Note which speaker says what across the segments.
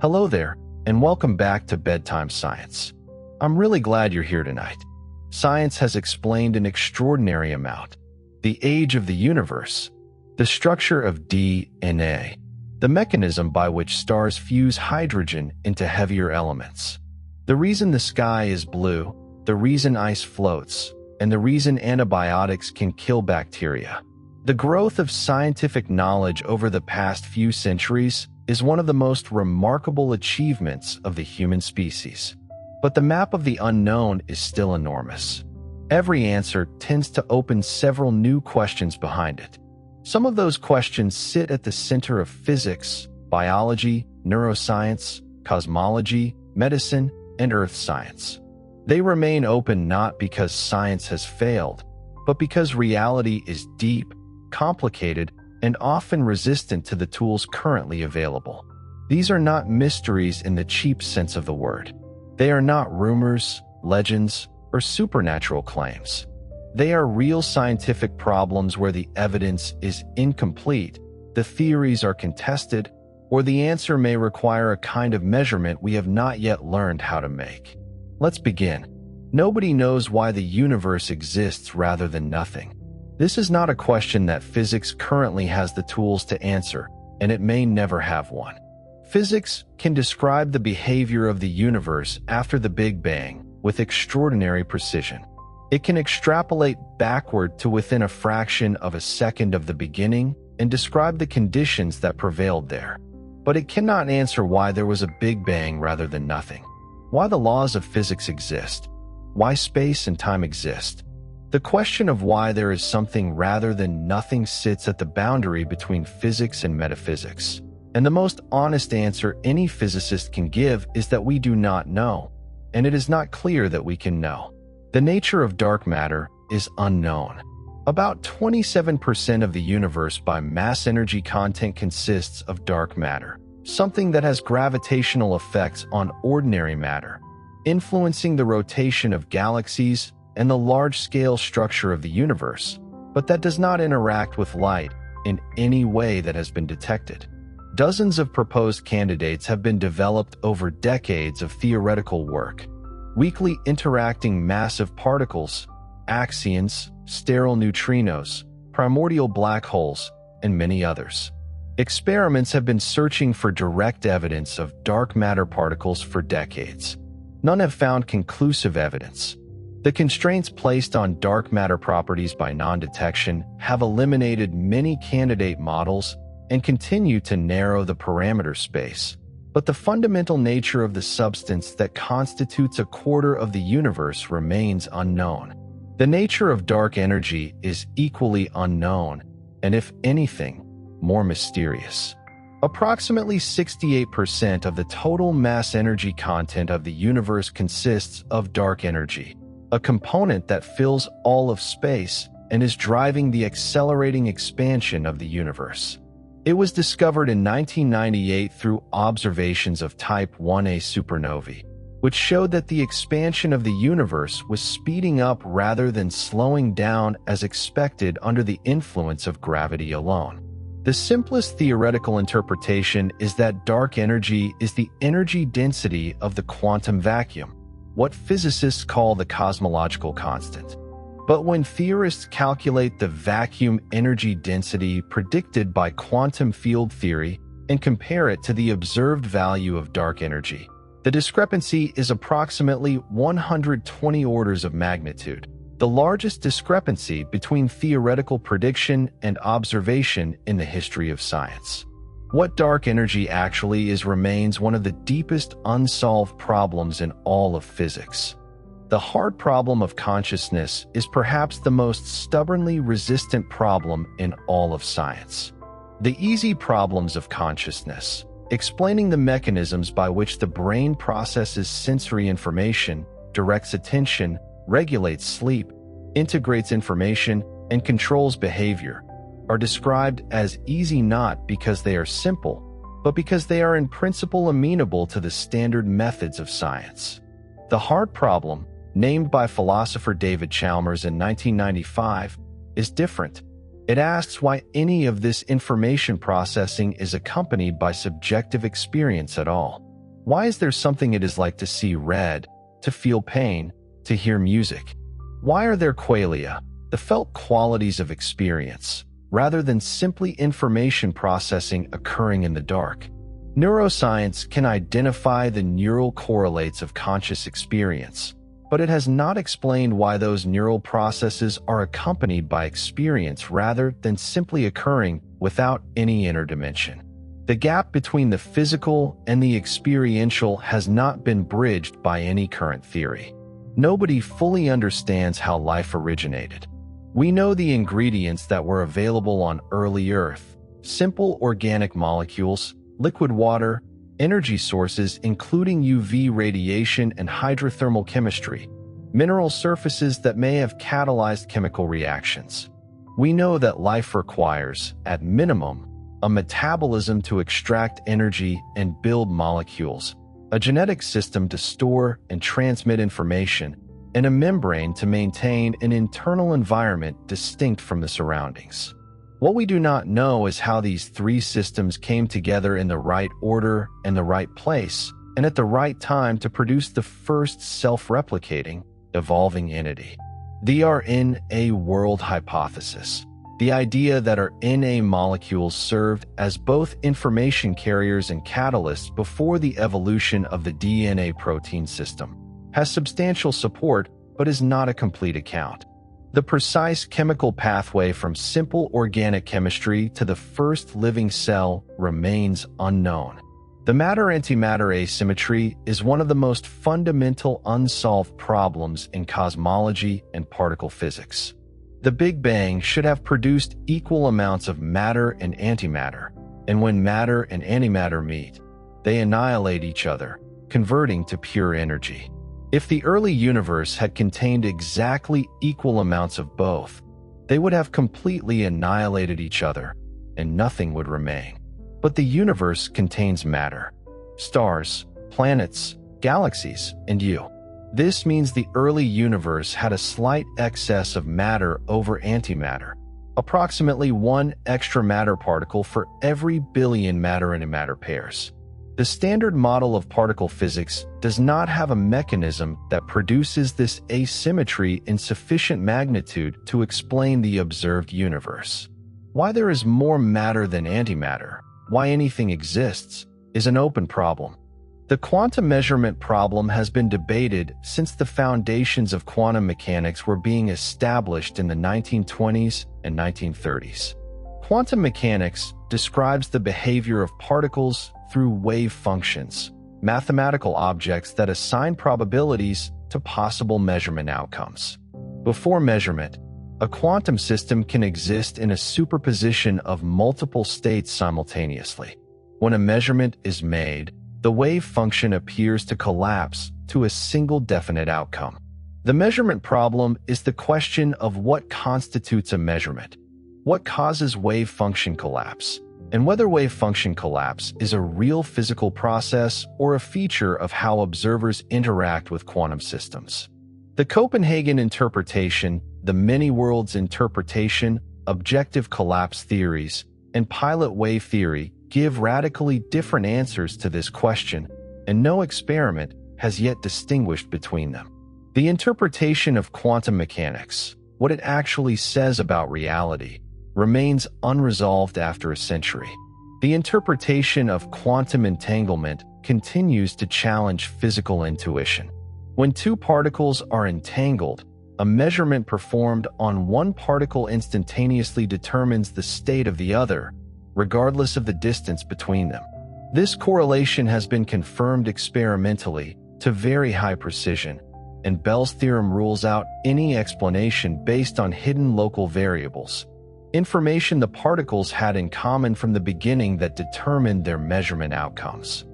Speaker 1: Hello there, and welcome back to Bedtime Science. I'm really glad you're here tonight. Science has explained an extraordinary amount. The age of the universe, the structure of DNA, the mechanism by which stars fuse hydrogen into heavier elements, the reason the sky is blue, the reason ice floats, and the reason antibiotics can kill bacteria. The growth of scientific knowledge over the past few centuries is one of the most remarkable achievements of the human species. But the map of the unknown is still enormous. Every answer tends to open several new questions behind it. Some of those questions sit at the center of physics, biology, neuroscience, cosmology, medicine, and earth science. They remain open not because science has failed, but because reality is deep, complicated, and often resistant to the tools currently available. These are not mysteries in the cheap sense of the word. They are not rumors, legends, or supernatural claims. They are real scientific problems where the evidence is incomplete, the theories are contested, or the answer may require a kind of measurement we have not yet learned how to make. Let's begin. Nobody knows why the universe exists rather than nothing. This is not a question that physics currently has the tools to answer, and it may never have one. Physics can describe the behavior of the universe after the Big Bang with extraordinary precision. It can extrapolate backward to within a fraction of a second of the beginning and describe the conditions that prevailed there. But it cannot answer why there was a Big Bang rather than nothing, why the laws of physics exist, why space and time exist. The question of why there is something rather than nothing sits at the boundary between physics and metaphysics. And the most honest answer any physicist can give is that we do not know, and it is not clear that we can know. The nature of dark matter is unknown. About 27% of the universe by mass energy content consists of dark matter, something that has gravitational effects on ordinary matter, influencing the rotation of galaxies and the large-scale structure of the universe, but that does not interact with light in any way that has been detected. Dozens of proposed candidates have been developed over decades of theoretical work: weakly interacting massive particles, axions, sterile neutrinos, primordial black holes, and many others. Experiments have been searching for direct evidence of dark matter particles for decades. None have found conclusive evidence. The constraints placed on dark matter properties by non-detection have eliminated many candidate models and continue to narrow the parameter space. But the fundamental nature of the substance that constitutes a quarter of the universe remains unknown. The nature of dark energy is equally unknown, and if anything, more mysterious. Approximately 68% of the total mass energy content of the universe consists of dark energy, a component that fills all of space and is driving the accelerating expansion of the universe. It was discovered in 1998 through observations of Type 1a supernovae, which showed that the expansion of the universe was speeding up rather than slowing down as expected under the influence of gravity alone. The simplest theoretical interpretation is that dark energy is the energy density of the quantum vacuum, what physicists call the cosmological constant. But when theorists calculate the vacuum energy density predicted by quantum field theory and compare it to the observed value of dark energy, the discrepancy is approximately 120 orders of magnitude, the largest discrepancy between theoretical prediction and observation in the history of science. What dark energy actually is remains one of the deepest unsolved problems in all of physics. The hard problem of consciousness is perhaps the most stubbornly resistant problem in all of science. The easy problems of consciousness, explaining the mechanisms by which the brain processes sensory information, directs attention, regulates sleep, integrates information, and controls behavior, are described as easy not because they are simple, but because they are in principle amenable to the standard methods of science. The hard problem, named by philosopher David Chalmers in 1995, is different. It asks why any of this information processing is accompanied by subjective experience at all. Why is there something it is like to see red, to feel pain, to hear music? Why are there qualia, the felt qualities of experience, rather than simply information processing occurring in the dark? Neuroscience can identify the neural correlates of conscious experience, but it has not explained why those neural processes are accompanied by experience rather than simply occurring without any inner dimension. The gap between the physical and the experiential has not been bridged by any current theory. Nobody fully understands how life originated. We know the ingredients that were available on early Earth: simple organic molecules, liquid water, energy sources including UV radiation and hydrothermal chemistry, mineral surfaces that may have catalyzed chemical reactions. We know that life requires, at minimum, a metabolism to extract energy and build molecules, a genetic system to store and transmit information, and a membrane to maintain an internal environment distinct from the surroundings. What we do not know is how these three systems came together in the right order and the right place, and at the right time to produce the first self-replicating, evolving entity. The RNA world hypothesis, the idea that our RNA molecules served as both information carriers and catalysts before the evolution of the DNA protein system, has substantial support but is not a complete account. The precise chemical pathway from simple organic chemistry to the first living cell remains unknown. The matter-antimatter asymmetry is one of the most fundamental unsolved problems in cosmology and particle physics. The Big Bang should have produced equal amounts of matter and antimatter, and when matter and antimatter meet, they annihilate each other, converting to pure energy. If the early universe had contained exactly equal amounts of both, they would have completely annihilated each other, and nothing would remain. But the universe contains matter, stars, planets, galaxies, and you. This means the early universe had a slight excess of matter over antimatter, approximately one extra matter particle for every billion matter-antimatter pairs. The standard model of particle physics does not have a mechanism that produces this asymmetry in sufficient magnitude to explain the observed universe. Why there is more matter than antimatter, why anything exists, is an open problem. The quantum measurement problem has been debated since the foundations of quantum mechanics were being established in the 1920s and 1930s. Quantum mechanics describes the behavior of particles through wave functions, mathematical objects that assign probabilities to possible measurement outcomes. Before measurement, a quantum system can exist in a superposition of multiple states simultaneously. When a measurement is made, the wave function appears to collapse to a single definite outcome. The measurement problem is the question of what constitutes a measurement, what causes wave function collapse, and whether wave function collapse is a real physical process or a feature of how observers interact with quantum systems. The Copenhagen interpretation, the many worlds interpretation, objective collapse theories, and pilot wave theory give radically different answers to this question, and no experiment has yet distinguished between them. The interpretation of quantum mechanics, what it actually says about reality, remains unresolved after a century. The interpretation of quantum entanglement continues to challenge physical intuition. When two particles are entangled, a measurement performed on one particle instantaneously determines the state of the other, regardless of the distance between them. This correlation has been confirmed experimentally to very high precision, and Bell's theorem rules out any explanation based on hidden local variables, information the particles had in common from the beginning that determined their measurement outcomes.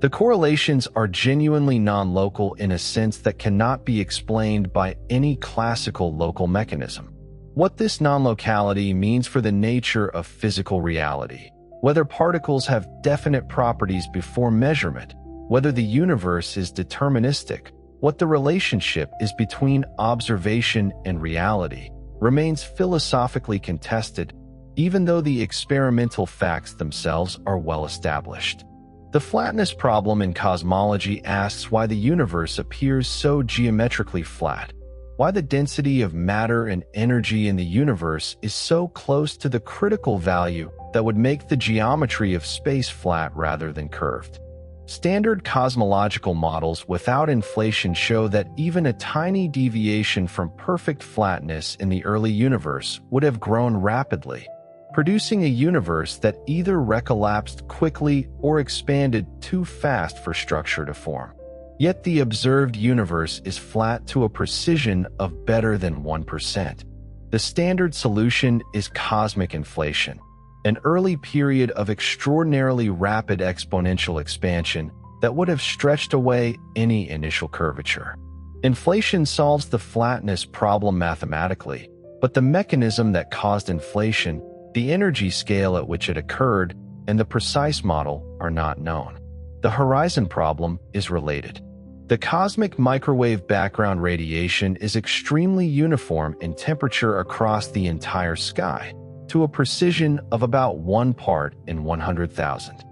Speaker 1: The correlations are genuinely non-local in a sense that cannot be explained by any classical local mechanism. What this non-locality means for the nature of physical reality, whether particles have definite properties before measurement, whether the universe is deterministic, what the relationship is between observation and reality, remains philosophically contested, even though the experimental facts themselves are well established. The flatness problem in cosmology asks why the universe appears so geometrically flat, why the density of matter and energy in the universe is so close to the critical value that would make the geometry of space flat rather than curved. Standard cosmological models without inflation show that even a tiny deviation from perfect flatness in the early universe would have grown rapidly, producing a universe that either recollapsed quickly or expanded too fast for structure to form. Yet the observed universe is flat to a precision of better than 1%. The standard solution is cosmic inflation, an early period of extraordinarily rapid exponential expansion that would have stretched away any initial curvature. Inflation solves the flatness problem mathematically, but the mechanism that caused inflation, the energy scale at which it occurred, and the precise model are not known. The horizon problem is related. The cosmic microwave background radiation is extremely uniform in temperature across the entire sky, to a precision of about 1 part in 100,000.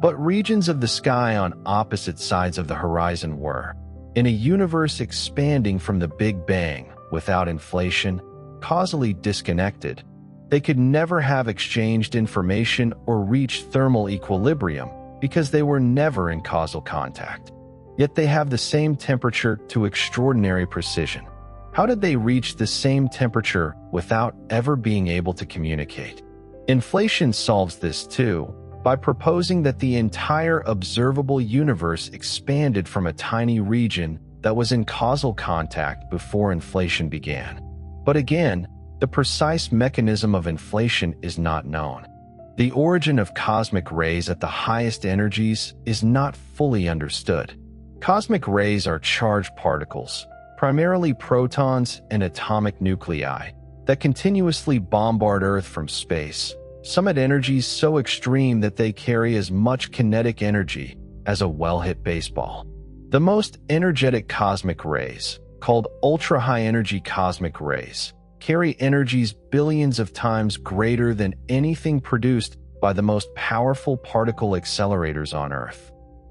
Speaker 1: But regions of the sky on opposite sides of the horizon were, in a universe expanding from the Big Bang without inflation, causally disconnected. They could never have exchanged information or reached thermal equilibrium because they were never in causal contact. Yet they have the same temperature to extraordinary precision. How did they reach the same temperature without ever being able to communicate? Inflation solves this too, by proposing that the entire observable universe expanded from a tiny region that was in causal contact before inflation began. But again, the precise mechanism of inflation is not known. The origin of cosmic rays at the highest energies is not fully understood. Cosmic rays are charged particles, primarily protons and atomic nuclei, that continuously bombard Earth from space, some at energies so extreme that they carry as much kinetic energy as a well-hit baseball. The most energetic cosmic rays, called ultra-high-energy cosmic rays, carry energies billions of times greater than anything produced by the most powerful particle accelerators on Earth.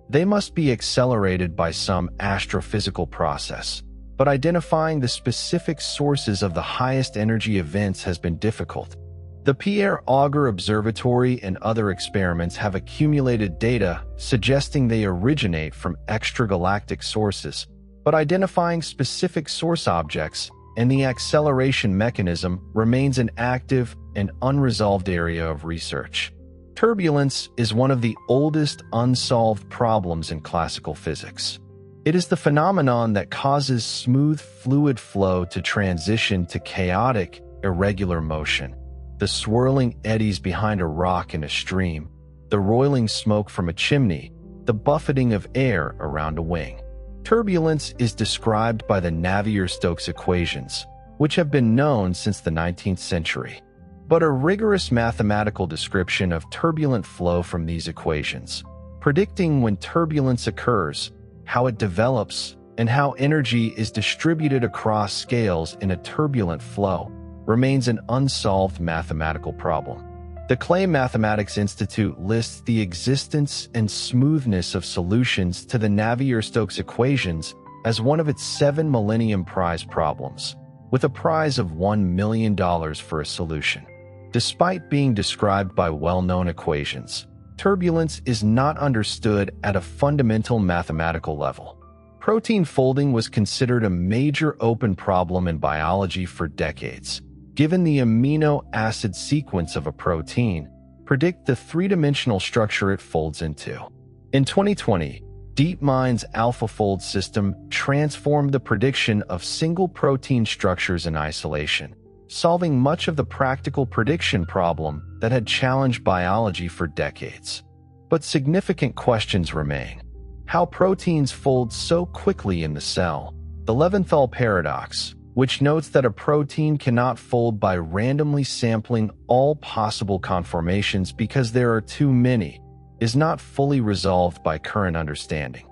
Speaker 1: They must be accelerated by some astrophysical process, but identifying the specific sources of the highest energy events has been difficult. The Pierre Auger Observatory and other experiments have accumulated data suggesting they originate from extragalactic sources, but identifying specific source objects and the acceleration mechanism remains an active and unresolved area of research. Turbulence is one of the oldest unsolved problems in classical physics. It is the phenomenon that causes smooth fluid flow to transition to chaotic, irregular motion. The swirling eddies behind a rock in a stream, the roiling smoke from a chimney, the buffeting of air around a wing. Turbulence is described by the Navier-Stokes equations, which have been known since the 19th century. But a rigorous mathematical description of turbulent flow from these equations, predicting when turbulence occurs, how it develops, and how energy is distributed across scales in a turbulent flow, remains an unsolved mathematical problem. The Clay Mathematics Institute lists the existence and smoothness of solutions to the Navier-Stokes equations as one of its 7 Millennium Prize problems, with a prize of $1 million for a solution. Despite being described by well-known equations, turbulence is not understood at a fundamental mathematical level. Protein folding was considered a major open problem in biology for decades. Given the amino acid sequence of a protein, predict the three-dimensional structure it folds into. In 2020, DeepMind's AlphaFold system transformed the prediction of single protein structures in isolation, solving much of the practical prediction problem that had challenged biology for decades. But significant questions remain. How proteins fold so quickly in the cell, the Leventhal paradox, which notes that a protein cannot fold by randomly sampling all possible conformations because there are too many, is not fully resolved by current understanding.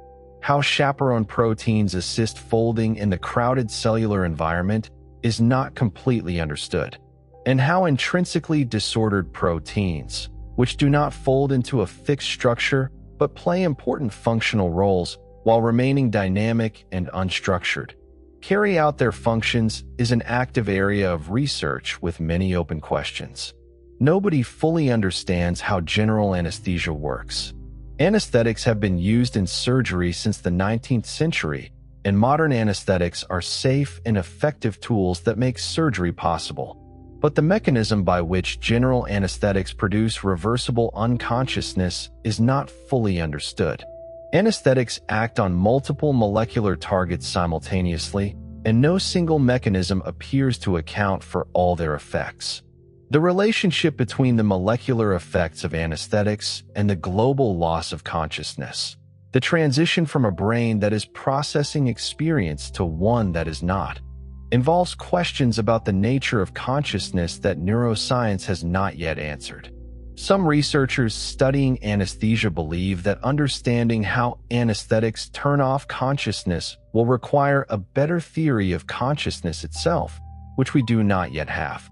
Speaker 1: How chaperone proteins assist folding in the crowded cellular environment is not completely understood. And how intrinsically disordered proteins, which do not fold into a fixed structure, but play important functional roles while remaining dynamic and unstructured. Carry out their functions is an active area of research with many open questions. Nobody fully understands how general anesthesia works. Anesthetics have been used in surgery since the 19th century, and modern anesthetics are safe and effective tools that make surgery possible. But the mechanism by which general anesthetics produce reversible unconsciousness is not fully understood. Anesthetics act on multiple molecular targets simultaneously, and no single mechanism appears to account for all their effects. The relationship between the molecular effects of anesthetics and the global loss of consciousness, the transition from a brain that is processing experience to one that is not, involves questions about the nature of consciousness that neuroscience has not yet answered. Some researchers studying anesthesia believe that understanding how anesthetics turn off consciousness will require a better theory of consciousness itself, which we do not yet have.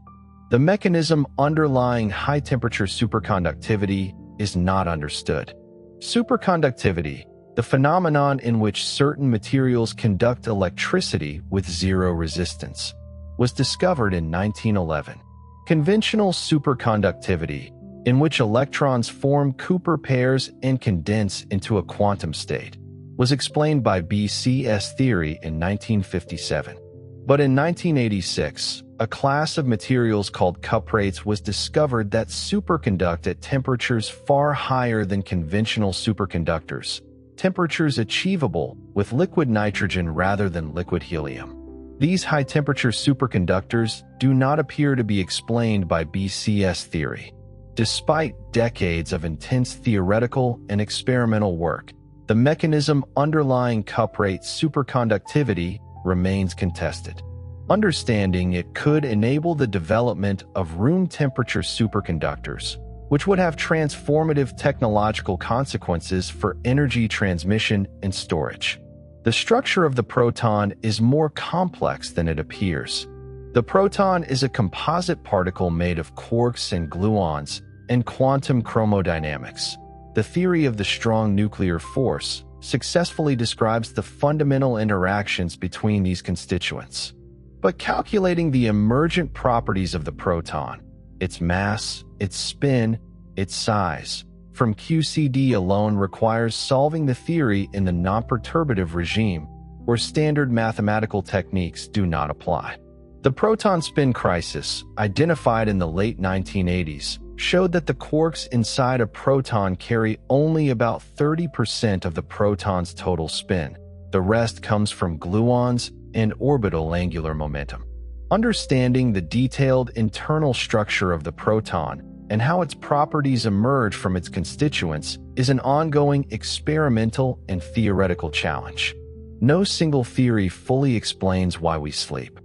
Speaker 1: The mechanism underlying high-temperature superconductivity is not understood. Superconductivity, the phenomenon in which certain materials conduct electricity with zero resistance, was discovered in 1911. Conventional superconductivity, in which electrons form Cooper pairs and condense into a quantum state, was explained by BCS theory in 1957. But in 1986, a class of materials called cuprates was discovered that superconduct at temperatures far higher than conventional superconductors, temperatures achievable with liquid nitrogen rather than liquid helium. These high-temperature superconductors do not appear to be explained by BCS theory. Despite decades of intense theoretical and experimental work, the mechanism underlying cuprate superconductivity remains contested. Understanding it could enable the development of room-temperature superconductors, which would have transformative technological consequences for energy transmission and storage. The structure of the proton is more complex than it appears. The proton is a composite particle made of quarks and gluons and quantum chromodynamics. The theory of the strong nuclear force successfully describes the fundamental interactions between these constituents. But calculating the emergent properties of the proton, its mass, its spin, its size, from QCD alone requires solving the theory in the non-perturbative regime, where standard mathematical techniques do not apply. The proton spin crisis, identified in the late 1980s, showed that the quarks inside a proton carry only about 30% of the proton's total spin. The rest comes from gluons and orbital angular momentum. Understanding the detailed internal structure of the proton and how its properties emerge from its constituents is an ongoing experimental and theoretical challenge. No single theory fully explains why we sleep.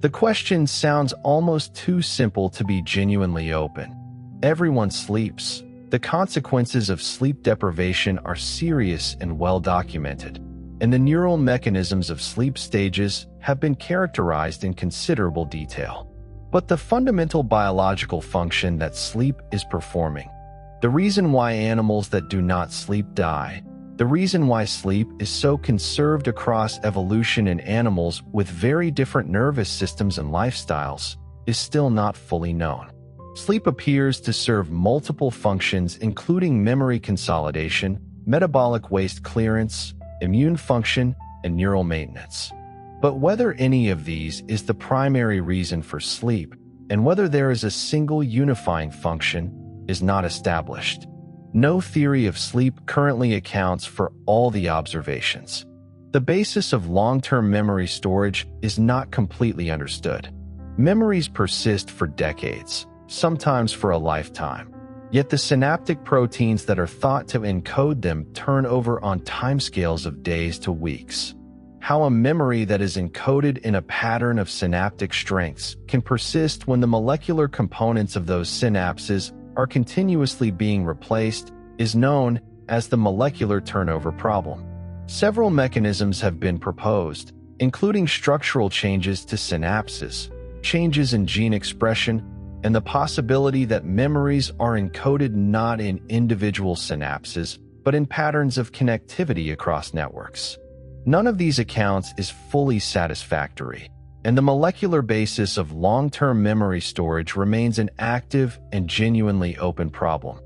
Speaker 1: The question sounds almost too simple to be genuinely open. Everyone sleeps. The consequences of sleep deprivation are serious and well documented, and the neural mechanisms of sleep stages have been characterized in considerable detail. But the fundamental biological function that sleep is performing, the reason why animals that do not sleep die, the reason why sleep is so conserved across evolution in animals with very different nervous systems and lifestyles, is still not fully known. Sleep appears to serve multiple functions, including memory consolidation, metabolic waste clearance, immune function, and neural maintenance. But whether any of these is the primary reason for sleep, and whether there is a single unifying function, is not established. No theory of sleep currently accounts for all the observations. The basis of long-term memory storage is not completely understood. Memories persist for decades, sometimes for a lifetime. Yet the synaptic proteins that are thought to encode them turn over on timescales of days to weeks. How a memory that is encoded in a pattern of synaptic strengths can persist when the molecular components of those synapses are continuously being replaced is known as the molecular turnover problem. Several mechanisms have been proposed, including structural changes to synapses, changes in gene expression, and the possibility that memories are encoded not in individual synapses, but in patterns of connectivity across networks. None of these accounts is fully satisfactory, and the molecular basis of long-term memory storage remains an active and genuinely open problem.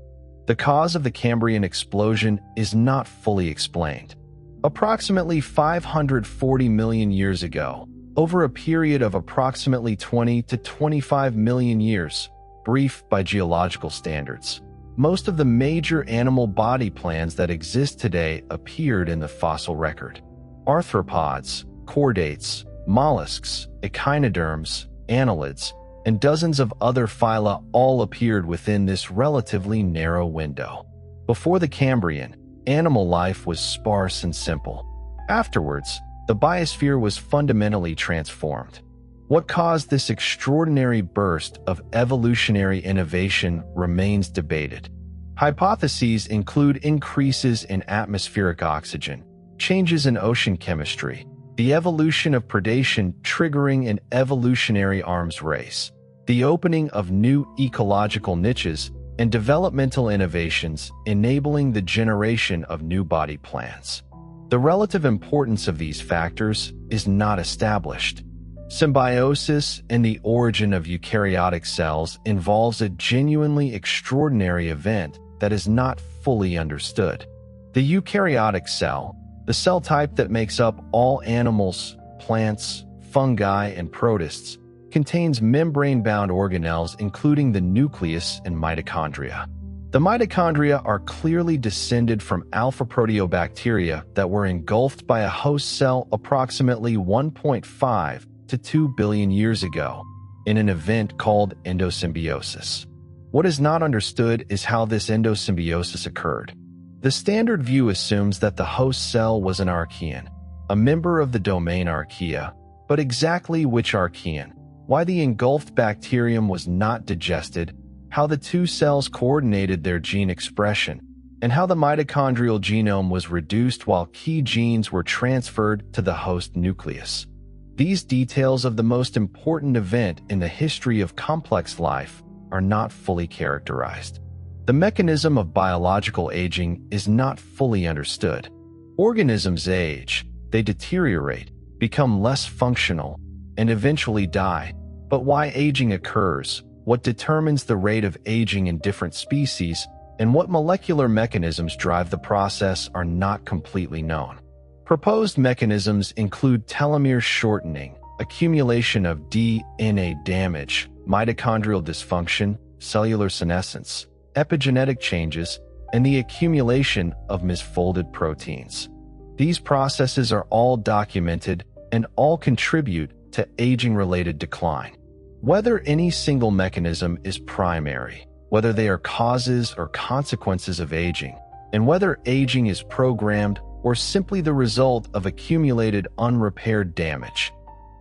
Speaker 1: The cause of the Cambrian explosion is not fully explained. Approximately 540 million years ago, over a period of approximately 20 to 25 million years, brief by geological standards, most of the major animal body plans that exist today appeared in the fossil record. Arthropods, chordates, mollusks, echinoderms, annelids, and dozens of other phyla all appeared within this relatively narrow window. Before the Cambrian, animal life was sparse and simple. Afterwards, the biosphere was fundamentally transformed. What caused this extraordinary burst of evolutionary innovation remains debated. Hypotheses include increases in atmospheric oxygen, changes in ocean chemistry, the evolution of predation triggering an evolutionary arms race, the opening of new ecological niches, and developmental innovations enabling the generation of new body plans. The relative importance of these factors is not established. Symbiosis and the origin of eukaryotic cells involves a genuinely extraordinary event that is not fully understood. The eukaryotic cell, the cell type that makes up all animals, plants, fungi, and protists, contains membrane-bound organelles including the nucleus and mitochondria. The mitochondria are clearly descended from alpha proteobacteria that were engulfed by a host cell approximately 1.5 to 2 billion years ago in an event called endosymbiosis. What is not understood is how this endosymbiosis occurred. The standard view assumes that the host cell was an archaean, a member of the domain Archaea, but exactly which archaean, why the engulfed bacterium was not digested, how the two cells coordinated their gene expression, and how the mitochondrial genome was reduced while key genes were transferred to the host nucleus. These details of the most important event in the history of complex life are not fully characterized. The mechanism of biological aging is not fully understood. Organisms age, they deteriorate, become less functional, and eventually die. But why aging occurs, what determines the rate of aging in different species, and what molecular mechanisms drive the process are not completely known. Proposed mechanisms include telomere shortening, accumulation of DNA damage, mitochondrial dysfunction, cellular senescence, epigenetic changes, and the accumulation of misfolded proteins. These processes are all documented and all contribute to aging-related decline. Whether any single mechanism is primary, whether they are causes or consequences of aging, and whether aging is programmed or simply the result of accumulated unrepaired damage,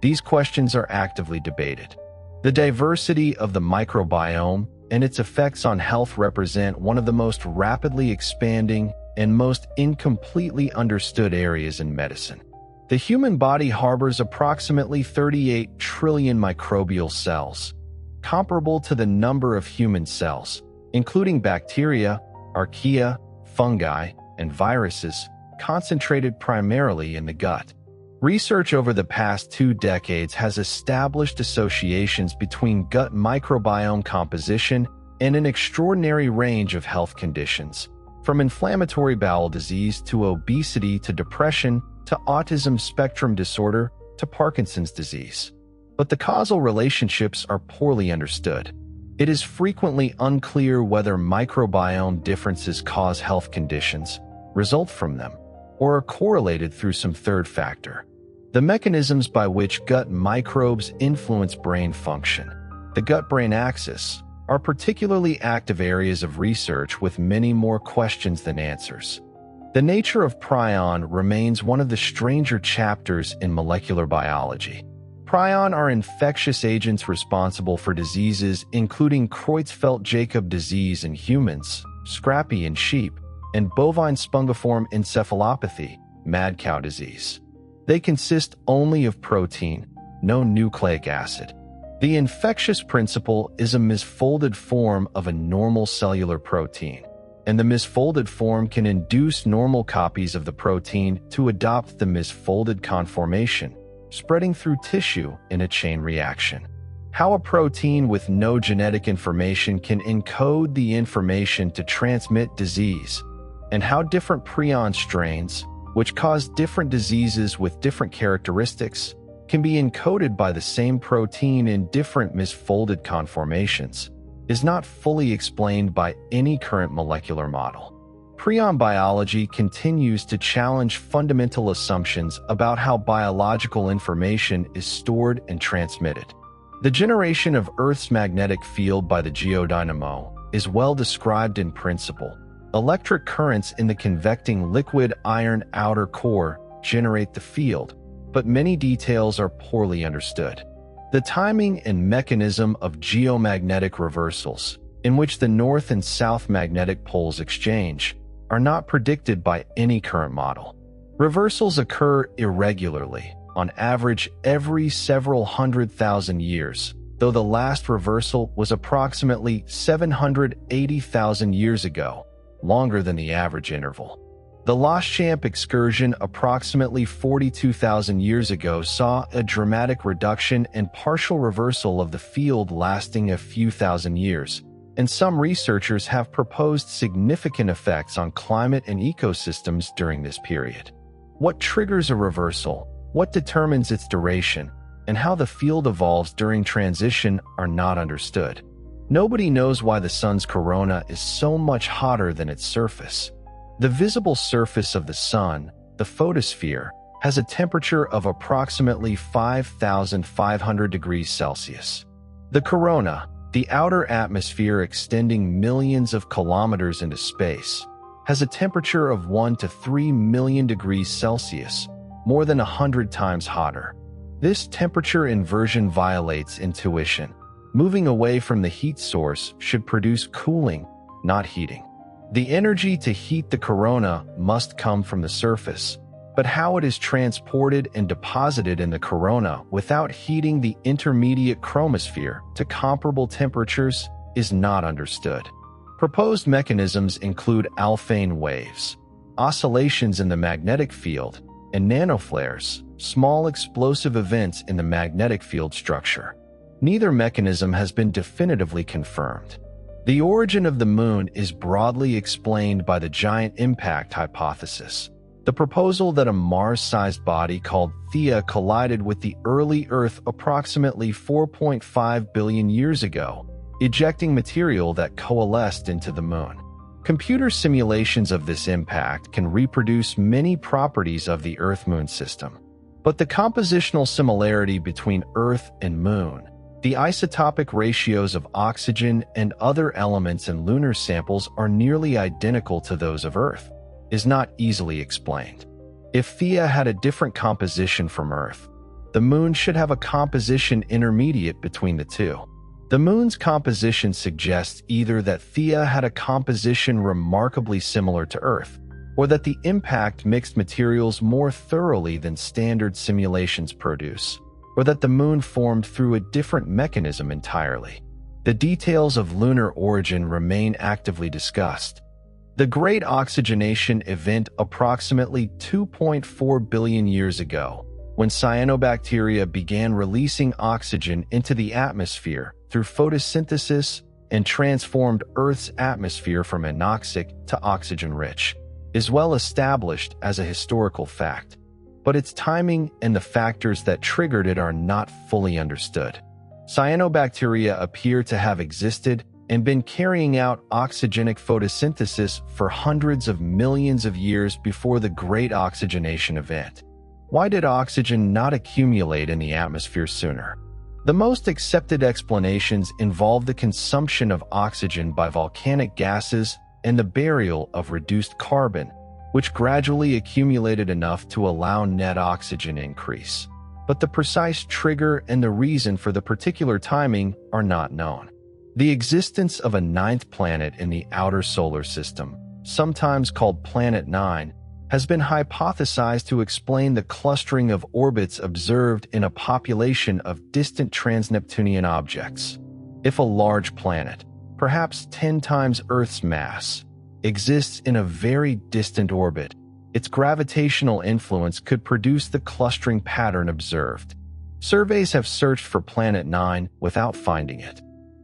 Speaker 1: these questions are actively debated. The diversity of the microbiome and its effects on health represent one of the most rapidly expanding and most incompletely understood areas in medicine. The human body harbors approximately 38 trillion microbial cells, comparable to the number of human cells, including bacteria, archaea, fungi, and viruses, concentrated primarily in the gut. Research over the past 2 decades has established associations between gut microbiome composition and an extraordinary range of health conditions, from inflammatory bowel disease to obesity to depression to autism spectrum disorder to Parkinson's disease. But the causal relationships are poorly understood. It is frequently unclear whether microbiome differences cause health conditions, result from them, or are correlated through some third factor. The mechanisms by which gut microbes influence brain function, the gut-brain axis, are particularly active areas of research with many more questions than answers. The nature of prion remains one of the stranger chapters in molecular biology. Prion are infectious agents responsible for diseases including Creutzfeldt-Jakob disease in humans, scrapie in sheep, and bovine spongiform encephalopathy, mad cow disease. They consist only of protein, no nucleic acid. The infectious principle is a misfolded form of a normal cellular protein, and the misfolded form can induce normal copies of the protein to adopt the misfolded conformation, spreading through tissue in a chain reaction. How a protein with no genetic information can encode the information to transmit disease, and how different prion strains, which cause different diseases with different characteristics, can be encoded by the same protein in different misfolded conformations, is not fully explained by any current molecular model. Prion biology continues to challenge fundamental assumptions about how biological information is stored and transmitted. The generation of Earth's magnetic field by the geodynamo is well described in principle. Electric currents in the convecting liquid iron outer core generate the field, but many details are poorly understood. The timing and mechanism of geomagnetic reversals, in which the north and south magnetic poles exchange, are not predicted by any current model. Reversals occur irregularly, on average every several 100,000 years, though the last reversal was approximately 780,000 years ago, longer than the average interval. The Loschamp excursion approximately 42,000 years ago saw a dramatic reduction and partial reversal of the field lasting a few thousand years, and some researchers have proposed significant effects on climate and ecosystems during this period. What triggers a reversal, what determines its duration, and how the field evolves during transition are not understood. Nobody knows why the sun's corona is so much hotter than its surface. The visible surface of the sun, the photosphere, has a temperature of approximately 5,500 degrees Celsius. The corona, the outer atmosphere extending millions of kilometers into space, has a temperature of 1 to 3 million degrees Celsius, more than 100 times hotter. This temperature inversion violates intuition. Moving away from the heat source should produce cooling, not heating. The energy to heat the corona must come from the surface, but how it is transported and deposited in the corona without heating the intermediate chromosphere to comparable temperatures is not understood. Proposed mechanisms include Alfvén waves, oscillations in the magnetic field, and nanoflares, small explosive events in the magnetic field structure. Neither mechanism has been definitively confirmed. The origin of the moon is broadly explained by the giant impact hypothesis, the proposal that a Mars-sized body called Theia collided with the early Earth approximately 4.5 billion years ago, ejecting material that coalesced into the moon. Computer simulations of this impact can reproduce many properties of the Earth-Moon system, but the compositional similarity between Earth and Moon, the isotopic ratios of oxygen and other elements in lunar samples are nearly identical to those of Earth, is not easily explained. If Theia had a different composition from Earth, the Moon should have a composition intermediate between the two. The Moon's composition suggests either that Theia had a composition remarkably similar to Earth, or that the impact mixed materials more thoroughly than standard simulations produce, or that the Moon formed through a different mechanism entirely. The details of lunar origin remain actively discussed. The Great Oxygenation Event approximately 2.4 billion years ago, when cyanobacteria began releasing oxygen into the atmosphere through photosynthesis and transformed Earth's atmosphere from anoxic to oxygen-rich, is well established as a historical fact, but its timing and the factors that triggered it are not fully understood. Cyanobacteria appear to have existed and been carrying out oxygenic photosynthesis for hundreds of millions of years before the Great Oxygenation Event. Why did oxygen not accumulate in the atmosphere sooner? The most accepted explanations involve the consumption of oxygen by volcanic gases and the burial of reduced carbon, which gradually accumulated enough to allow net oxygen increase. But the precise trigger and the reason for the particular timing are not known. The existence of a ninth planet in the outer solar system, sometimes called Planet 9, has been hypothesized to explain the clustering of orbits observed in a population of distant trans-Neptunian objects. If a large planet, perhaps 10 times Earth's mass, exists in a very distant orbit, its gravitational influence could produce the clustering pattern observed. Surveys have searched for Planet 9 without finding it.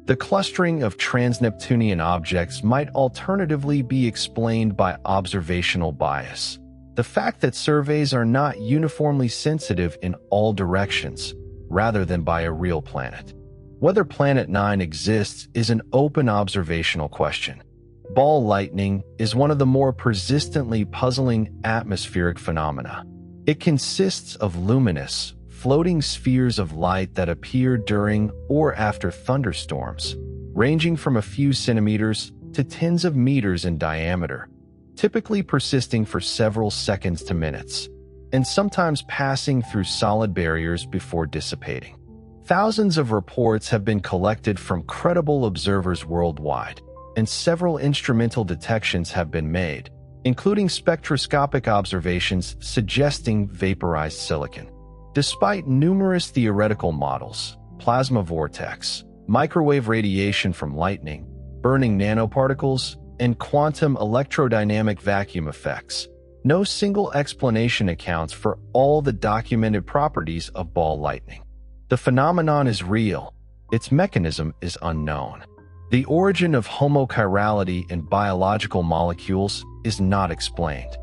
Speaker 1: The clustering of trans-Neptunian objects might alternatively be explained by observational bias. The fact that surveys are not uniformly sensitive in all directions, rather than by a real planet. Whether Planet 9 exists is an open observational question. Ball lightning is one of the more persistently puzzling atmospheric phenomena. It consists of luminous, floating spheres of light that appear during or after thunderstorms, ranging from a few centimeters to tens of meters in diameter, typically persisting for several seconds to minutes, and sometimes passing through solid barriers before dissipating. Thousands of reports have been collected from credible observers worldwide, and several instrumental detections have been made, including spectroscopic observations suggesting vaporized silicon. Despite numerous theoretical models, plasma vortex, microwave radiation from lightning, burning nanoparticles, and quantum electrodynamic vacuum effects, no single explanation accounts for all the documented properties of ball lightning. The phenomenon is real. Its mechanism is unknown. The origin of homochirality in biological molecules is not explained.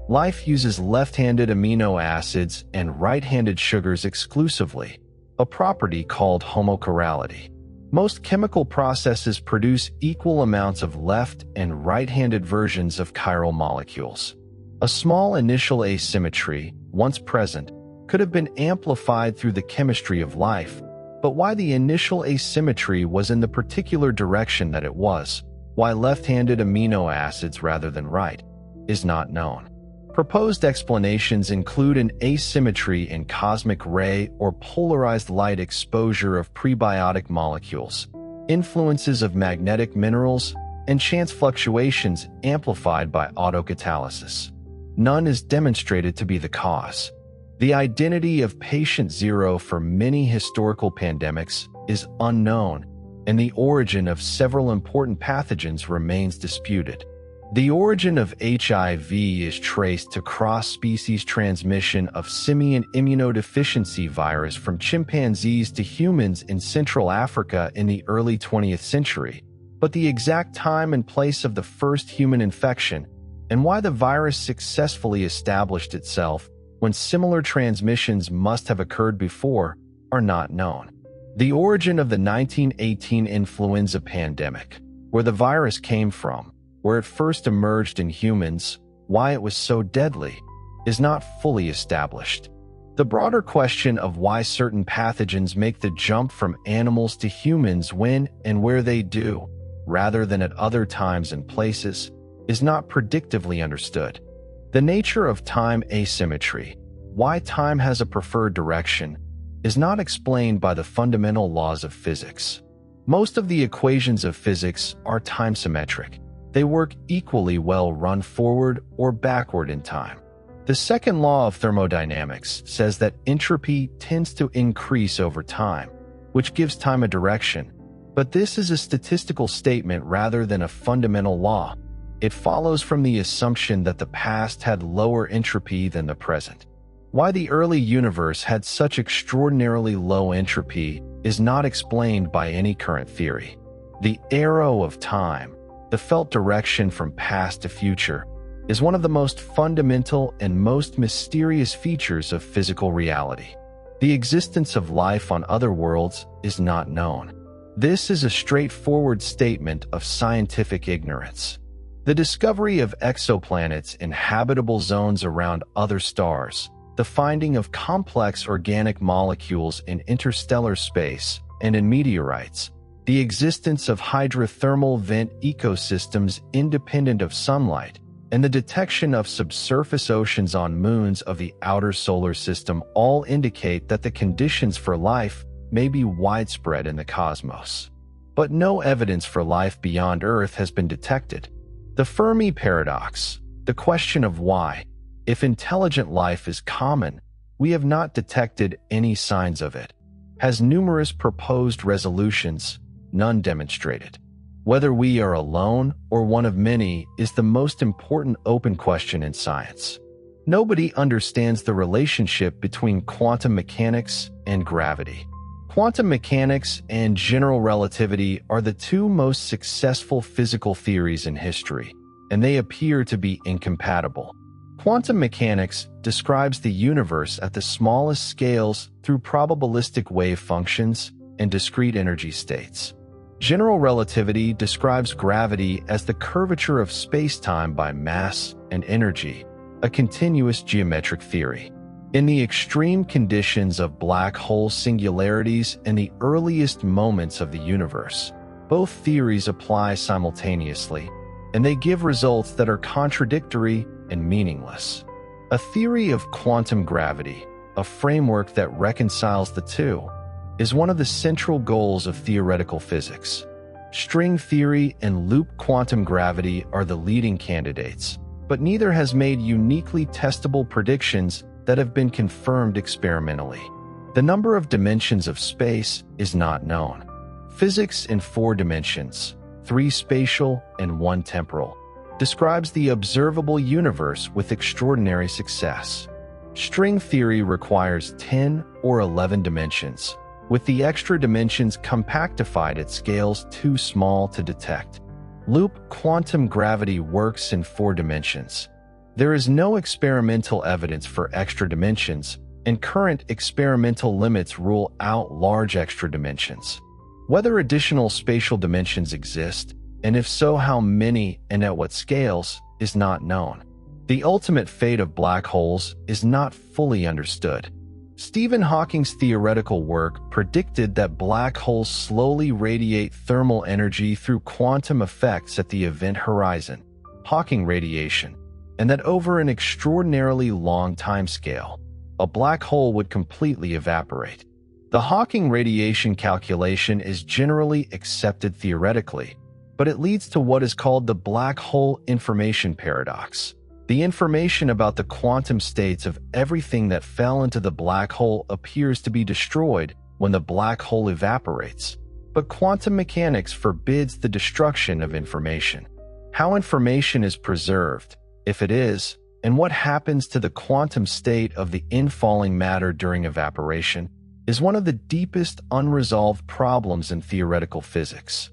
Speaker 1: Life uses left-handed amino acids and right-handed sugars exclusively, a property called homochirality. Most chemical processes produce equal amounts of left and right-handed versions of chiral molecules. A small initial asymmetry, once present, could have been amplified through the chemistry of life, but why the initial asymmetry was in the particular direction that it was, why left-handed amino acids rather than right, is not known. Proposed explanations include an asymmetry in cosmic ray or polarized light exposure of prebiotic molecules, influences of magnetic minerals, and chance fluctuations amplified by autocatalysis. None is demonstrated to be the cause. The identity of patient zero for many historical pandemics is unknown, and the origin of several important pathogens remains disputed. The origin of HIV is traced to cross-species transmission of simian immunodeficiency virus from chimpanzees to humans in Central Africa in the early 20th century, but the exact time and place of the first human infection and why the virus successfully established itself when similar transmissions must have occurred before are not known. The origin of the 1918 influenza pandemic, where the virus came from, where it first emerged in humans, why it was so deadly, is not fully established. The broader question of why certain pathogens make the jump from animals to humans when and where they do, rather than at other times and places, is not predictively understood. The nature of time asymmetry, why time has a preferred direction, is not explained by the fundamental laws of physics. Most of the equations of physics are time-symmetric. They work equally well run forward or backward in time. The second law of thermodynamics says that entropy tends to increase over time, which gives time a direction, but this is a statistical statement rather than a fundamental law. It follows from the assumption that the past had lower entropy than the present. Why the early universe had such extraordinarily low entropy is not explained by any current theory. The arrow of time, the felt direction from past to future, is one of the most fundamental and most mysterious features of physical reality. The existence of life on other worlds is not known. This is a straightforward statement of scientific ignorance. The discovery of exoplanets in habitable zones around other stars, the finding of complex organic molecules in interstellar space and in meteorites, the existence of hydrothermal vent ecosystems independent of sunlight, and the detection of subsurface oceans on moons of the outer solar system all indicate that the conditions for life may be widespread in the cosmos. But no evidence for life beyond Earth has been detected. The Fermi paradox, the question of why, if intelligent life is common, we have not detected any signs of it, has numerous proposed resolutions, none demonstrated. Whether we are alone or one of many is the most important open question in science. Nobody understands the relationship between quantum mechanics and gravity. Quantum mechanics and general relativity are the two most successful physical theories in history, and they appear to be incompatible. Quantum mechanics describes the universe at the smallest scales through probabilistic wave functions and discrete energy states. General relativity describes gravity as the curvature of space-time by mass and energy, a continuous geometric theory. In the extreme conditions of black hole singularities and the earliest moments of the universe, both theories apply simultaneously, and they give results that are contradictory and meaningless. A theory of quantum gravity, a framework that reconciles the two, is one of the central goals of theoretical physics. String theory and loop quantum gravity are the leading candidates, but neither has made uniquely testable predictions that have been confirmed experimentally. The number of dimensions of space is not known. Physics in 4 dimensions, 3 spatial and 1 temporal, describes the observable universe with extraordinary success. String theory requires 10 or 11 dimensions, with the extra dimensions compactified at scales too small to detect. Loop quantum gravity works in 4 dimensions. There is no experimental evidence for extra dimensions, and current experimental limits rule out large extra dimensions. Whether additional spatial dimensions exist, and if so how many and at what scales, is not known. The ultimate fate of black holes is not fully understood. Stephen Hawking's theoretical work predicted that black holes slowly radiate thermal energy through quantum effects at the event horizon, Hawking radiation, and that over an extraordinarily long timescale, a black hole would completely evaporate. The Hawking radiation calculation is generally accepted theoretically, but it leads to what is called the black hole information paradox. The information about the quantum states of everything that fell into the black hole appears to be destroyed when the black hole evaporates, but quantum mechanics forbids the destruction of information. How information is preserved, if it is, and what happens to the quantum state of the infalling matter during evaporation is one of the deepest unresolved problems in theoretical physics.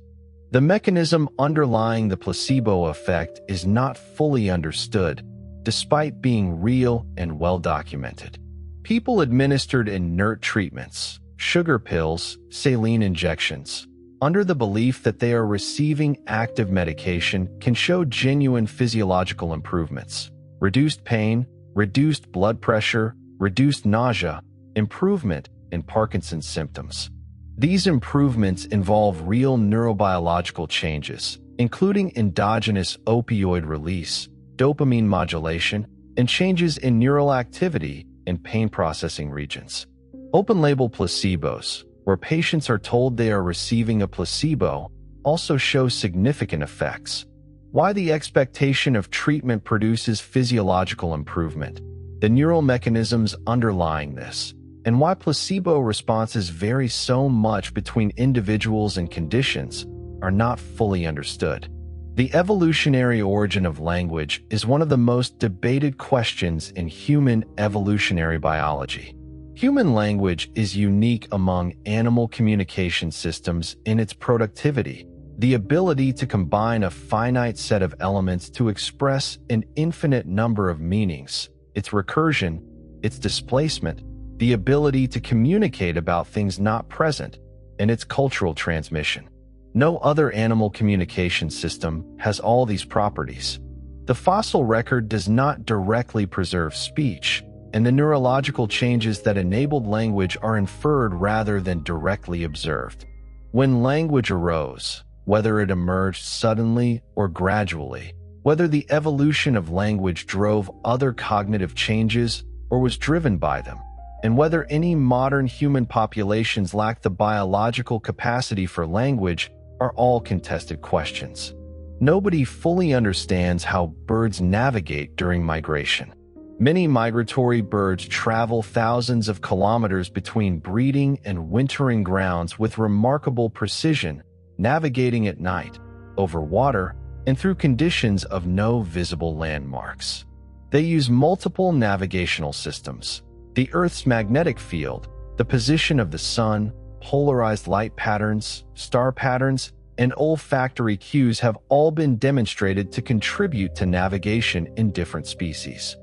Speaker 1: The mechanism underlying the placebo effect is not fully understood, despite being real and well documented. People administered inert treatments, sugar pills, saline injections, under the belief that they are receiving active medication can show genuine physiological improvements: reduced pain, reduced blood pressure, reduced nausea, improvement in Parkinson's symptoms. These improvements involve real neurobiological changes, including endogenous opioid release, dopamine modulation, and changes in neural activity in pain processing regions. Open-label placebos, where patients are told they are receiving a placebo, also show significant effects. Why the expectation of treatment produces physiological improvement, the neural mechanisms underlying this, and why placebo responses vary so much between individuals and conditions are not fully understood. The evolutionary origin of language is one of the most debated questions in human evolutionary biology. Human language is unique among animal communication systems in its productivity, the ability to combine a finite set of elements to express an infinite number of meanings, its recursion, its displacement, the ability to communicate about things not present, and its cultural transmission. No other animal communication system has all these properties. The fossil record does not directly preserve speech, and the neurological changes that enabled language are inferred rather than directly observed. When language arose, whether it emerged suddenly or gradually, whether the evolution of language drove other cognitive changes or was driven by them, and whether any modern human populations lack the biological capacity for language are all contested questions. Nobody fully understands how birds navigate during migration. Many migratory birds travel thousands of kilometers between breeding and wintering grounds with remarkable precision, navigating at night. over water, and through conditions of no visible landmarks. They use multiple navigational systems. The Earth's magnetic field, the position of the sun, polarized light patterns, star patterns, and olfactory cues have all been demonstrated to contribute to navigation in different species.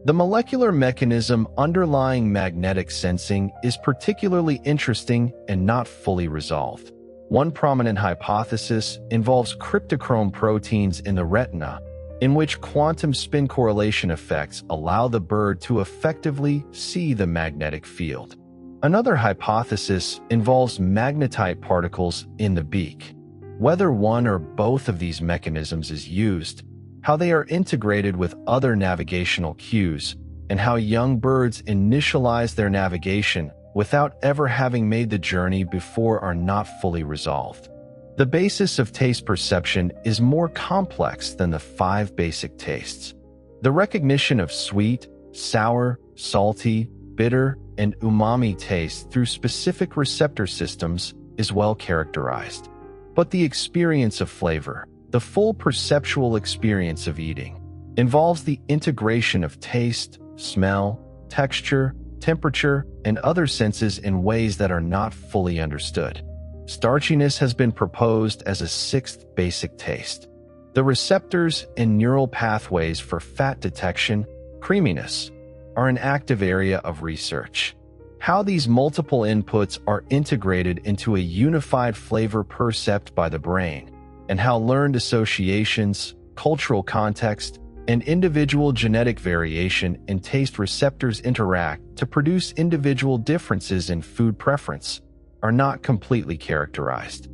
Speaker 1: The molecular mechanism underlying magnetic sensing is particularly interesting and not fully resolved. One prominent hypothesis involves cryptochrome proteins in the retina, in which quantum spin correlation effects allow the bird to effectively see the magnetic field. Another hypothesis involves magnetite particles in the beak. Whether one or both of these mechanisms is used, how they are integrated with other navigational cues, and how young birds initialize their navigation without ever having made the journey before are not fully resolved. The basis of taste perception is more complex than the 5 basic tastes. The recognition of sweet, sour, salty, bitter, and umami taste through specific receptor systems is well characterized. But the experience of flavor, the full perceptual experience of eating, involves the integration of taste, smell, texture, temperature, and other senses in ways that are not fully understood. Starchiness has been proposed as a 6th basic taste. The receptors and neural pathways for fat detection, creaminess, are an active area of research. How these multiple inputs are integrated into a unified flavor percept by the brain, and how learned associations, cultural context, and individual genetic variation in taste receptors interact to produce individual differences in food preference, are not completely characterized.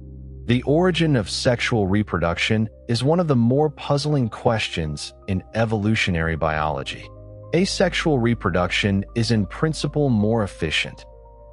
Speaker 1: The origin of sexual reproduction is one of the more puzzling questions in evolutionary biology. Asexual reproduction is in principle more efficient.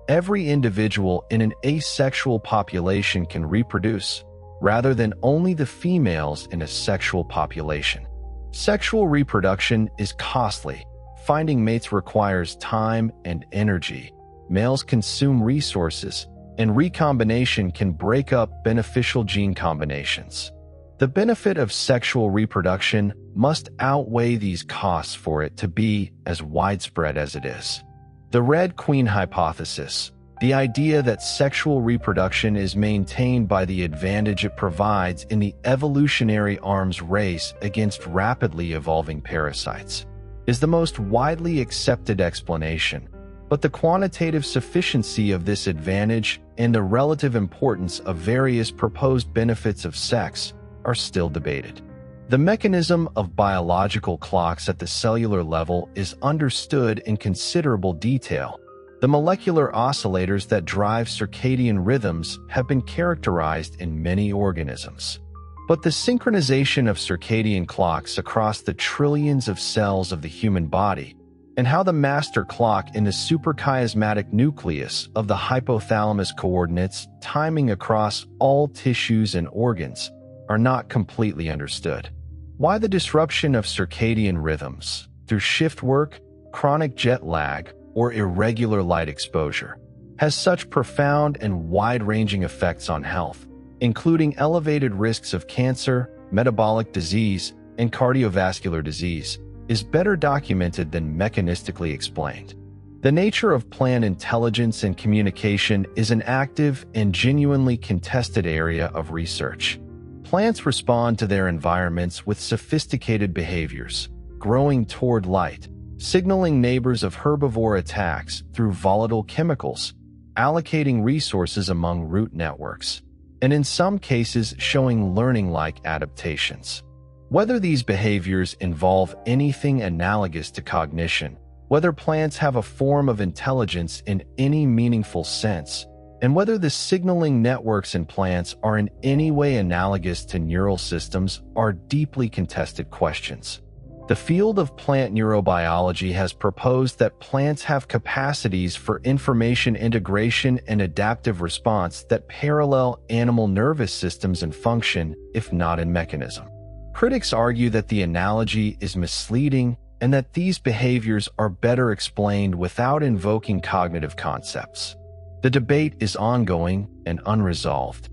Speaker 1: Every individual in an asexual population can reproduce, rather than only the females in a sexual population. Sexual reproduction is costly. Finding mates requires time and energy. Males consume resources, and recombination can break up beneficial gene combinations. The benefit of sexual reproduction must outweigh these costs for it to be as widespread as it is. The Red Queen hypothesis, the idea that sexual reproduction is maintained by the advantage it provides in the evolutionary arms race against rapidly evolving parasites, is the most widely accepted explanation, but the quantitative sufficiency of this advantage and the relative importance of various proposed benefits of sex are still debated. The mechanism of biological clocks at the cellular level is understood in considerable detail. The molecular oscillators that drive circadian rhythms have been characterized in many organisms. But the synchronization of circadian clocks across the trillions of cells of the human body, and how the master clock in the suprachiasmatic nucleus of the hypothalamus coordinates timing across all tissues and organs, are not completely understood. Why the disruption of circadian rhythms, through shift work, chronic jet lag, or irregular light exposure, has such profound and wide-ranging effects on health, including elevated risks of cancer, metabolic disease, and cardiovascular disease, is better documented than mechanistically explained. The nature of plant intelligence and communication is an active and genuinely contested area of research. Plants respond to their environments with sophisticated behaviors, growing toward light, signaling neighbors of herbivore attacks through volatile chemicals, allocating resources among root networks, and in some cases showing learning-like adaptations. Whether these behaviors involve anything analogous to cognition, whether plants have a form of intelligence in any meaningful sense, and whether the signaling networks in plants are in any way analogous to neural systems are deeply contested questions. The field of plant neurobiology has proposed that plants have capacities for information integration and adaptive response that parallel animal nervous systems in function, if not in mechanism. Critics argue that the analogy is misleading and that these behaviors are better explained without invoking cognitive concepts. The debate is ongoing and unresolved.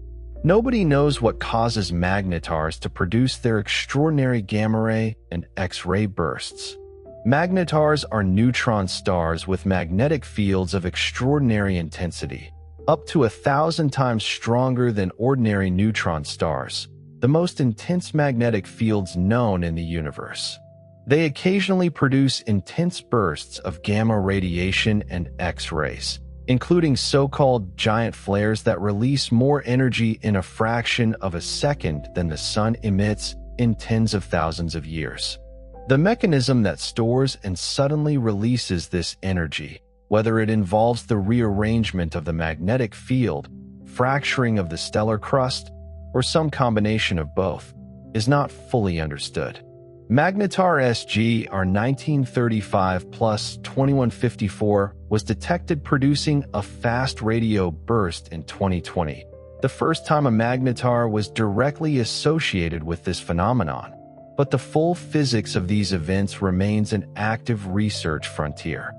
Speaker 1: Nobody knows what causes magnetars to produce their extraordinary gamma-ray and X-ray bursts. Magnetars are neutron stars with magnetic fields of extraordinary intensity, up to 1,000 times stronger than ordinary neutron stars, the most intense magnetic fields known in the universe. They occasionally produce intense bursts of gamma radiation and X-rays, including so-called giant flares that release more energy in a fraction of a second than the sun emits in tens of thousands of years. The mechanism that stores and suddenly releases this energy, whether it involves the rearrangement of the magnetic field, fracturing of the stellar crust, or some combination of both, is not fully understood. Magnetar SG R1935 plus 2154 was detected producing a fast radio burst in 2020, the first time a magnetar was directly associated with this phenomenon. But the full physics of these events remains an active research frontier.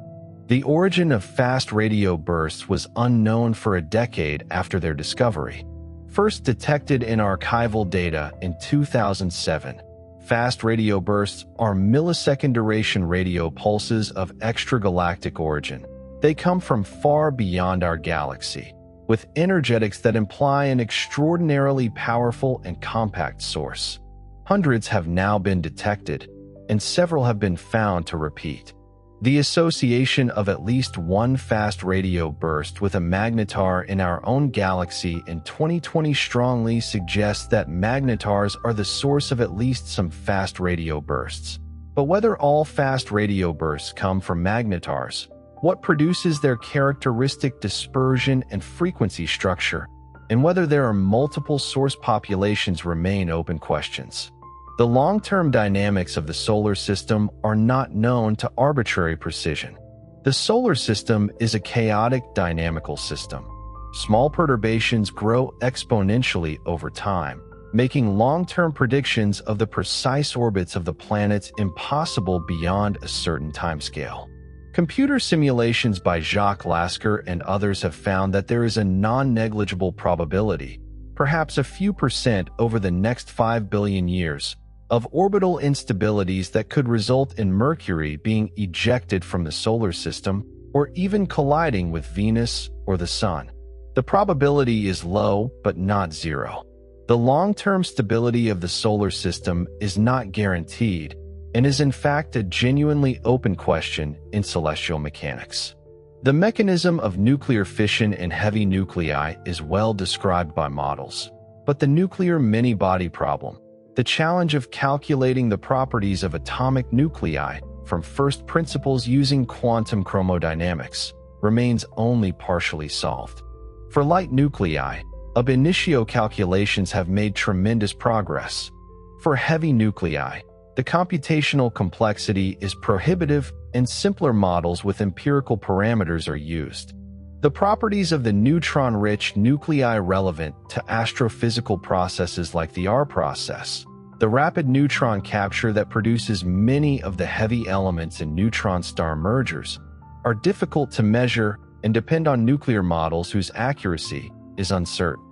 Speaker 1: The origin of fast radio bursts was unknown for a decade after their discovery. First detected in archival data in 2007, fast radio bursts are millisecond-duration radio pulses of extragalactic origin. They come from far beyond our galaxy, with energetics that imply an extraordinarily powerful and compact source. Hundreds have now been detected, and several have been found to repeat. The association of at least one fast radio burst with a magnetar in our own galaxy in 2020 strongly suggests that magnetars are the source of at least some fast radio bursts. But whether all fast radio bursts come from magnetars, what produces their characteristic dispersion and frequency structure, and whether there are multiple source populations remain open questions. The long-term dynamics of the solar system are not known to arbitrary precision. The solar system is a chaotic dynamical system. Small perturbations grow exponentially over time, making long-term predictions of the precise orbits of the planets impossible beyond a certain timescale. Computer simulations by Jacques Lasker and others have found that there is a non-negligible probability, perhaps a few percent over the next 5 billion years, of orbital instabilities that could result in Mercury being ejected from the solar system or even colliding with Venus or the Sun. The probability is low, but not zero. The long-term stability of the solar system is not guaranteed and is in fact a genuinely open question in celestial mechanics. The mechanism of nuclear fission in heavy nuclei is well described by models, but the nuclear many-body problem, the challenge of calculating the properties of atomic nuclei from first principles using quantum chromodynamics, remains only partially solved. For light nuclei, ab initio calculations have made tremendous progress. For heavy nuclei, the computational complexity is prohibitive and simpler models with empirical parameters are used. The properties of the neutron-rich nuclei relevant to astrophysical processes like the R process, the rapid neutron capture that produces many of the heavy elements in neutron star mergers, are difficult to measure and depend on nuclear models whose accuracy is uncertain.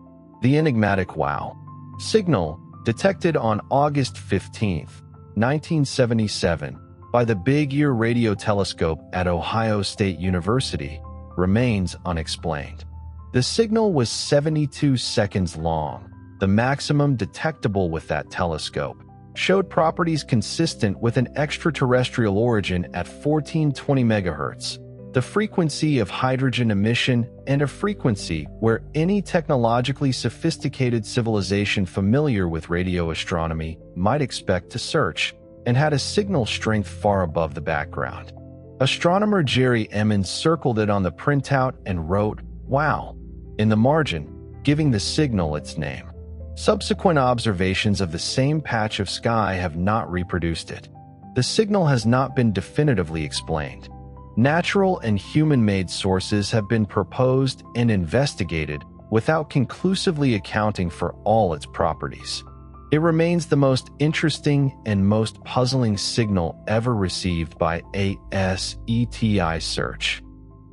Speaker 1: The enigmatic WOW signal, detected on August 15, 1977, by the Big Ear Radio Telescope at Ohio State University, remains unexplained. The signal was 72 seconds long, the maximum detectable with that telescope, showed properties consistent with an extraterrestrial origin at 1420 MHz, the frequency of hydrogen emission, and a frequency where any technologically sophisticated civilization familiar with radio astronomy might expect to search, and had a signal strength far above the background. Astronomer Jerry Emmons circled it on the printout and wrote, "Wow," in the margin, giving the signal its name. Subsequent observations of the same patch of sky have not reproduced it. The signal has not been definitively explained. Natural and human-made sources have been proposed and investigated without conclusively accounting for all its properties. It remains the most interesting and most puzzling signal ever received by a SETI search.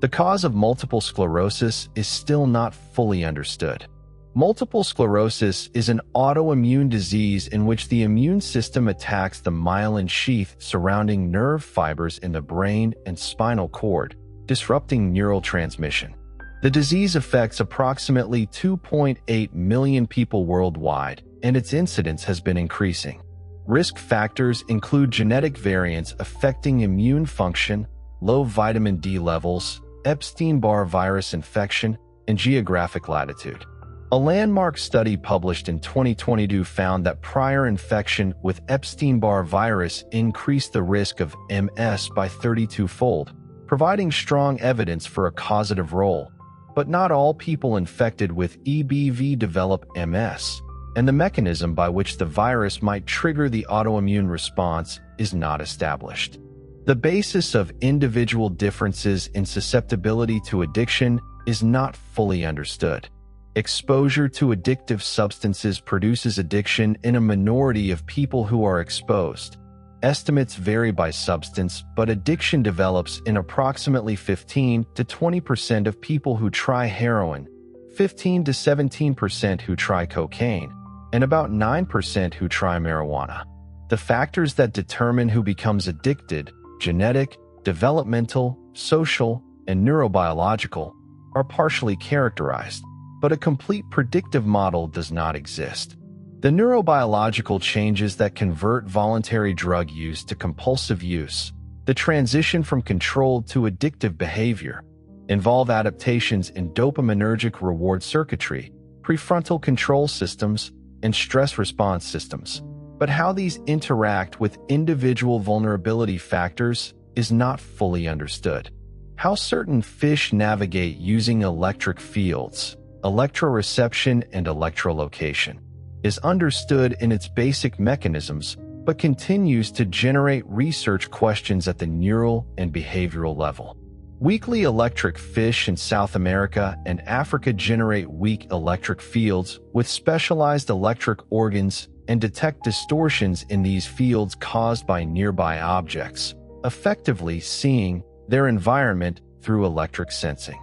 Speaker 1: The cause of multiple sclerosis is still not fully understood. Multiple sclerosis is an autoimmune disease in which the immune system attacks the myelin sheath surrounding nerve fibers in the brain and spinal cord, disrupting neural transmission. The disease affects approximately 2.8 million people worldwide, and its incidence has been increasing. Risk factors include genetic variants affecting immune function, low vitamin D levels, Epstein-Barr virus infection, and geographic latitude. A landmark study published in 2022 found that prior infection with Epstein-Barr virus increased the risk of MS by 32-fold, providing strong evidence for a causative role. But not all people infected with EBV develop MS, and the mechanism by which the virus might trigger the autoimmune response is not established. The basis of individual differences in susceptibility to addiction is not fully understood. Exposure to addictive substances produces addiction in a minority of people who are exposed. Estimates vary by substance, but addiction develops in approximately 15 to 20% of people who try heroin, 15 to 17% who try cocaine, and about 9% who try marijuana. The factors that determine who becomes addicted, genetic, developmental, social, and neurobiological, are partially characterized, but a complete predictive model does not exist. The neurobiological changes that convert voluntary drug use to compulsive use, the transition from controlled to addictive behavior, involve adaptations in dopaminergic reward circuitry, prefrontal control systems, and stress response systems. But how these interact with individual vulnerability factors is not fully understood. How certain fish navigate using electric fields, electroreception, and electrolocation is understood in its basic mechanisms, but continues to generate research questions at the neural and behavioral level. Weakly electric fish in South America and Africa generate weak electric fields with specialized electric organs and detect distortions in these fields caused by nearby objects, effectively seeing their environment through electric sensing.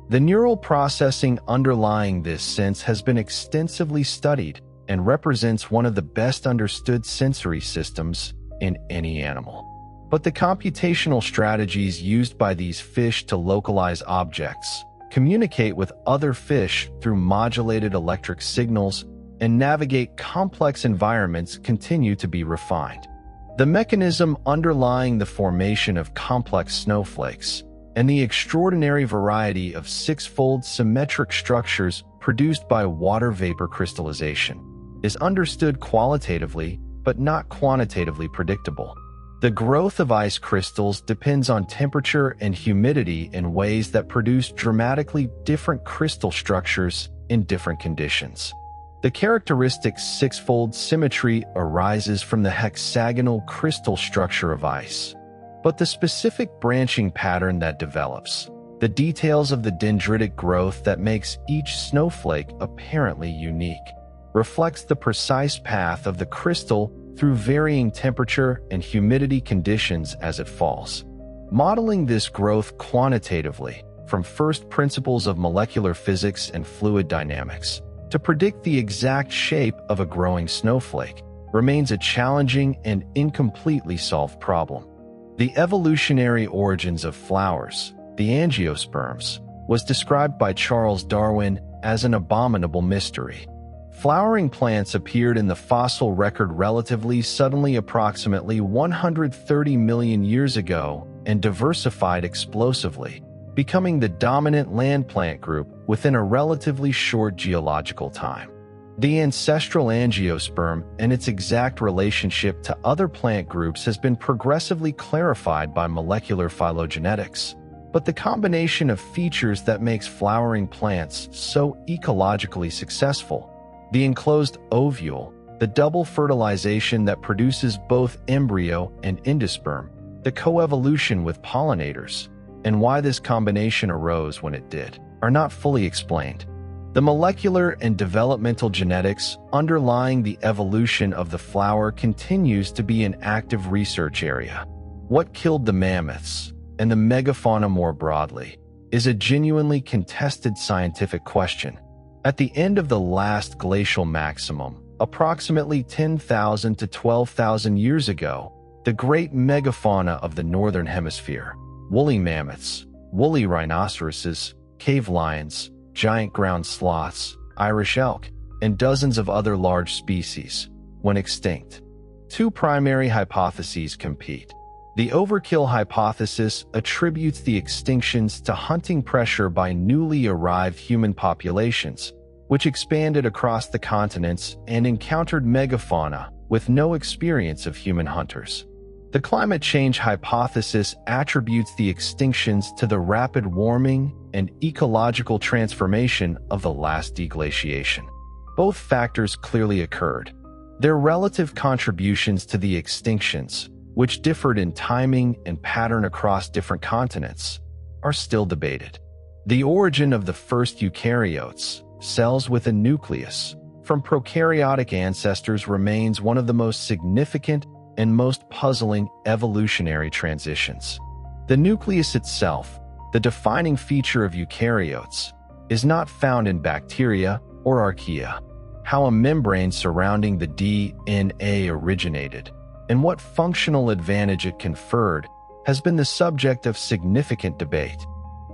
Speaker 1: The neural processing underlying this sense has been extensively studied and represents one of the best understood sensory systems in any animal. But the computational strategies used by these fish to localize objects, communicate with other fish through modulated electric signals, and navigate complex environments continue to be refined. The mechanism underlying the formation of complex snowflakes and the extraordinary variety of six-fold symmetric structures produced by water vapor crystallization is understood qualitatively but not quantitatively predictable. The growth of ice crystals depends on temperature and humidity in ways that produce dramatically different crystal structures in different conditions. The characteristic six-fold symmetry arises from the hexagonal crystal structure of ice. But the specific branching pattern that develops, the details of the dendritic growth that makes each snowflake apparently unique, reflects the precise path of the crystal through varying temperature and humidity conditions as it falls. Modeling this growth quantitatively, from first principles of molecular physics and fluid dynamics, to predict the exact shape of a growing snowflake, remains a challenging and incompletely solved problem. The evolutionary origins of flowers, the angiosperms, was described by Charles Darwin as an abominable mystery. Flowering plants appeared in the fossil record relatively suddenly approximately 130 million years ago and diversified explosively, becoming the dominant land plant group within a relatively short geological time. The ancestral angiosperm and its exact relationship to other plant groups has been progressively clarified by molecular phylogenetics, but the combination of features that makes flowering plants so ecologically successful, the enclosed ovule, the double fertilization that produces both embryo and endosperm, the coevolution with pollinators, and why this combination arose when it did, are not fully explained. The molecular and developmental genetics underlying the evolution of the flower continues to be an active research area. What killed the mammoths, and the megafauna more broadly, is a genuinely contested scientific question. At the end of the last glacial maximum, approximately 10,000 to 12,000 years ago, the great megafauna of the northern hemisphere, woolly mammoths, woolly rhinoceroses, cave lions, giant ground sloths, Irish elk, and dozens of other large species, went extinct. Two primary hypotheses compete. The overkill hypothesis attributes the extinctions to hunting pressure by newly arrived human populations, which expanded across the continents and encountered megafauna with no experience of human hunters. The climate change hypothesis attributes the extinctions to the rapid warming and ecological transformation of the last deglaciation. Both factors clearly occurred. Their relative contributions to the extinctions, which differed in timing and pattern across different continents, are still debated. The origin of the first eukaryotes, cells with a nucleus, from prokaryotic ancestors remains one of the most significant and most puzzling evolutionary transitions. The nucleus itself, the defining feature of eukaryotes, is not found in bacteria or archaea. How a membrane surrounding the DNA originated and what functional advantage it conferred has been the subject of significant debate.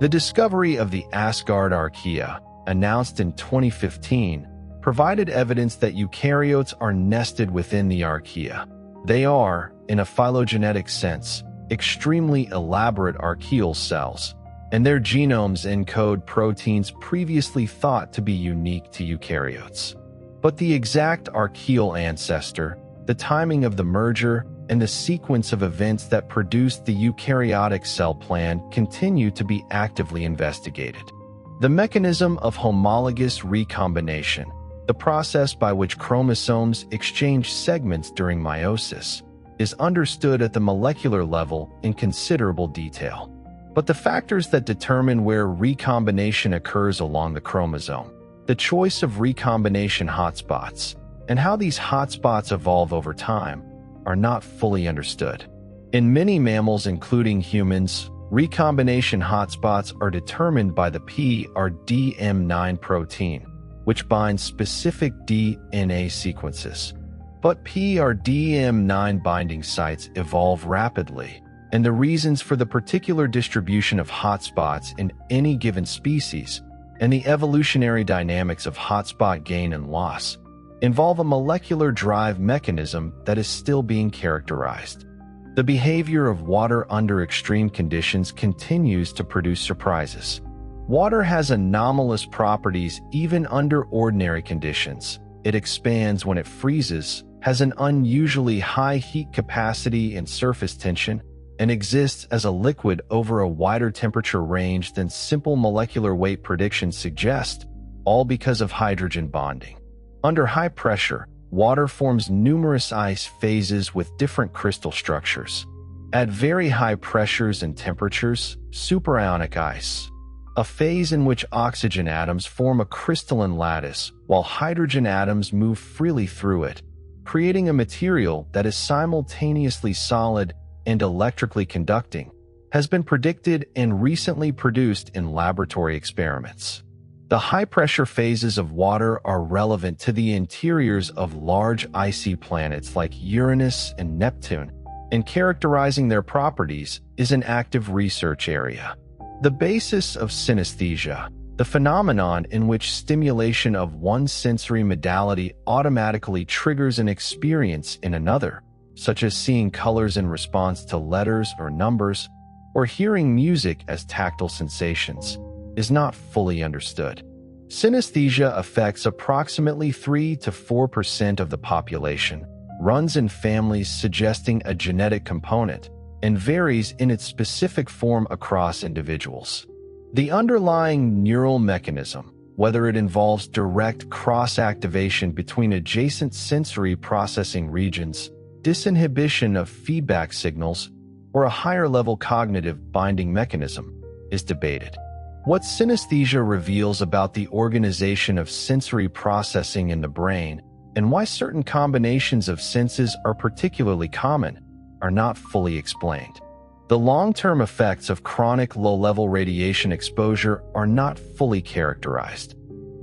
Speaker 1: The discovery of the Asgard archaea, announced in 2015, provided evidence that eukaryotes are nested within the archaea. They are, in a phylogenetic sense, extremely elaborate archaeal cells, and their genomes encode proteins previously thought to be unique to eukaryotes. But the exact archaeal ancestor, the timing of the merger, and the sequence of events that produced the eukaryotic cell plan continue to be actively investigated. The mechanism of homologous recombination, the process by which chromosomes exchange segments during meiosis, is understood at the molecular level in considerable detail. But the factors that determine where recombination occurs along the chromosome, the choice of recombination hotspots, and how these hotspots evolve over time are not fully understood. In many mammals, including humans, recombination hotspots are determined by the PRDM9 protein, which binds specific DNA sequences. But PRDM9 binding sites evolve rapidly, and the reasons for the particular distribution of hotspots in any given species and the evolutionary dynamics of hotspot gain and loss involve a molecular drive mechanism that is still being characterized. The behavior of water under extreme conditions continues to produce surprises. Water has anomalous properties even under ordinary conditions. It expands when it freezes, has an unusually high heat capacity and surface tension, and exists as a liquid over a wider temperature range than simple molecular weight predictions suggest, all because of hydrogen bonding. Under high pressure, water forms numerous ice phases with different crystal structures. At very high pressures and temperatures, superionic ice, a phase in which oxygen atoms form a crystalline lattice while hydrogen atoms move freely through it, creating a material that is simultaneously solid and electrically conducting, has been predicted and recently produced in laboratory experiments. The high-pressure phases of water are relevant to the interiors of large icy planets like Uranus and Neptune, and characterizing their properties is an active research area. The basis of synesthesia, the phenomenon in which stimulation of one sensory modality automatically triggers an experience in another, such as seeing colors in response to letters or numbers, or hearing music as tactile sensations, is not fully understood. Synesthesia affects approximately 3 to 4% of the population, runs in families suggesting a genetic component, and varies in its specific form across individuals. The underlying neural mechanism, whether it involves direct cross-activation between adjacent sensory processing regions, disinhibition of feedback signals, or a higher-level cognitive binding mechanism, is debated. What synesthesia reveals about the organization of sensory processing in the brain and why certain combinations of senses are particularly common are not fully explained. The long-term effects of chronic low-level radiation exposure are not fully characterized.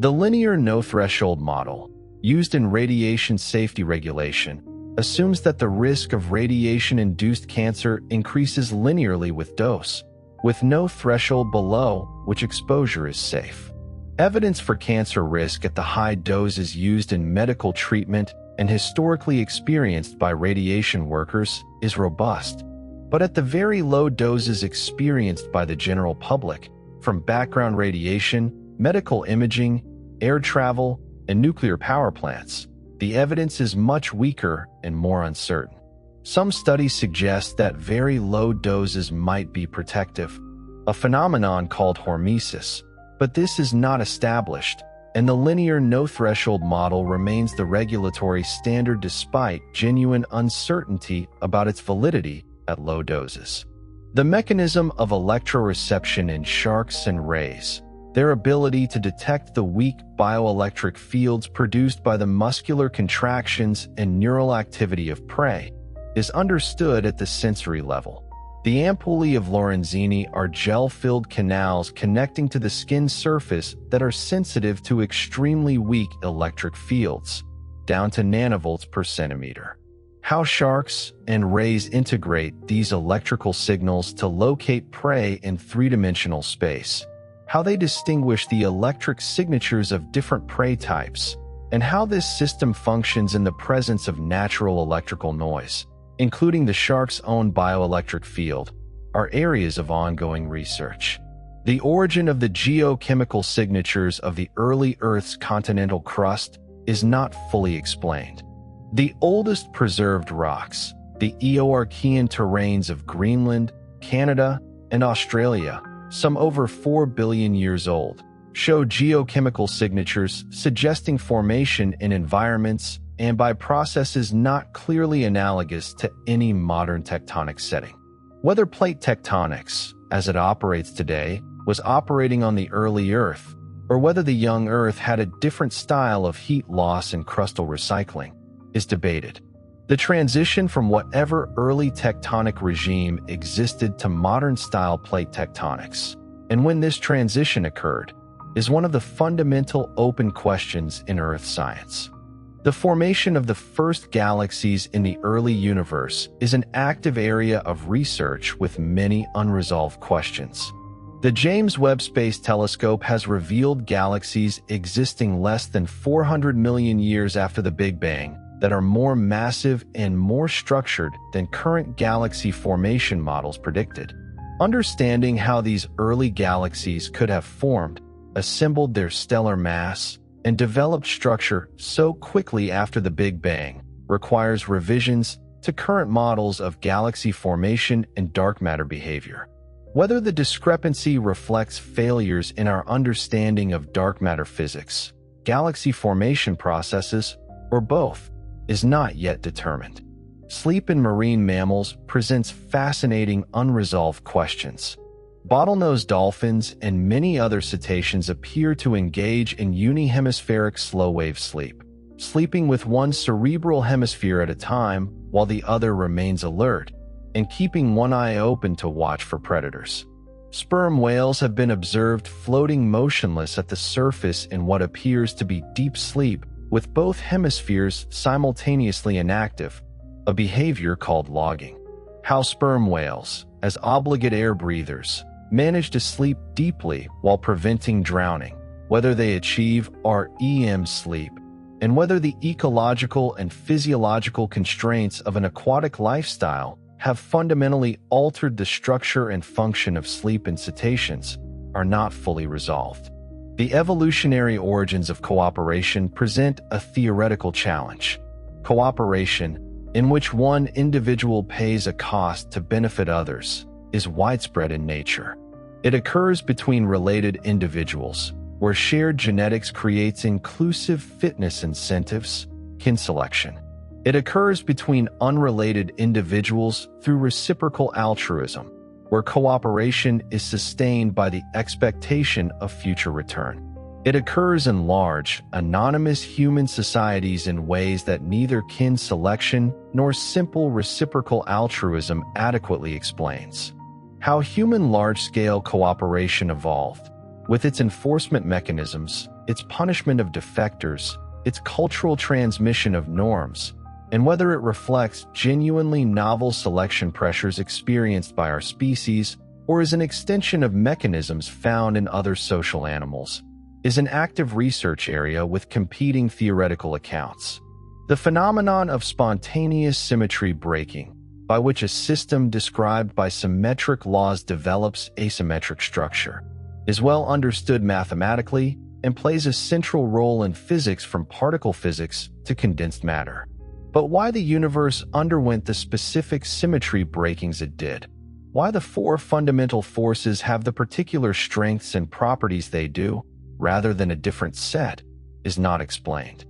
Speaker 1: The linear no-threshold model, used in radiation safety regulation, assumes that the risk of radiation-induced cancer increases linearly with dose, with no threshold below which exposure is safe. Evidence for cancer risk at the high doses used in medical treatment and historically experienced by radiation workers is robust, but at the very low doses experienced by the general public, from background radiation, medical imaging, air travel, and nuclear power plants, the evidence is much weaker and more uncertain. Some studies suggest that very low doses might be protective, a phenomenon called hormesis, but this is not established, and the linear no-threshold model remains the regulatory standard despite genuine uncertainty about its validity at low doses. The mechanism of electroreception in sharks and rays, their ability to detect the weak bioelectric fields produced by the muscular contractions and neural activity of prey, is understood at the sensory level. The ampullae of Lorenzini are gel-filled canals connecting to the skin surface that are sensitive to extremely weak electric fields, down to nanovolts per centimeter. How sharks and rays integrate these electrical signals to locate prey in three-dimensional space, how they distinguish the electric signatures of different prey types, and how this system functions in the presence of natural electrical noise, including the shark's own bioelectric field, are areas of ongoing research. The origin of the geochemical signatures of the early Earth's continental crust is not fully explained. The oldest preserved rocks, the Eoarchean terrains of Greenland, Canada, and Australia, some over 4 billion years old, show geochemical signatures suggesting formation in environments and by processes not clearly analogous to any modern tectonic setting. Whether plate tectonics, as it operates today, was operating on the early Earth, or whether the young Earth had a different style of heat loss and crustal recycling, is debated. The transition from whatever early tectonic regime existed to modern-style plate tectonics, and when this transition occurred, is one of the fundamental open questions in Earth science. The formation of the first galaxies in the early universe is an active area of research with many unresolved questions. The James Webb Space Telescope has revealed galaxies existing less than 400 million years after the Big Bang that are more massive and more structured than current galaxy formation models predicted. Understanding how these early galaxies could have formed, assembled their stellar mass, and developed structure so quickly after the Big Bang requires revisions to current models of galaxy formation and dark matter behavior. Whether the discrepancy reflects failures in our understanding of dark matter physics, galaxy formation processes, or both, is not yet determined. Sleep in marine mammals presents fascinating unresolved questions. Bottlenose dolphins and many other cetaceans appear to engage in unihemispheric slow-wave sleep, sleeping with one cerebral hemisphere at a time while the other remains alert, and keeping one eye open to watch for predators. Sperm whales have been observed floating motionless at the surface in what appears to be deep sleep with both hemispheres simultaneously inactive, a behavior called logging. How sperm whales, as obligate air breathers, manage to sleep deeply while preventing drowning, whether they achieve REM sleep, and whether the ecological and physiological constraints of an aquatic lifestyle have fundamentally altered the structure and function of sleep in cetaceans, are not fully resolved. The evolutionary origins of cooperation present a theoretical challenge. Cooperation, in which one individual pays a cost to benefit others, is widespread in nature. It occurs between related individuals, where shared genetics creates inclusive fitness incentives, kin selection. It occurs between unrelated individuals through reciprocal altruism, where cooperation is sustained by the expectation of future return. It occurs in large, anonymous human societies in ways that neither kin selection nor simple reciprocal altruism adequately explains. How human large-scale cooperation evolved, with its enforcement mechanisms, its punishment of defectors, its cultural transmission of norms, and whether it reflects genuinely novel selection pressures experienced by our species or is an extension of mechanisms found in other social animals, is an active research area with competing theoretical accounts. The phenomenon of spontaneous symmetry breaking, by which a system described by symmetric laws develops asymmetric structure, is well understood mathematically and plays a central role in physics from particle physics to condensed matter. But why the universe underwent the specific symmetry breakings it did, why the four fundamental forces have the particular strengths and properties they do, rather than a different set, is not explained.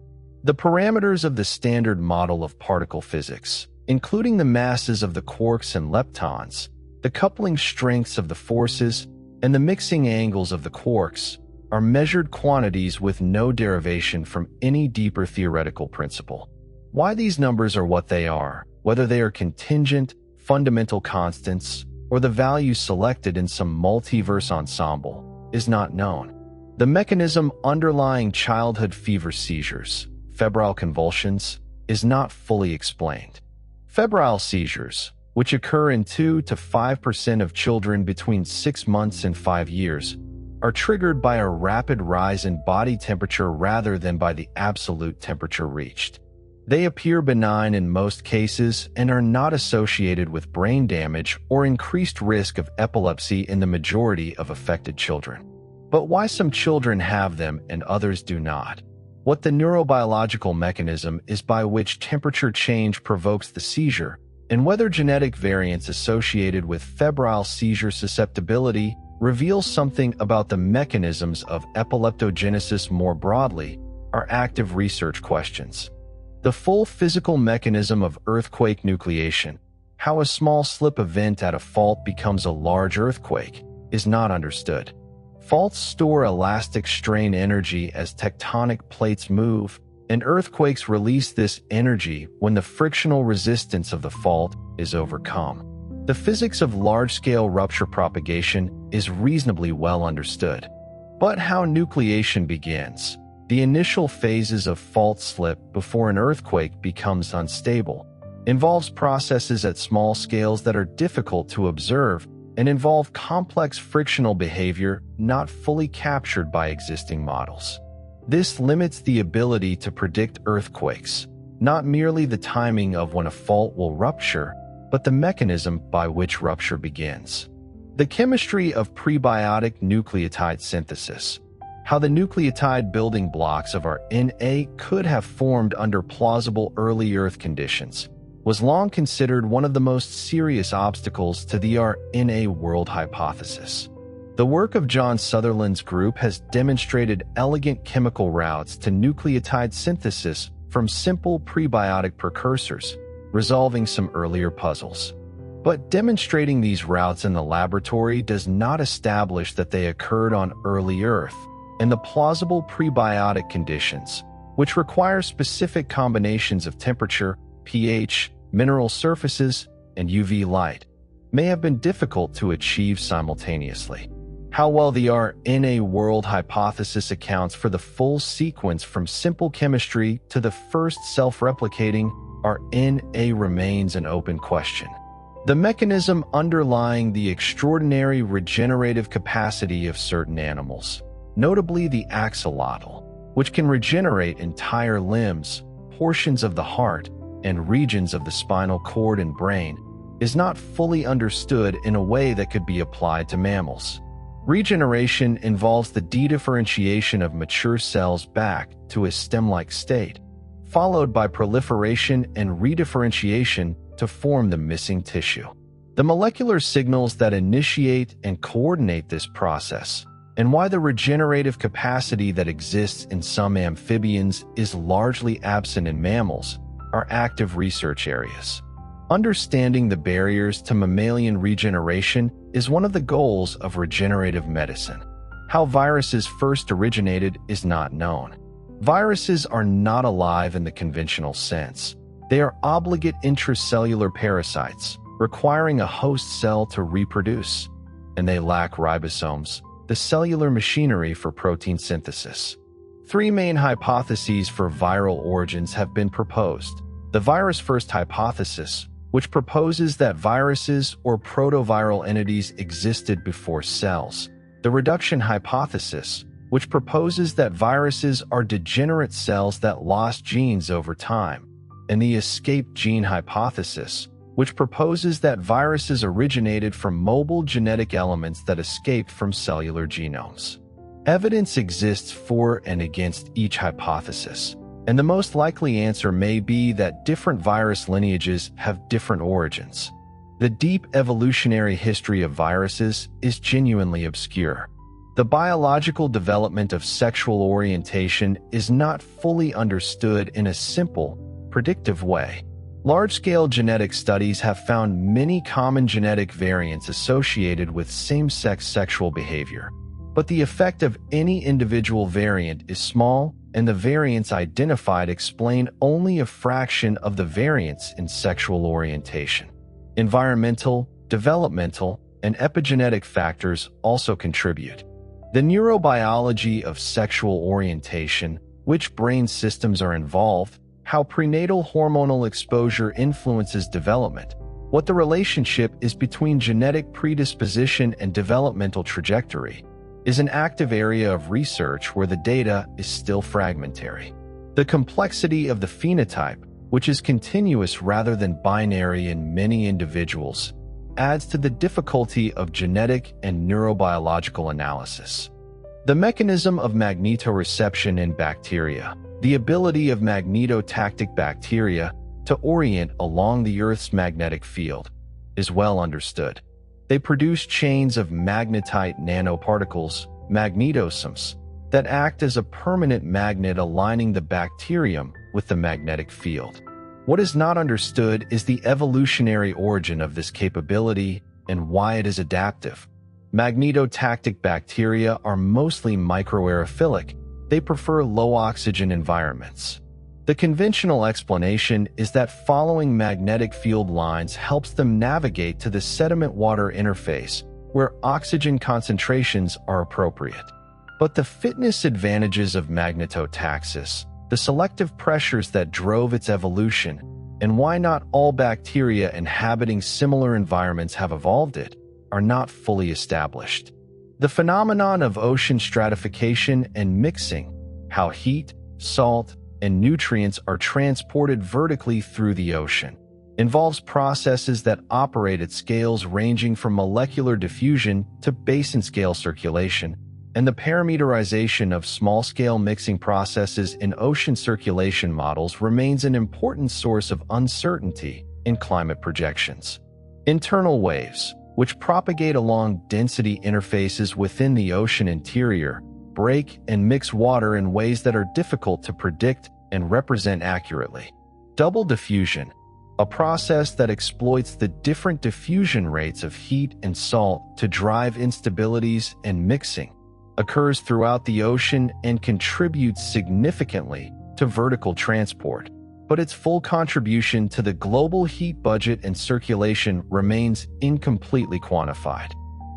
Speaker 1: The parameters of the standard model of particle physics, including the masses of the quarks and leptons, the coupling strengths of the forces, and the mixing angles of the quarks, are measured quantities with no derivation from any deeper theoretical principle. Why these numbers are what they are, whether they are contingent, fundamental constants, or the values selected in some multiverse ensemble, is not known. The mechanism underlying childhood fever seizures, febrile convulsions, is not fully explained. Febrile seizures, which occur in 2 to 5% of children between 6 months and 5 years, are triggered by a rapid rise in body temperature rather than by the absolute temperature reached. They appear benign in most cases and are not associated with brain damage or increased risk of epilepsy in the majority of affected children. But why some children have them and others do not? What the neurobiological mechanism is by which temperature change provokes the seizure, and whether genetic variants associated with febrile seizure susceptibility reveal something about the mechanisms of epileptogenesis more broadly, are active research questions. The full physical mechanism of earthquake nucleation, how a small slip event at a fault becomes a large earthquake, is not understood. Faults store elastic strain energy as tectonic plates move, and earthquakes release this energy when the frictional resistance of the fault is overcome. The physics of large-scale rupture propagation is reasonably well understood. But how nucleation begins, the initial phases of fault slip before an earthquake becomes unstable, involves processes at small scales that are difficult to observe and involve complex frictional behavior not fully captured by existing models. This limits the ability to predict earthquakes, not merely the timing of when a fault will rupture, but the mechanism by which rupture begins. The chemistry of prebiotic nucleotide synthesis, how the nucleotide building blocks of our DNA could have formed under plausible early Earth conditions, was long considered one of the most serious obstacles to the RNA world hypothesis. The work of John Sutherland's group has demonstrated elegant chemical routes to nucleotide synthesis from simple prebiotic precursors, resolving some earlier puzzles. But demonstrating these routes in the laboratory does not establish that they occurred on early Earth, and the plausible prebiotic conditions, which require specific combinations of temperature, pH, mineral surfaces, and UV light, may have been difficult to achieve simultaneously. How well the RNA world hypothesis accounts for the full sequence from simple chemistry to the first self-replicating RNA remains an open question. The mechanism underlying the extraordinary regenerative capacity of certain animals, notably the axolotl, which can regenerate entire limbs, portions of the heart, and regions of the spinal cord and brain, is not fully understood in a way that could be applied to mammals. Regeneration involves the dedifferentiation of mature cells back to a stem-like state, followed by proliferation and redifferentiation to form the missing tissue. The molecular signals that initiate and coordinate this process, and why the regenerative capacity that exists in some amphibians is largely absent in mammals, are active research areas. Understanding the barriers to mammalian regeneration is one of the goals of regenerative medicine. How viruses first originated is not known. Viruses are not alive in the conventional sense. They are obligate intracellular parasites, requiring a host cell to reproduce, and they lack ribosomes, the cellular machinery for protein synthesis. Three main hypotheses for viral origins have been proposed. The virus-first hypothesis, which proposes that viruses or protoviral entities existed before cells. The reduction hypothesis, which proposes that viruses are degenerate cells that lost genes over time. And the escape gene hypothesis, which proposes that viruses originated from mobile genetic elements that escaped from cellular genomes. Evidence exists for and against each hypothesis, and the most likely answer may be that different virus lineages have different origins. The deep evolutionary history of viruses is genuinely obscure. The biological development of sexual orientation is not fully understood in a simple, predictive way. Large-scale genetic studies have found many common genetic variants associated with same-sex sexual behavior. But the effect of any individual variant is small, and the variants identified explain only a fraction of the variance in sexual orientation. Environmental, developmental, and epigenetic factors also contribute. The neurobiology of sexual orientation, which brain systems are involved, how prenatal hormonal exposure influences development, what the relationship is between genetic predisposition and developmental trajectory, is an active area of research where the data is still fragmentary. The complexity of the phenotype, which is continuous rather than binary in many individuals, adds to the difficulty of genetic and neurobiological analysis. The mechanism of magnetoreception in bacteria, the ability of magnetotactic bacteria to orient along the Earth's magnetic field, is well understood. They produce chains of magnetite nanoparticles, magnetosomes, that act as a permanent magnet aligning the bacterium with the magnetic field. What is not understood is the evolutionary origin of this capability and why it is adaptive. Magnetotactic bacteria are mostly microaerophilic. They prefer low-oxygen environments. The conventional explanation is that following magnetic field lines helps them navigate to the sediment-water interface, where oxygen concentrations are appropriate. But the fitness advantages of magnetotaxis, the selective pressures that drove its evolution, and why not all bacteria inhabiting similar environments have evolved it, are not fully established. The phenomenon of ocean stratification and mixing, how heat, salt, and nutrients are transported vertically through the ocean, involves processes that operate at scales ranging from molecular diffusion to basin-scale circulation, and the parameterization of small-scale mixing processes in ocean circulation models remains an important source of uncertainty in climate projections. Internal waves, which propagate along density interfaces within the ocean interior, break and mix water in ways that are difficult to predict and represent accurately. Double diffusion, a process that exploits the different diffusion rates of heat and salt to drive instabilities and mixing, occurs throughout the ocean and contributes significantly to vertical transport, but its full contribution to the global heat budget and circulation remains incompletely quantified.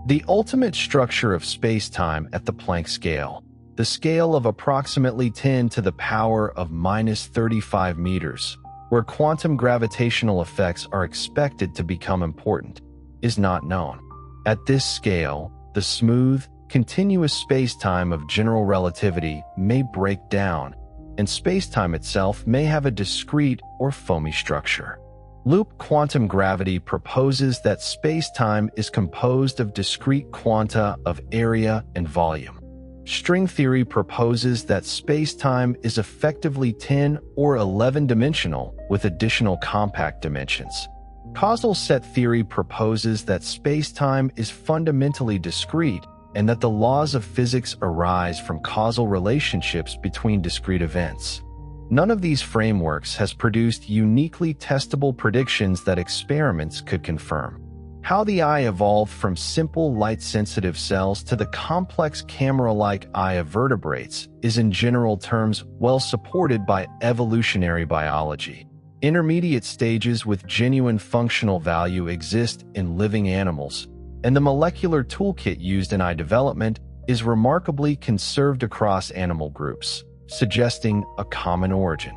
Speaker 1: The ultimate structure of space-time at the Planck scale, the scale of approximately 10 to the power of minus 35 meters, where quantum gravitational effects are expected to become important, is not known. At this scale, the smooth, continuous space-time of general relativity may break down, and space-time itself may have a discrete or foamy structure. Loop quantum gravity proposes that space-time is composed of discrete quanta of area and volume. String theory proposes that space-time is effectively 10 or 11-dimensional with additional compact dimensions. Causal set theory proposes that space-time is fundamentally discrete and that the laws of physics arise from causal relationships between discrete events. None of these frameworks has produced uniquely testable predictions that experiments could confirm. How the eye evolved from simple light-sensitive cells to the complex camera-like eye of vertebrates is in general terms well supported by evolutionary biology. Intermediate stages with genuine functional value exist in living animals, and the molecular toolkit used in eye development is remarkably conserved across animal groups. suggesting a common origin.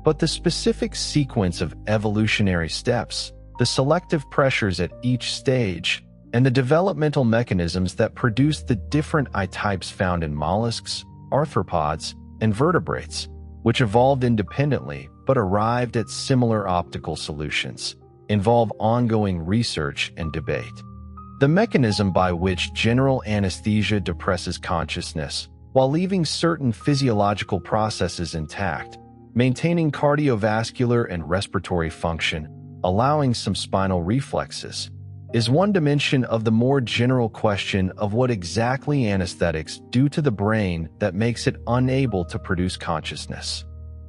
Speaker 1: But the specific sequence of evolutionary steps, the selective pressures at each stage, and the developmental mechanisms that produce the different eye types found in mollusks, arthropods, and vertebrates, which evolved independently but arrived at similar optical solutions, involve ongoing research and debate. The mechanism by which general anesthesia depresses consciousness while leaving certain physiological processes intact, maintaining cardiovascular and respiratory function, allowing some spinal reflexes, is one dimension of the more general question of what exactly anesthetics do to the brain that makes it unable to produce consciousness.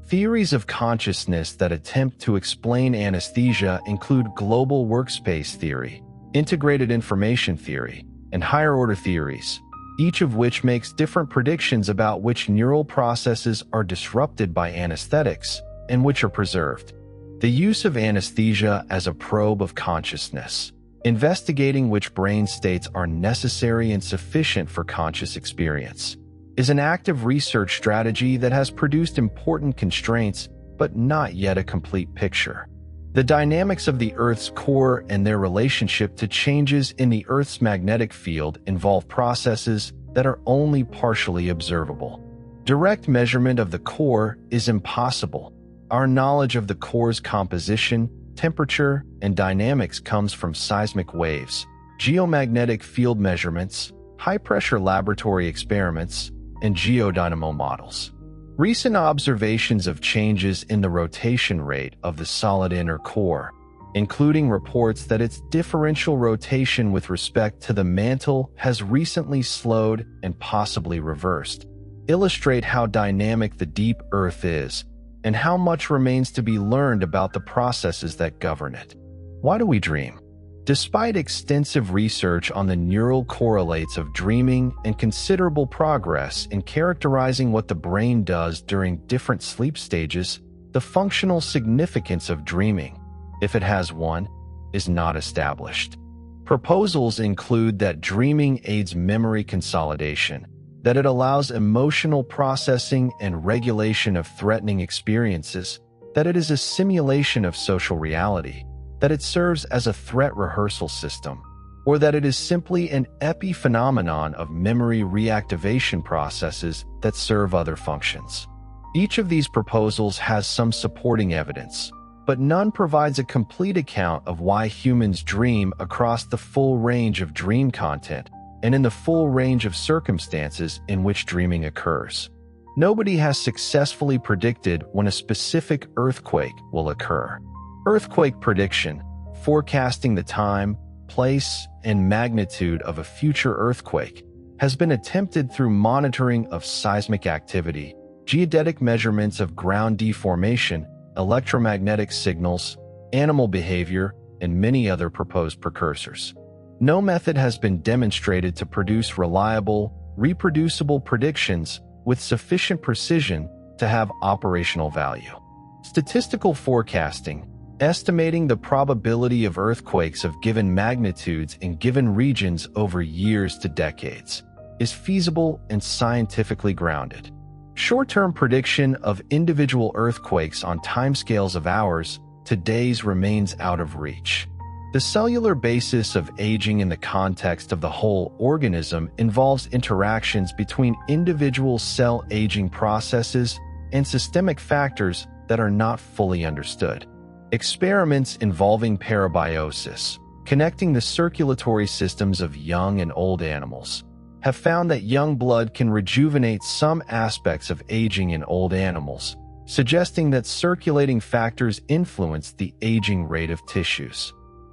Speaker 1: Theories of consciousness that attempt to explain anesthesia include global workspace theory, integrated information theory, and higher-order theories, each of which makes different predictions about which neural processes are disrupted by anesthetics and which are preserved. The use of anesthesia as a probe of consciousness, investigating which brain states are necessary and sufficient for conscious experience, is an active research strategy that has produced important constraints but not yet a complete picture. The dynamics of the Earth's core and their relationship to changes in the Earth's magnetic field involve processes that are only partially observable. Direct measurement of the core is impossible. Our knowledge of the core's composition, temperature, and dynamics comes from seismic waves, geomagnetic field measurements, high-pressure laboratory experiments, and geodynamo models. Recent observations of changes in the rotation rate of the solid inner core, including reports that its differential rotation with respect to the mantle has recently slowed and possibly reversed, illustrate how dynamic the deep Earth is and how much remains to be learned about the processes that govern it. Why do we dream? Despite extensive research on the neural correlates of dreaming and considerable progress in characterizing what the brain does during different sleep stages, the functional significance of dreaming, if it has one, is not established. Proposals include that dreaming aids memory consolidation, that it allows emotional processing and regulation of threatening experiences, that it is a simulation of social reality, that it serves as a threat rehearsal system, or that it is simply an epiphenomenon of memory reactivation processes that serve other functions. Each of these proposals has some supporting evidence, but none provides a complete account of why humans dream across the full range of dream content and in the full range of circumstances in which dreaming occurs. Nobody has successfully predicted when a specific earthquake will occur. Earthquake prediction, forecasting the time, place, and magnitude of a future earthquake, has been attempted through monitoring of seismic activity, geodetic measurements of ground deformation, electromagnetic signals, animal behavior, and many other proposed precursors. No method has been demonstrated to produce reliable, reproducible predictions with sufficient precision to have operational value. Statistical forecasting, estimating the probability of earthquakes of given magnitudes in given regions over years to decades, is feasible and scientifically grounded. Short-term prediction of individual earthquakes on timescales of hours to days remains out of reach. The cellular basis of aging in the context of the whole organism involves interactions between individual cell aging processes and systemic factors that are not fully understood. Experiments involving parabiosis, connecting the circulatory systems of young and old animals, have found that young blood can rejuvenate some aspects of aging in old animals, suggesting that circulating factors influence the aging rate of tissues.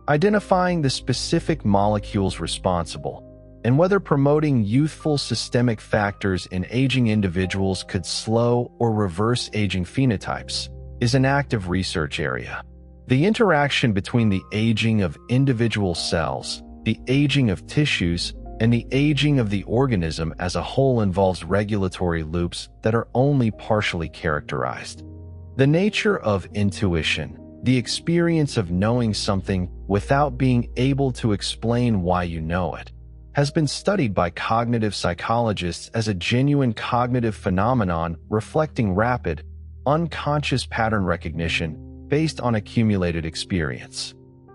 Speaker 1: Identifying the specific molecules responsible, and whether promoting youthful systemic factors in aging individuals could slow or reverse aging phenotypes, is an active research area. The interaction between the aging of individual cells, the aging of tissues, and the aging of the organism as a whole involves regulatory loops that are only partially characterized. The nature of intuition, the experience of knowing something without being able to explain why you know it, has been studied by cognitive psychologists as a genuine cognitive phenomenon reflecting rapid, unconscious pattern recognition based on accumulated experience.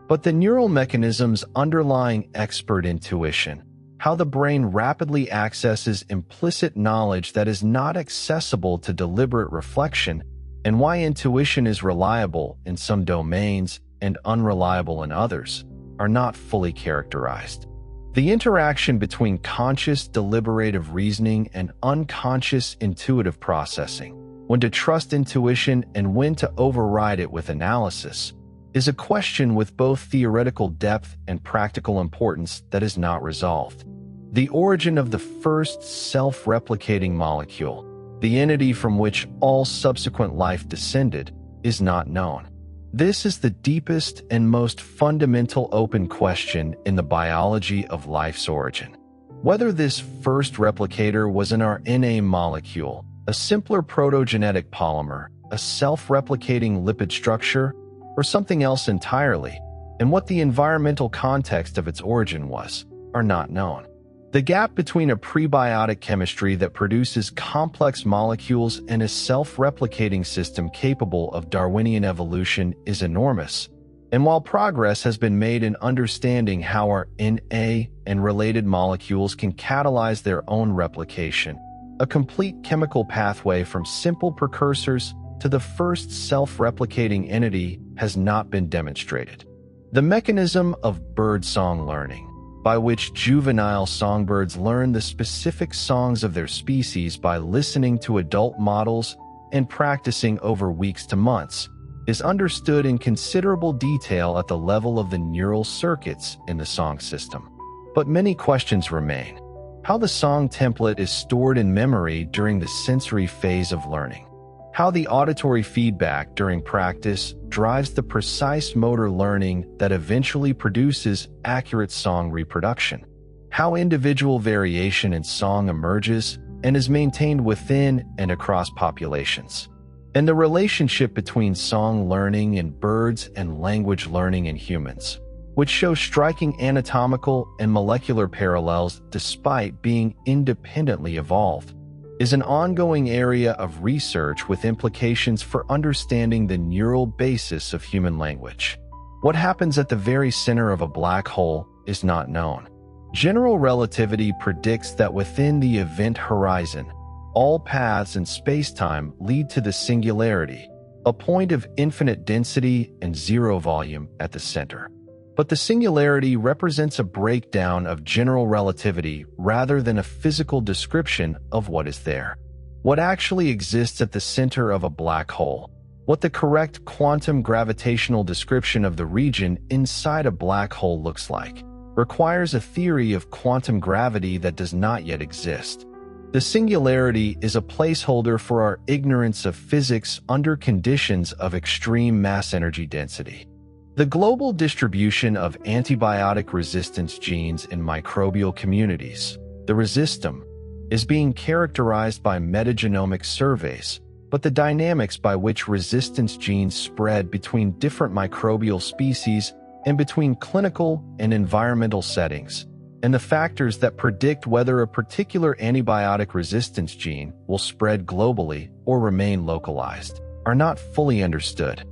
Speaker 1: But the neural mechanisms underlying expert intuition, how the brain rapidly accesses implicit knowledge that is not accessible to deliberate reflection, and why intuition is reliable in some domains and unreliable in others, are not fully characterized. The interaction between conscious deliberative reasoning and unconscious intuitive processing, when to trust intuition and when to override it with analysis, is a question with both theoretical depth and practical importance that is not resolved. The origin of the first self-replicating molecule, the entity from which all subsequent life descended, is not known. This is the deepest and most fundamental open question in the biology of life's origin. Whether this first replicator was an RNA molecule, a simpler protogenetic polymer, a self-replicating lipid structure, or something else entirely, and what the environmental context of its origin was, are not known. The gap between a prebiotic chemistry that produces complex molecules and a self-replicating system capable of Darwinian evolution is enormous, and while progress has been made in understanding how our RNA and related molecules can catalyze their own replication, a complete chemical pathway from simple precursors to the first self-replicating entity has not been demonstrated. The mechanism of birdsong learning, by which juvenile songbirds learn the specific songs of their species by listening to adult models and practicing over weeks to months, is understood in considerable detail at the level of the neural circuits in the song system. But many questions remain. How the song template is stored in memory during the sensory phase of learning. How the auditory feedback during practice drives the precise motor learning that eventually produces accurate song reproduction. How individual variation in song emerges and is maintained within and across populations. And the relationship between song learning in birds and language learning in humans, which shows striking anatomical and molecular parallels despite being independently evolved, is an ongoing area of research with implications for understanding the neural basis of human language. What happens at the very center of a black hole is not known. General relativity predicts that within the event horizon, all paths in spacetime lead to the singularity, a point of infinite density and zero volume at the center. But the singularity represents a breakdown of general relativity rather than a physical description of what is there. What actually exists at the center of a black hole, what the correct quantum gravitational description of the region inside a black hole looks like, requires a theory of quantum gravity that does not yet exist. The singularity is a placeholder for our ignorance of physics under conditions of extreme mass energy density. The global distribution of antibiotic resistance genes in microbial communities, the resistome, is being characterized by metagenomic surveys, but the dynamics by which resistance genes spread between different microbial species and between clinical and environmental settings, and the factors that predict whether a particular antibiotic resistance gene will spread globally or remain localized, are not fully understood.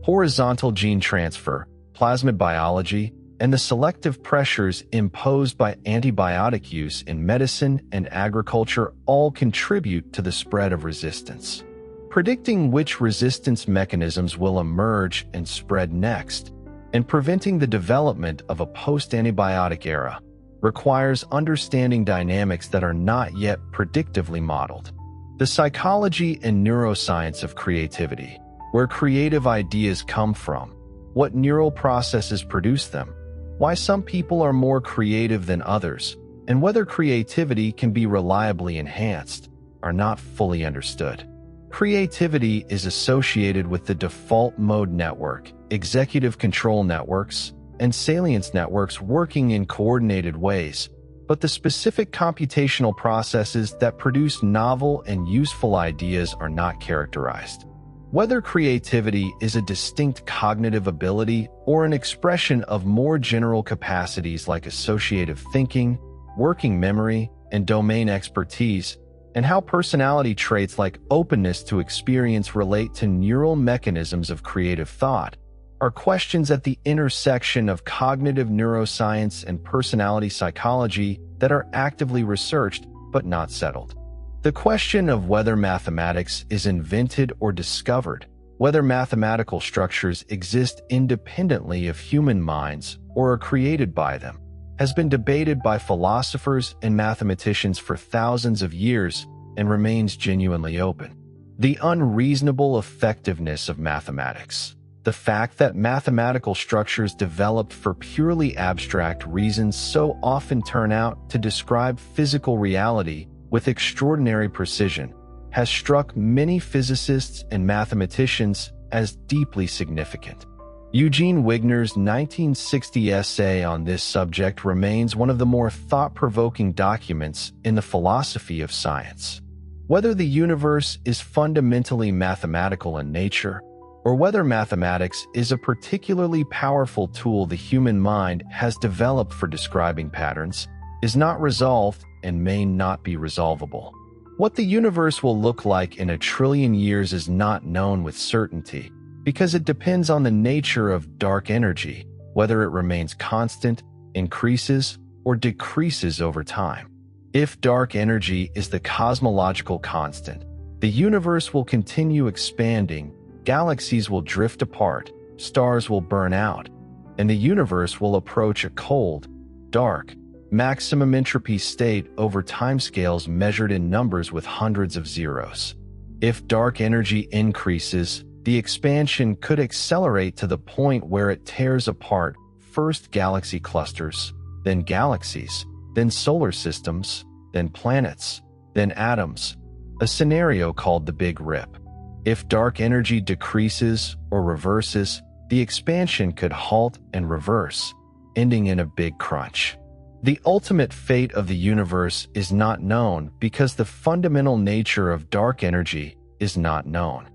Speaker 1: Horizontal gene transfer, plasmid biology, and the selective pressures imposed by antibiotic use in medicine and agriculture all contribute to the spread of resistance. Predicting which resistance mechanisms will emerge and spread next, and preventing the development of a post-antibiotic era, requires understanding dynamics that are not yet predictively modeled. The psychology and neuroscience of creativity, where creative ideas come from, what neural processes produce them, why some people are more creative than others, and whether creativity can be reliably enhanced, are not fully understood. Creativity is associated with the default mode network, executive control networks, and salience networks working in coordinated ways, but the specific computational processes that produce novel and useful ideas are not characterized. Whether creativity is a distinct cognitive ability or an expression of more general capacities like associative thinking, working memory, and domain expertise, and how personality traits like openness to experience relate to neural mechanisms of creative thought, are questions at the intersection of cognitive neuroscience and personality psychology that are actively researched but not settled. The question of whether mathematics is invented or discovered, whether mathematical structures exist independently of human minds or are created by them, has been debated by philosophers and mathematicians for thousands of years and remains genuinely open. The unreasonable effectiveness of mathematics. The fact that mathematical structures developed for purely abstract reasons so often turn out to describe physical reality with extraordinary precision has struck many physicists and mathematicians as deeply significant. Eugene Wigner's 1960 essay on this subject remains one of the more thought-provoking documents in the philosophy of science. Whether the universe is fundamentally mathematical in nature, or whether mathematics is a particularly powerful tool the human mind has developed for describing patterns, is not resolved and may not be resolvable. What the universe will look like in 1 trillion years is not known with certainty, because it depends on the nature of dark energy, whether it remains constant, increases, or decreases over time. If dark energy is the cosmological constant, the universe will continue expanding, galaxies will drift apart, stars will burn out, and the universe will approach a cold, dark, maximum entropy state over timescales measured in numbers with hundreds of zeros. If dark energy increases, the expansion could accelerate to the point where it tears apart first galaxy clusters, then galaxies, then solar systems, then planets, then atoms, a scenario called the Big Rip. If dark energy decreases or reverses, the expansion could halt and reverse, ending in a big crunch. The ultimate fate of the universe is not known because the fundamental nature of dark energy is not known.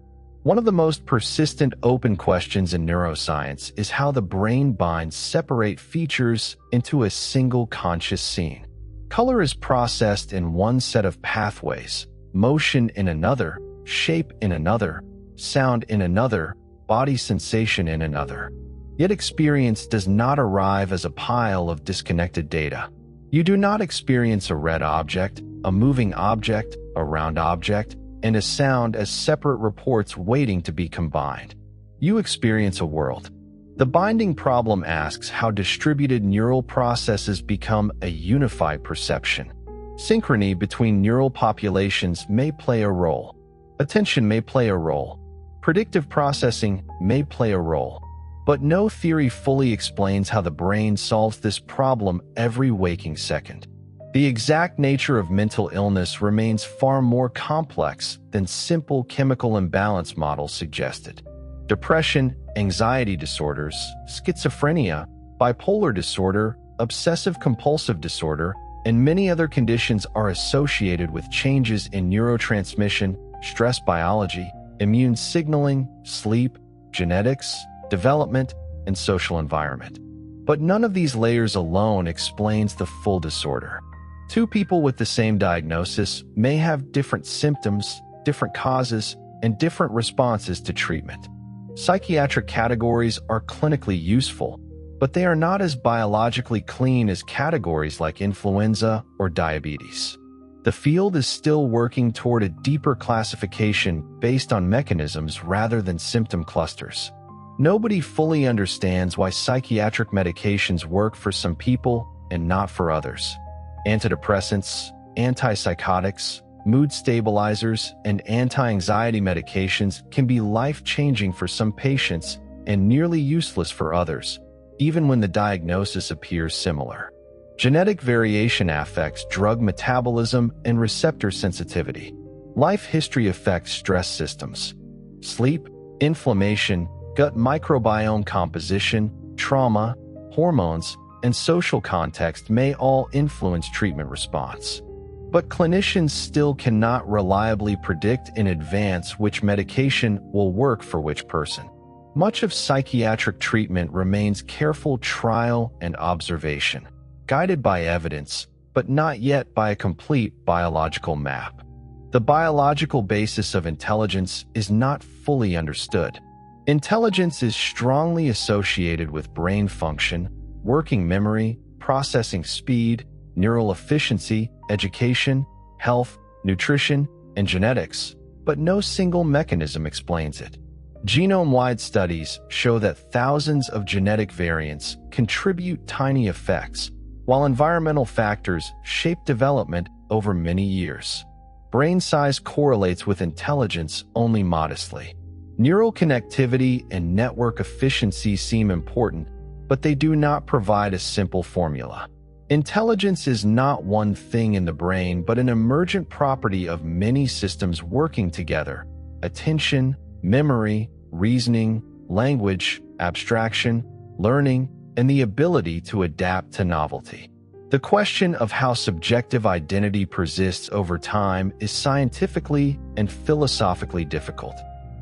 Speaker 1: One of the most persistent open questions in neuroscience is how the brain binds separate features into a single conscious scene. Color is processed in one set of pathways, motion in another, shape in another, sound in another, body sensation in another. Yet experience does not arrive as a pile of disconnected data. You do not experience a red object, a moving object, a round object, and a sound as separate reports waiting to be combined. You experience a world. The binding problem asks how distributed neural processes become a unified perception. Synchrony between neural populations may play a role. Attention may play a role. Predictive processing may play a role. But no theory fully explains how the brain solves this problem every waking second. The exact nature of mental illness remains far more complex than simple chemical imbalance models suggested. Depression, anxiety disorders, schizophrenia, bipolar disorder, obsessive-compulsive disorder, and many other conditions are associated with changes in neurotransmission, stress biology, immune signaling, sleep, genetics, development, and social environment. But none of these layers alone explains the full disorder. Two people with the same diagnosis may have different symptoms, different causes, and different responses to treatment. Psychiatric categories are clinically useful, but they are not as biologically clean as categories like influenza or diabetes. The field is still working toward a deeper classification based on mechanisms rather than symptom clusters. Nobody fully understands why psychiatric medications work for some people and not for others. Antidepressants, antipsychotics, mood stabilizers, and anti-anxiety medications can be life-changing for some patients and nearly useless for others, even when the diagnosis appears similar. Genetic variation affects drug metabolism and receptor sensitivity. Life history affects stress systems. Sleep, inflammation, gut microbiome composition, trauma, hormones, and social context may all influence treatment response. But clinicians still cannot reliably predict in advance which medication will work for which person. Much of psychiatric treatment remains careful trial and observation, guided by evidence, but not yet by a complete biological map. The biological basis of intelligence is not fully understood. Intelligence is strongly associated with brain function, working memory, processing speed, neural efficiency, education, health, nutrition, and genetics, but no single mechanism explains it. Genome-wide studies show that thousands of genetic variants contribute tiny effects, while environmental factors shape development over many years. Brain size correlates with intelligence only modestly. Neural connectivity and network efficiency seem important, but they do not provide a simple formula. Intelligence is not one thing in the brain, but an emergent property of many systems working together: attention, memory, reasoning, language, abstraction, learning, and the ability to adapt to novelty. The question of how subjective identity persists over time is scientifically and philosophically difficult.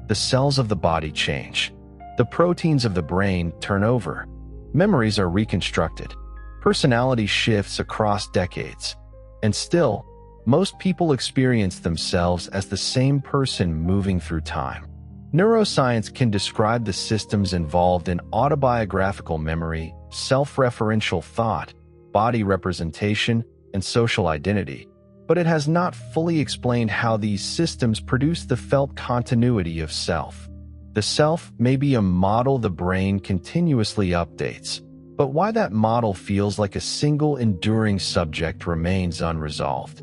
Speaker 1: The cells of the body change. The proteins of the brain turn over. Memories are reconstructed. Personality shifts across decades. And still, most people experience themselves as the same person moving through time. Neuroscience can describe the systems involved in autobiographical memory, self-referential thought, body representation, and social identity, but it has not fully explained how these systems produce the felt continuity of self. The self may be a model the brain continuously updates, but why that model feels like a single enduring subject remains unresolved.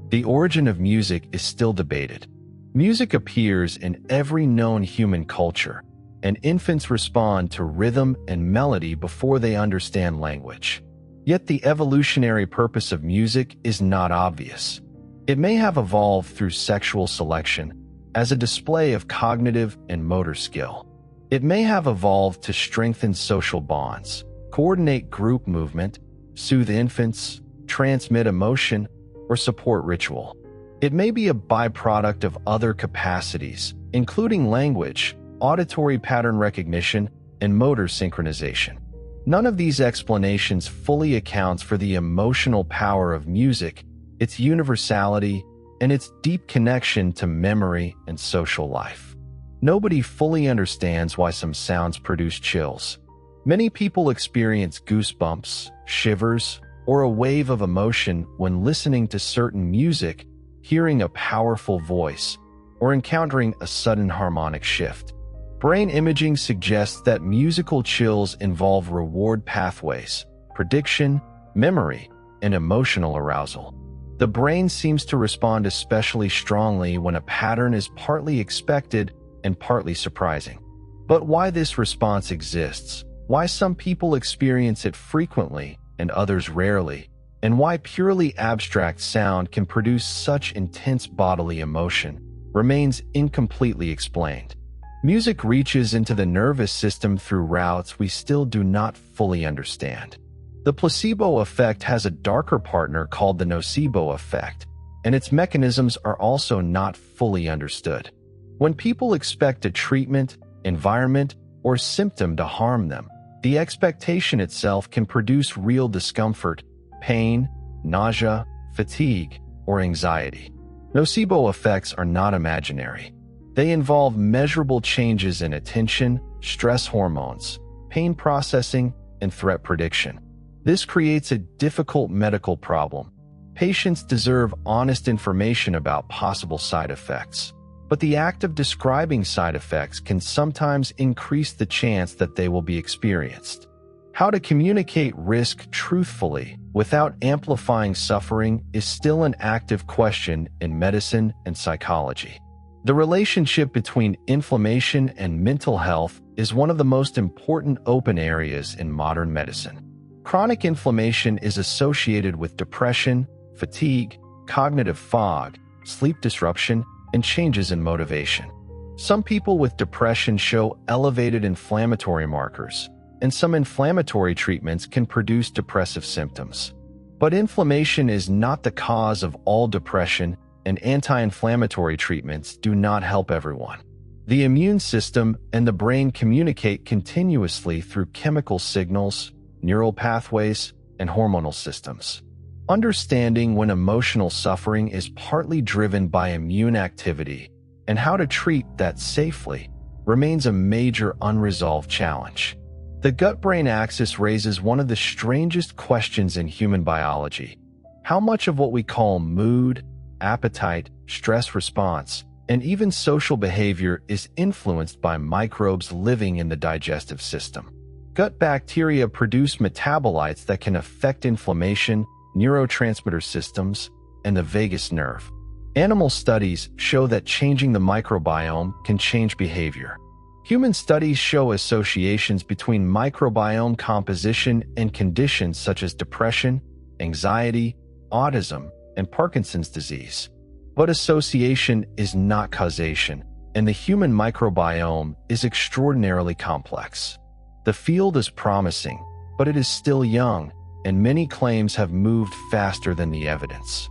Speaker 1: The origin of music is still debated. Music appears in every known human culture, and infants respond to rhythm and melody before they understand language. Yet the evolutionary purpose of music is not obvious. It may have evolved through sexual selection as a display of cognitive and motor skill. It may have evolved to strengthen social bonds, coordinate group movement, soothe infants, transmit emotion, or support ritual. It may be a byproduct of other capacities, including language, auditory pattern recognition, and motor synchronization. None of these explanations fully accounts for the emotional power of music, its universality, and its deep connection to memory and social life. Nobody fully understands why some sounds produce chills. Many people experience goosebumps, shivers, or a wave of emotion when listening to certain music, hearing a powerful voice, or encountering a sudden harmonic shift. Brain imaging suggests that musical chills involve reward pathways, prediction, memory, and emotional arousal. The brain seems to respond especially strongly when a pattern is partly expected and partly surprising. But why this response exists, why some people experience it frequently and others rarely, and why purely abstract sound can produce such intense bodily emotion, remains incompletely explained. Music reaches into the nervous system through routes we still do not fully understand. The placebo effect has a darker partner called the nocebo effect, and its mechanisms are also not fully understood. When people expect a treatment, environment, or symptom to harm them, the expectation itself can produce real discomfort, pain, nausea, fatigue, or anxiety. Nocebo effects are not imaginary. They involve measurable changes in attention, stress hormones, pain processing, and threat prediction. This creates a difficult medical problem. Patients deserve honest information about possible side effects, but the act of describing side effects can sometimes increase the chance that they will be experienced. How to communicate risk truthfully without amplifying suffering is still an active question in medicine and psychology. The relationship between inflammation and mental health is one of the most important open areas in modern medicine. Chronic inflammation is associated with depression, fatigue, cognitive fog, sleep disruption, and changes in motivation. Some people with depression show elevated inflammatory markers, and some inflammatory treatments can produce depressive symptoms. But inflammation is not the cause of all depression, and anti-inflammatory treatments do not help everyone. The immune system and the brain communicate continuously through chemical signals, neural pathways, and hormonal systems. Understanding when emotional suffering is partly driven by immune activity and how to treat that safely remains a major unresolved challenge. The gut-brain axis raises one of the strangest questions in human biology. How much of what we call mood, appetite, stress response, and even social behavior is influenced by microbes living in the digestive system? Gut bacteria produce metabolites that can affect inflammation, neurotransmitter systems, and the vagus nerve. Animal studies show that changing the microbiome can change behavior. Human studies show associations between microbiome composition and conditions such as depression, anxiety, autism, and Parkinson's disease. But association is not causation, and the human microbiome is extraordinarily complex. The field is promising, but it is still young, and many claims have moved faster than the evidence.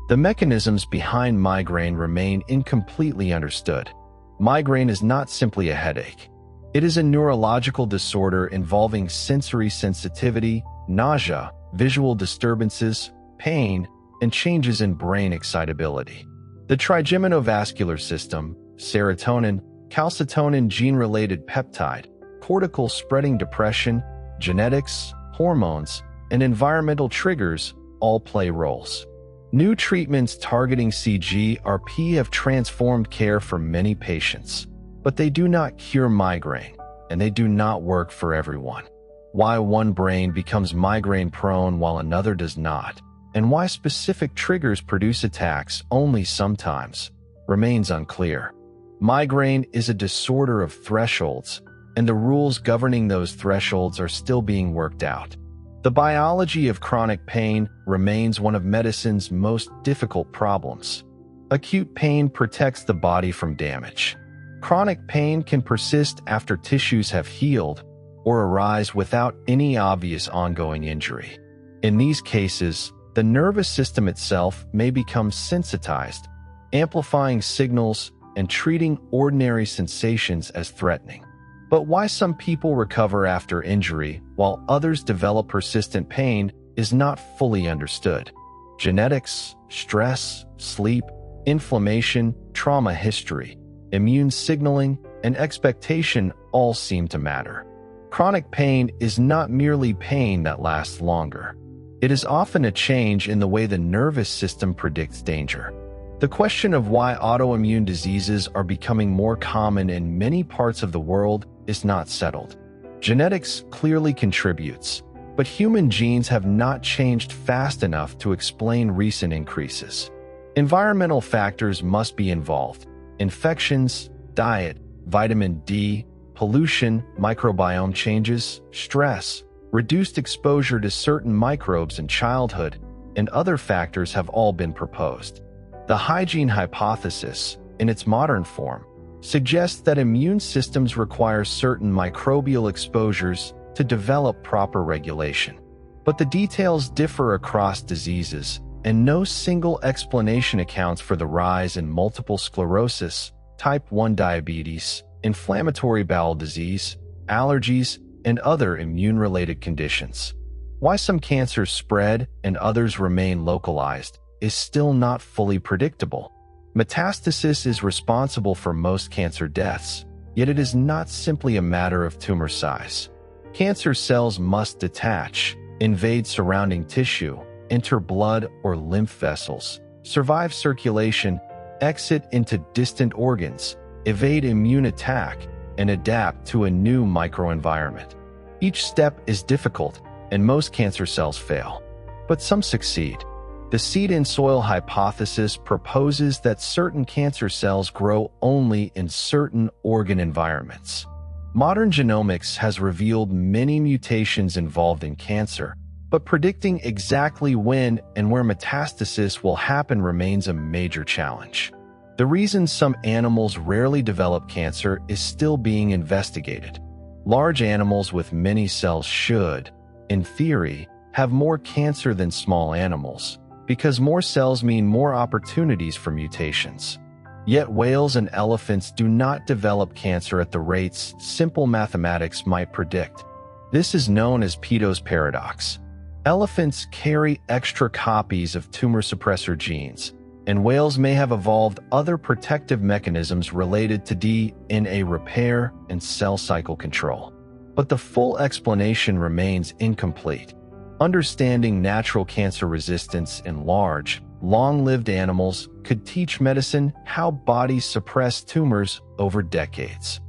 Speaker 1: The mechanisms behind migraine remain incompletely understood. Migraine is not simply a headache. It is a neurological disorder involving sensory sensitivity, nausea, visual disturbances, pain, and changes in brain excitability. The trigeminal system, serotonin, calcitonin gene-related peptide, cortical spreading depression, genetics, hormones, and environmental triggers all play roles. New treatments targeting CGRP have transformed care for many patients, but they do not cure migraine, and they do not work for everyone. Why one brain becomes migraine-prone while another does not, and why specific triggers produce attacks only sometimes, remains unclear. Migraine is a disorder of thresholds, and the rules governing those thresholds are still being worked out. The biology of chronic pain remains one of medicine's most difficult problems. Acute pain protects the body from damage. Chronic pain can persist after tissues have healed or arise without any obvious ongoing injury. In these cases, the nervous system itself may become sensitized, amplifying signals and treating ordinary sensations as threatening. But why some people recover after injury while others develop persistent pain is not fully understood. Genetics, stress, sleep, inflammation, trauma history, immune signaling, and expectation all seem to matter. Chronic pain is not merely pain that lasts longer. It is often a change in the way the nervous system predicts danger. The question of why autoimmune diseases are becoming more common in many parts of the world is not settled. Genetics clearly contributes, but human genes have not changed fast enough to explain recent increases. Environmental factors must be involved. Infections, diet, vitamin D, pollution, microbiome changes, stress, reduced exposure to certain microbes in childhood, and other factors have all been proposed. The hygiene hypothesis, in its modern form, suggests that immune systems require certain microbial exposures to develop proper regulation. But the details differ across diseases, and no single explanation accounts for the rise in multiple sclerosis, type 1 diabetes, inflammatory bowel disease, allergies, and other immune-related conditions. Why some cancers spread and others remain localized is still not fully predictable. Metastasis is responsible for most cancer deaths, yet it is not simply a matter of tumor size. Cancer cells must detach, invade surrounding tissue, enter blood or lymph vessels, survive circulation, exit into distant organs, evade immune attack, and adapt to a new microenvironment. Each step is difficult, and most cancer cells fail, but some succeed. The seed-in-soil hypothesis proposes that certain cancer cells grow only in certain organ environments. Modern genomics has revealed many mutations involved in cancer, but predicting exactly when and where metastasis will happen remains a major challenge. The reason some animals rarely develop cancer is still being investigated. Large animals with many cells should, in theory, have more cancer than small animals, because more cells mean more opportunities for mutations. Yet whales and elephants do not develop cancer at the rates simple mathematics might predict. This is known as Peto's paradox. Elephants carry extra copies of tumor suppressor genes, and whales may have evolved other protective mechanisms related to DNA repair and cell cycle control. But the full explanation remains incomplete. Understanding natural cancer resistance in large, long-lived animals could teach medicine how bodies suppress tumors over decades.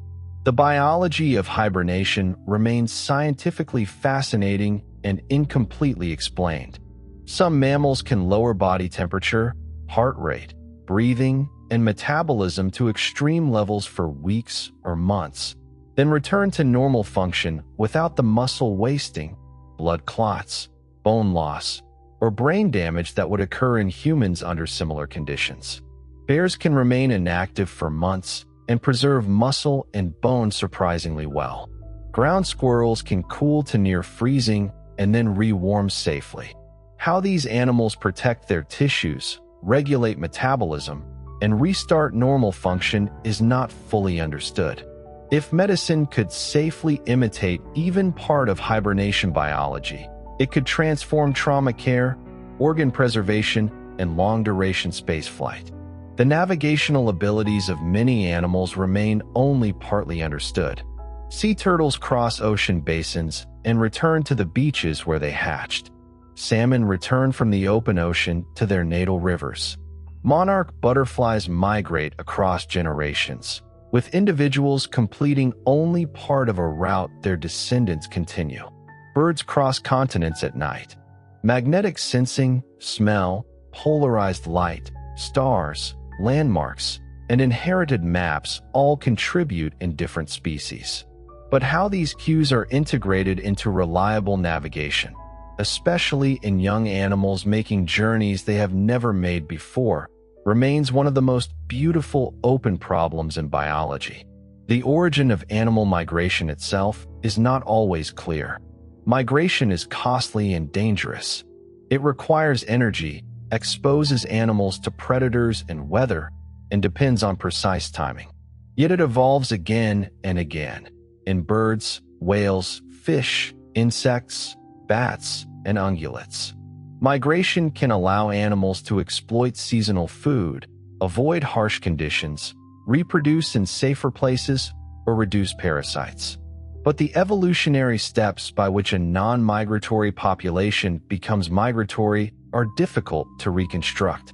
Speaker 1: The biology of hibernation remains scientifically fascinating and incompletely explained. Some mammals can lower body temperature, heart rate, breathing, and metabolism to extreme levels for weeks or months, then return to normal function without the muscle wasting, blood clots, bone loss, or brain damage that would occur in humans under similar conditions. Bears can remain inactive for months and preserve muscle and bone surprisingly well. Ground squirrels can cool to near freezing and then re-warm safely. How these animals protect their tissues, regulate metabolism, and restart normal function is not fully understood. If medicine could safely imitate even part of hibernation biology, it could transform trauma care, organ preservation, and long-duration spaceflight. The navigational abilities of many animals remain only partly understood. Sea turtles cross ocean basins and return to the beaches where they hatched. Salmon return from the open ocean to their natal rivers. Monarch butterflies migrate across generations, with individuals completing only part of a route their descendants continue. Birds cross continents at night. Magnetic sensing, smell, polarized light, stars, landmarks, and inherited maps all contribute in different species. But how these cues are integrated into reliable navigation, especially in young animals making journeys they have never made before, remains one of the most beautiful open problems in biology. The origin of animal migration itself is not always clear. Migration is costly and dangerous. It requires energy, exposes animals to predators and weather, and depends on precise timing. Yet it evolves again and again in birds, whales, fish, insects, bats, and ungulates. Migration can allow animals to exploit seasonal food, avoid harsh conditions, reproduce in safer places, or reduce parasites. But the evolutionary steps by which a non-migratory population becomes migratory are difficult to reconstruct.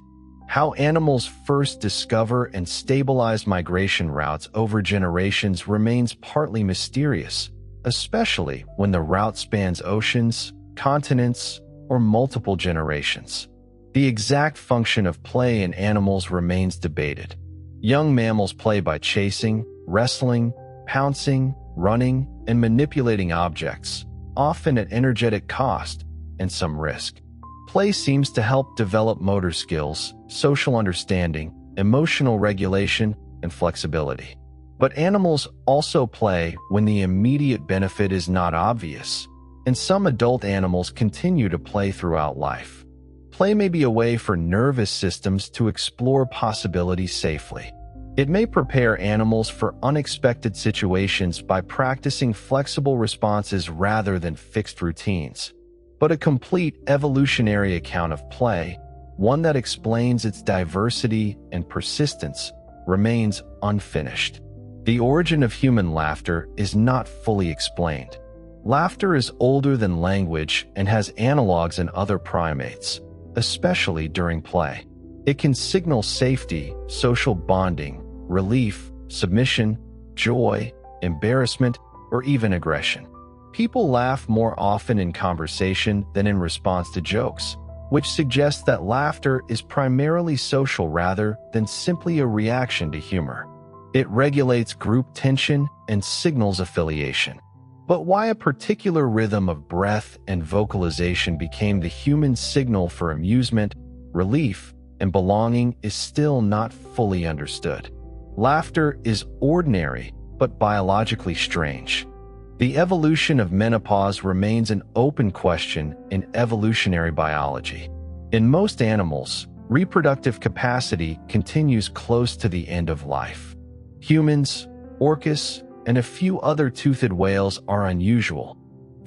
Speaker 1: How animals first discover and stabilize migration routes over generations remains partly mysterious, especially when the route spans oceans, continents, or multiple generations. The exact function of play in animals remains debated. Young mammals play by chasing, wrestling, pouncing, running, and manipulating objects, often at energetic cost and some risk. Play seems to help develop motor skills, social understanding, emotional regulation, and flexibility. But animals also play when the immediate benefit is not obvious, and some adult animals continue to play throughout life. Play may be a way for nervous systems to explore possibilities safely. It may prepare animals for unexpected situations by practicing flexible responses rather than fixed routines. But a complete evolutionary account of play, one that explains its diversity and persistence, remains unfinished. The origin of human laughter is not fully explained. Laughter is older than language and has analogs in other primates, especially during play. It can signal safety, social bonding, relief, submission, joy, embarrassment, or even aggression. People laugh more often in conversation than in response to jokes, which suggests that laughter is primarily social rather than simply a reaction to humor. It regulates group tension and signals affiliation. But why a particular rhythm of breath and vocalization became the human signal for amusement, relief, and belonging is still not fully understood. Laughter is ordinary, but biologically strange. The evolution of menopause remains an open question in evolutionary biology. In most animals, reproductive capacity continues close to the end of life. Humans, orcas, and a few other toothed whales are unusual.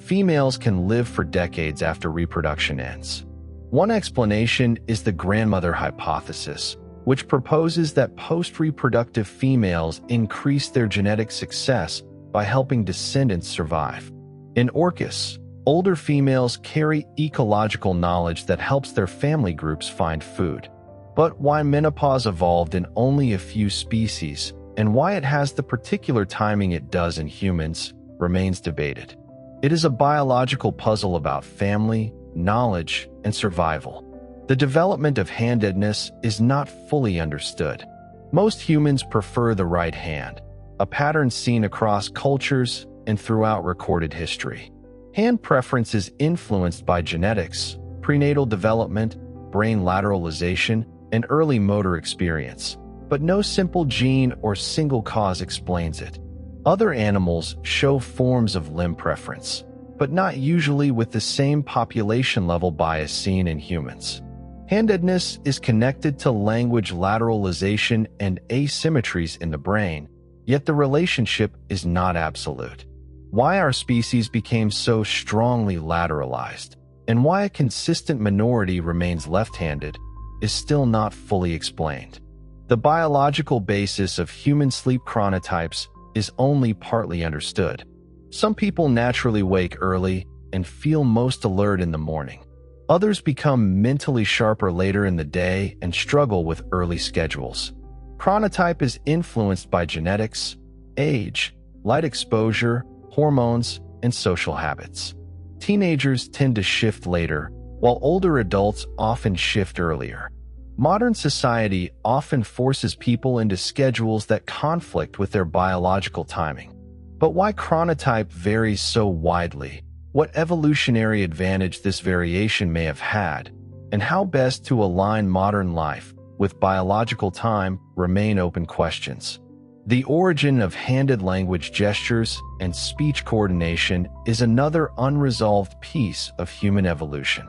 Speaker 1: females can live for decades after reproduction ends. One explanation is the grandmother hypothesis, which proposes that post-reproductive females increase their genetic success by helping descendants survive. In Orcas, older females carry ecological knowledge that helps their family groups find food. But why menopause evolved in only a few species, and why it has the particular timing it does in humans, remains debated. It is a biological puzzle about family, knowledge, and survival. The development of handedness is not fully understood. Most humans prefer the right hand, a pattern seen across cultures and throughout recorded history. Hand preference is influenced by genetics, prenatal development, brain lateralization, and early motor experience, but no simple gene or single cause explains it. Other animals show forms of limb preference, but not usually with the same population level bias seen in humans. Handedness is connected to language lateralization and asymmetries in the brain, yet the relationship is not absolute. Why our species became so strongly lateralized, and why a consistent minority remains left-handed, is still not fully explained. The biological basis of human sleep chronotypes is only partly understood. Some people naturally wake early and feel most alert in the morning. Others become mentally sharper later in the day and struggle with early schedules. Chronotype is influenced by genetics, age, light exposure, hormones, and social habits. Teenagers tend to shift later, while older adults often shift earlier. Modern society often forces people into schedules that conflict with their biological timing. But why chronotype varies so widely, what evolutionary advantage this variation may have had, and how best to align modern life with biological time remain open questions. The origin of handed language gestures and speech coordination is another unresolved piece of human evolution.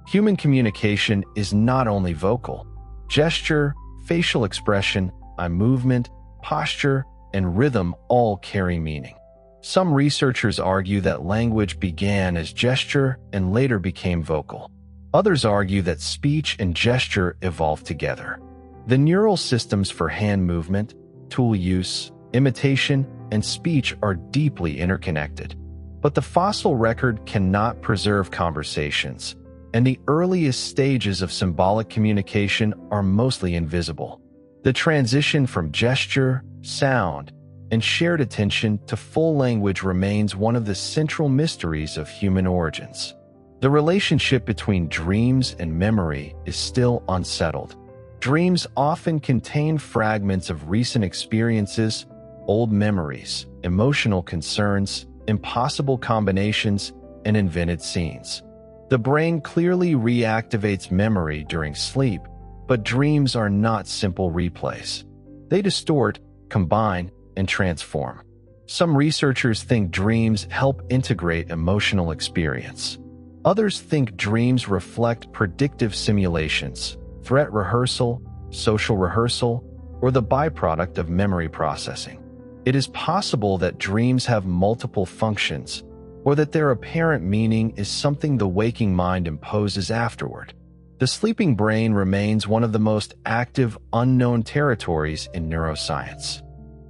Speaker 1: Human communication is not only vocal. Gesture, facial expression, eye movement, posture, and rhythm all carry meaning. Some researchers argue that language began as gesture and later became vocal. Others argue that speech and gesture evolved together. The neural systems for hand movement, tool use, imitation, and speech are deeply interconnected. But the fossil record cannot preserve conversations, and the earliest stages of symbolic communication are mostly invisible. The transition from gesture, sound, and shared attention to full language remains one of the central mysteries of human origins. The relationship between dreams and memory is still unsettled. Dreams often contain fragments of recent experiences, old memories, emotional concerns, impossible combinations, and invented scenes. The brain clearly reactivates memory during sleep, but dreams are not simple replays. They distort, combine, and transform. Some researchers think dreams help integrate emotional experience. Others think dreams reflect predictive simulations, threat rehearsal, social rehearsal, or the byproduct of memory processing. It is possible that dreams have multiple functions, or that their apparent meaning is something the waking mind imposes afterward. The sleeping brain remains one of the most active unknown territories in neuroscience.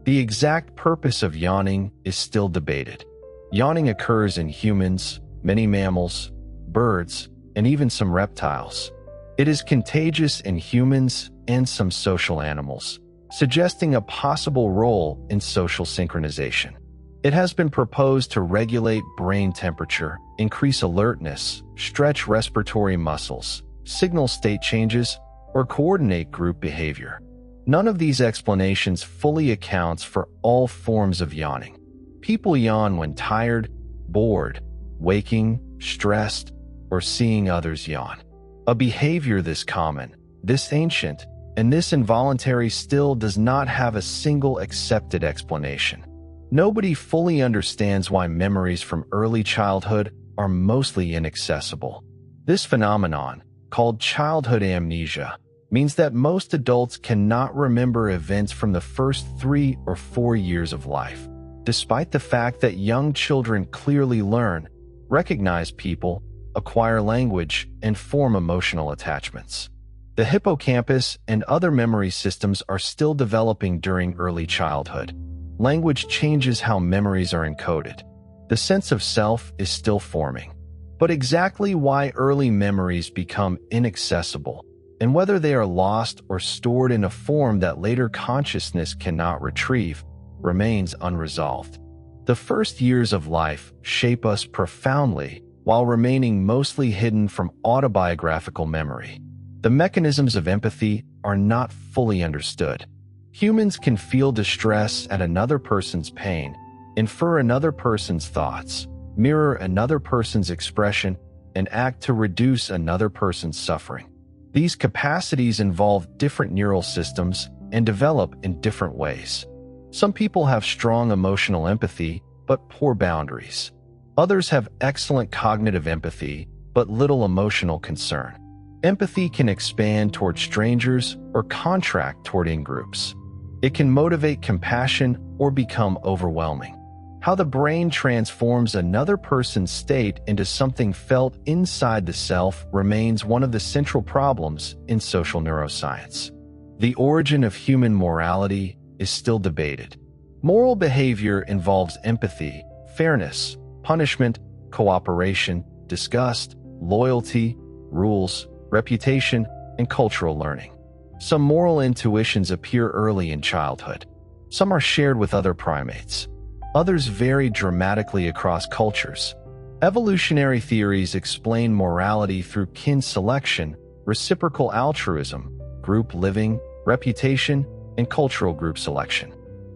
Speaker 1: The exact purpose of yawning is still debated. Yawning occurs in humans, many mammals, birds, and even some reptiles. It is contagious in humans and some social animals, suggesting a possible role in social synchronization. It has been proposed to regulate brain temperature, increase alertness, stretch respiratory muscles, signal state changes, or coordinate group behavior. None of these explanations fully accounts for all forms of yawning. People yawn when tired, bored, waking, stressed, or seeing others yawn. A behavior this common, this ancient, and this involuntary still does not have a single accepted explanation. Nobody fully understands why memories from early childhood are mostly inaccessible. This phenomenon, called childhood amnesia, means that most adults cannot remember events from the first 3 or 4 years of life. Despite the fact that young children clearly learn, recognize people, acquire language, and form emotional attachments. The hippocampus and other memory systems are still developing during early childhood. Language changes how memories are encoded. The sense of self is still forming. But exactly why early memories become inaccessible, and whether they are lost or stored in a form that later consciousness cannot retrieve, remains unresolved. The first years of life shape us profoundly while remaining mostly hidden from autobiographical memory. The mechanisms of empathy are not fully understood. Humans can feel distress at another person's pain, infer another person's thoughts, mirror another person's expression, and act to reduce another person's suffering. These capacities involve different neural systems and develop in different ways. Some people have strong emotional empathy, but poor boundaries. Others have excellent cognitive empathy, but little emotional concern. Empathy can expand toward strangers or contract toward in-groups. It can motivate compassion or become overwhelming. How the brain transforms another person's state into something felt inside the self remains one of the central problems in social neuroscience. The origin of human morality is still debated. Moral behavior involves empathy, fairness, punishment, cooperation, disgust, loyalty, rules, reputation, and cultural learning. Some moral intuitions appear early in childhood. Some are shared with other primates. Others vary dramatically across cultures. Evolutionary theories explain morality through kin selection, reciprocal altruism, group living, reputation, and cultural group selection.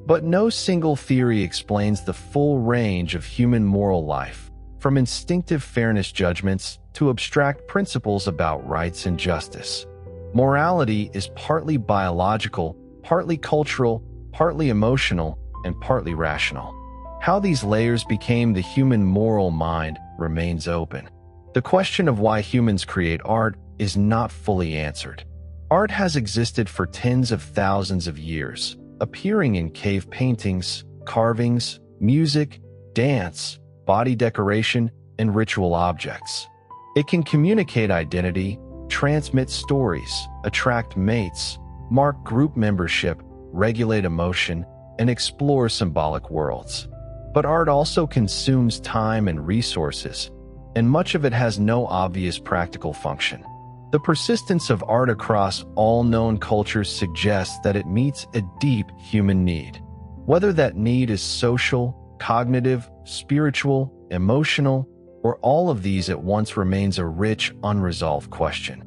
Speaker 1: But no single theory explains the full range of human moral life, from instinctive fairness judgments to abstract principles about rights and justice. Morality is partly biological, partly cultural, partly emotional, and partly rational. How these layers became the human moral mind remains open. The question of why humans create art is not fully answered. Art has existed for tens of thousands of years, appearing in cave paintings, carvings, music, dance, body decoration, and ritual objects. It can communicate identity, transmit stories, attract mates, mark group membership, regulate emotion, and explore symbolic worlds. But art also consumes time and resources, and much of it has no obvious practical function. The persistence of art across all known cultures suggests that it meets a deep human need. Whether that need is social, cognitive, spiritual, emotional, or all of these at once remains a rich, unresolved question.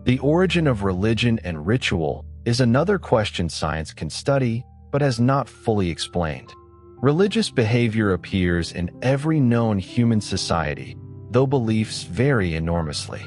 Speaker 1: The origin of religion and ritual is another question science can study, but has not fully explained. Religious behavior appears in every known human society, though beliefs vary enormously.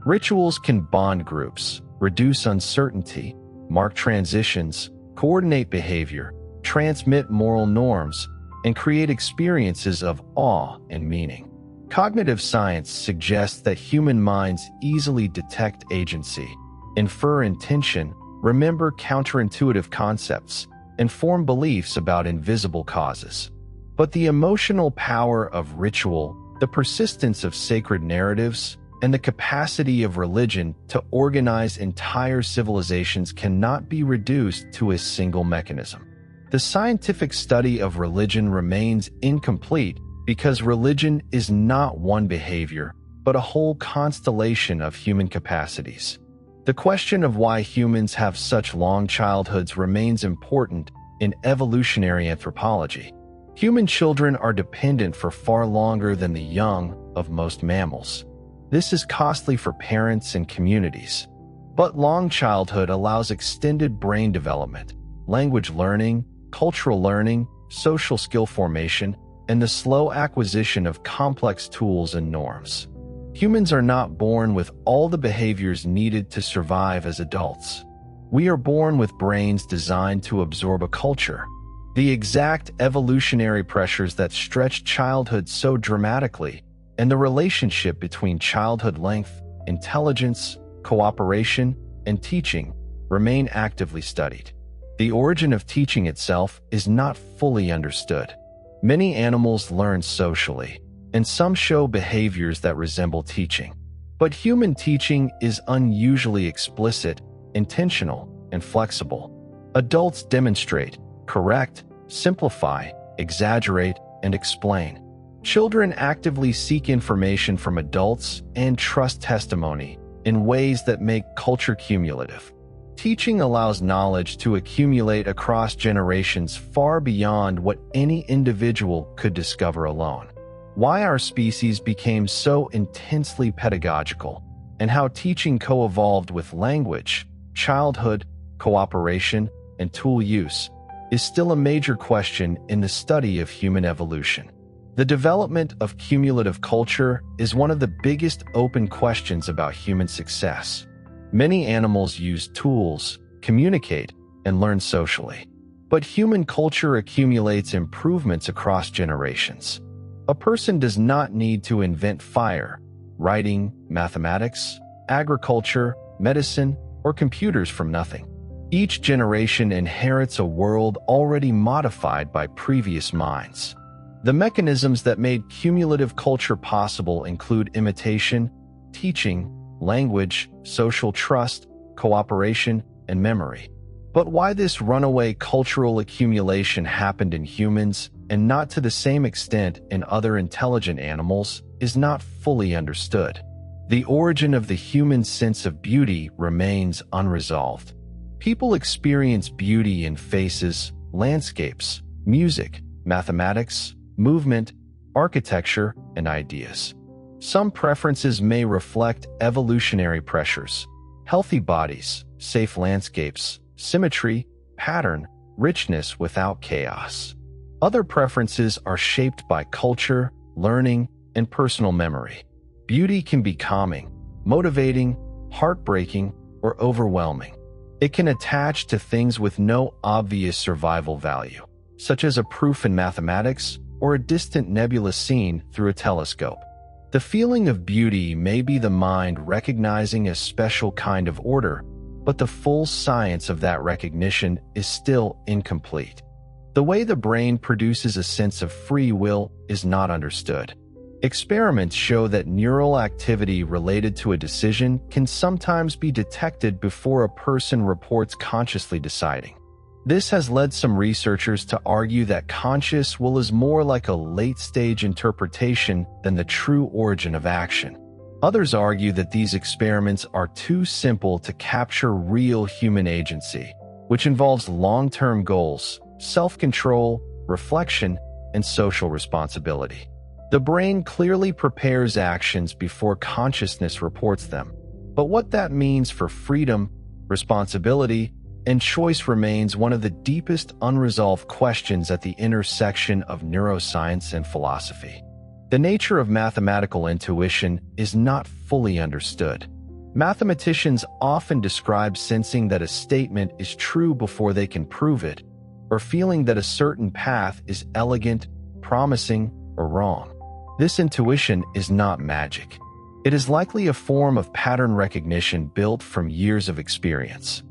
Speaker 1: Rituals can bond groups, reduce uncertainty, mark transitions, coordinate behavior, transmit moral norms, and create experiences of awe and meaning. Cognitive science suggests that human minds easily detect agency, infer intention, remember counterintuitive concepts, and form beliefs about invisible causes. But the emotional power of ritual, the persistence of sacred narratives, and the capacity of religion to organize entire civilizations cannot be reduced to a single mechanism. The scientific study of religion remains incomplete because religion is not one behavior, but a whole constellation of human capacities. The question of why humans have such long childhoods remains important in evolutionary anthropology. Human children are dependent for far longer than the young of most mammals. This is costly for parents and communities. But long childhood allows extended brain development, language learning, cultural learning, social skill formation, and the slow acquisition of complex tools and norms. Humans are not born with all the behaviors needed to survive as adults. We are born with brains designed to absorb a culture. The exact evolutionary pressures that stretch childhood so dramatically, and the relationship between childhood length, intelligence, cooperation, and teaching remain actively studied. The origin of teaching itself is not fully understood. Many animals learn socially. and some show behaviors that resemble teaching. But human teaching is unusually explicit, intentional, and flexible. Adults demonstrate, correct, simplify, exaggerate, and explain. Children actively seek information from adults and trust testimony in ways that make culture cumulative. Teaching allows knowledge to accumulate across generations far beyond what any individual could discover alone. Why our species became so intensely pedagogical, and how teaching co-evolved with language, childhood, cooperation, and tool use, is still a major question in the study of human evolution. The development of cumulative culture is one of the biggest open questions about human success. Many animals use tools, communicate, and learn socially. But human culture accumulates improvements across generations. A person does not need to invent fire, writing, mathematics, agriculture, medicine, or computers from nothing. Each generation inherits a world already modified by previous minds. The mechanisms that made cumulative culture possible include imitation, teaching, language, social trust, cooperation, and memory. But why this runaway cultural accumulation happened in humans and not to the same extent in other intelligent animals is not fully understood. The origin of the human sense of beauty remains unresolved. People experience beauty in faces, landscapes, music, mathematics, movement, architecture, and ideas. Some preferences may reflect evolutionary pressures: healthy bodies, safe landscapes, symmetry, pattern, richness without chaos. Other preferences are shaped by culture, learning, and personal memory. Beauty can be calming, motivating, heartbreaking, or overwhelming. It can attach to things with no obvious survival value, such as a proof in mathematics or a distant nebula seen through a telescope. The feeling of beauty may be the mind recognizing a special kind of order, but the full science of that recognition is still incomplete. The way the brain produces a sense of free will is not understood. Experiments show that neural activity related to a decision can sometimes be detected before a person reports consciously deciding. This has led some researchers to argue that conscious will is more like a late-stage interpretation than the true origin of action. Others argue that these experiments are too simple to capture real human agency, which involves long-term goals, self-control, reflection, and social responsibility. The brain clearly prepares actions before consciousness reports them, but what that means for freedom, responsibility, and choice remains one of the deepest unresolved questions at the intersection of neuroscience and philosophy. The nature of mathematical intuition is not fully understood. Mathematicians often describe sensing that a statement is true before they can prove it, or feeling that a certain path is elegant, promising, or wrong. This intuition is not magic. It is likely a form of pattern recognition built from years of experience.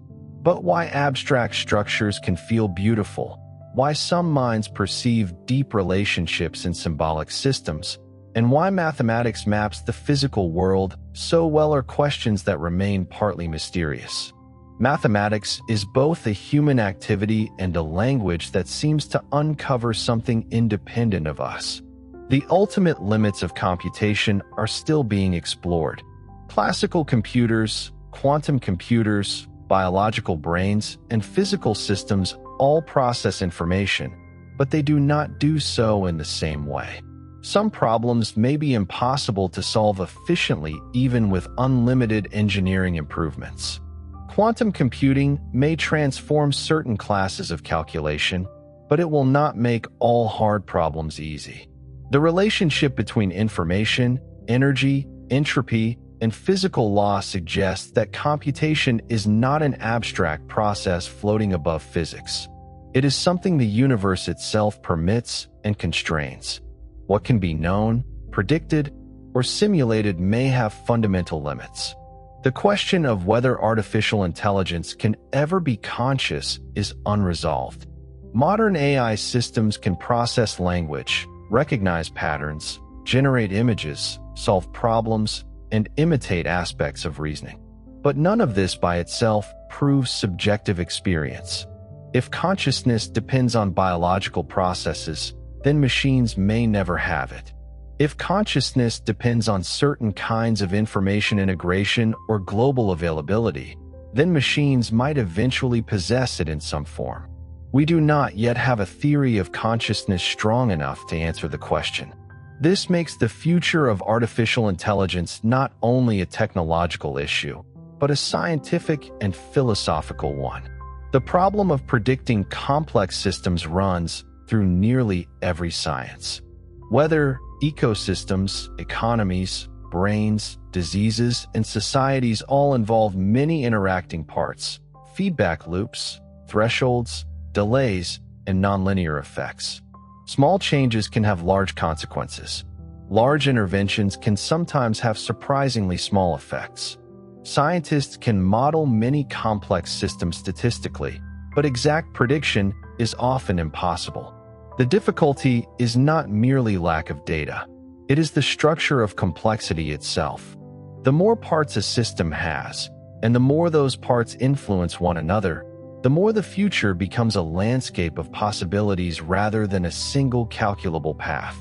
Speaker 1: But why abstract structures can feel beautiful, why some minds perceive deep relationships in symbolic systems, and why mathematics maps the physical world so well are questions that remain partly mysterious. Mathematics is both a human activity and a language that seems to uncover something independent of us. The ultimate limits of computation are still being explored. Classical computers, quantum computers, biological brains, and physical systems all process information, but they do not do so in the same way. Some problems may be impossible to solve efficiently even with unlimited engineering improvements. Quantum computing may transform certain classes of calculation, but it will not make all hard problems easy. The relationship between information, energy, entropy, and physical law suggests that computation is not an abstract process floating above physics. It is something the universe itself permits and constrains. What can be known, predicted, or simulated may have fundamental limits. The question of whether artificial intelligence can ever be conscious is unresolved. Modern AI systems can process language, recognize patterns, generate images, solve problems, and imitate aspects of reasoning. But none of this by itself proves subjective experience. If consciousness depends on biological processes, then machines may never have it. If consciousness depends on certain kinds of information integration or global availability, then machines might eventually possess it in some form. We do not yet have a theory of consciousness strong enough to answer the question. This makes the future of artificial intelligence not only a technological issue, but a scientific and philosophical one. The problem of predicting complex systems runs through nearly every science. Whether ecosystems, economies, brains, diseases, and societies all involve many interacting parts, feedback loops, thresholds, delays, and nonlinear effects. Small changes can have large consequences. Large interventions can sometimes have surprisingly small effects. Scientists can model many complex systems statistically, but exact prediction is often impossible. The difficulty is not merely lack of data. It is the structure of complexity itself. The more parts a system has, and the more those parts influence one another, the more the future becomes a landscape of possibilities rather than a single calculable path.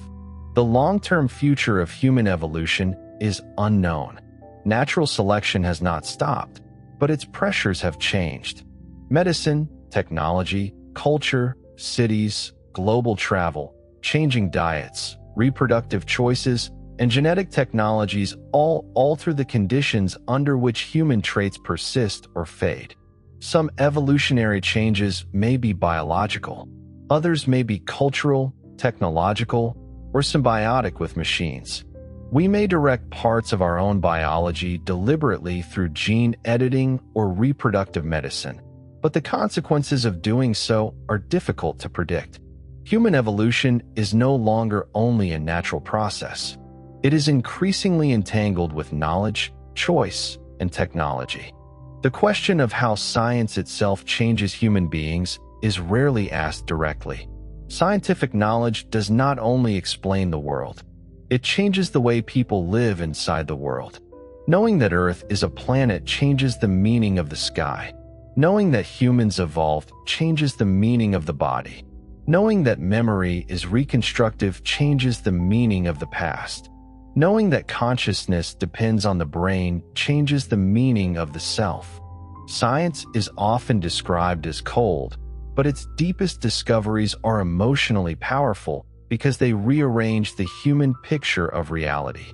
Speaker 1: The long-term future of human evolution is unknown. Natural selection has not stopped, but its pressures have changed. Medicine, technology, culture, cities, global travel, changing diets, reproductive choices, and genetic technologies all alter the conditions under which human traits persist or fade. Some evolutionary changes may be biological, others may be cultural, technological, or symbiotic with machines. We may direct parts of our own biology deliberately through gene editing or reproductive medicine, but the consequences of doing so are difficult to predict. Human evolution is no longer only a natural process. It is increasingly entangled with knowledge, choice, and technology. The question of how science itself changes human beings is rarely asked directly. Scientific knowledge does not only explain the world, it changes the way people live inside the world. Knowing that Earth is a planet changes the meaning of the sky. Knowing that humans evolved changes the meaning of the body. Knowing that memory is reconstructive changes the meaning of the past. Knowing that consciousness depends on the brain changes the meaning of the self. Science is often described as cold, but its deepest discoveries are emotionally powerful because they rearrange the human picture of reality.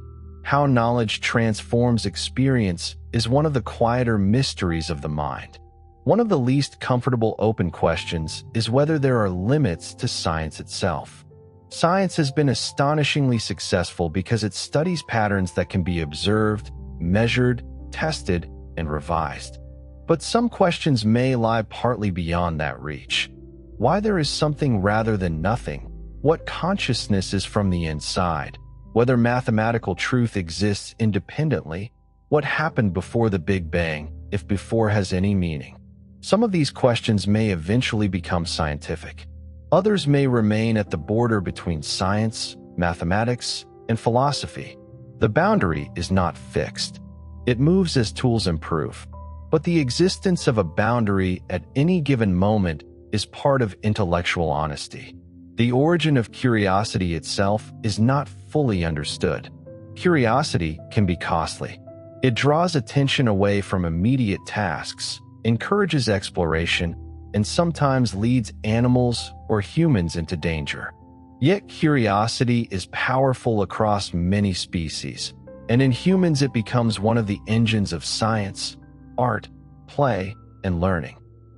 Speaker 1: How knowledge transforms experience is one of the quieter mysteries of the mind. One of the least comfortable open questions is whether there are limits to science itself. Science has been astonishingly successful because it studies patterns that can be observed, measured, tested, and revised. But some questions may lie partly beyond that reach. Why there is something rather than nothing, what consciousness is from the inside, whether mathematical truth exists independently, what happened before the Big Bang, if before has any meaning. Some of these questions may eventually become scientific. Others may remain at the border between science, mathematics, and philosophy. The boundary is not fixed. It moves as tools improve. But the existence of a boundary at any given moment is part of intellectual honesty. The origin of curiosity itself is not fully understood. Curiosity can be costly. It draws attention away from immediate tasks, encourages exploration, and sometimes leads animals or humans into danger. Yet curiosity is powerful across many species, and in humans it becomes one of the engines of science, art, play, and learning.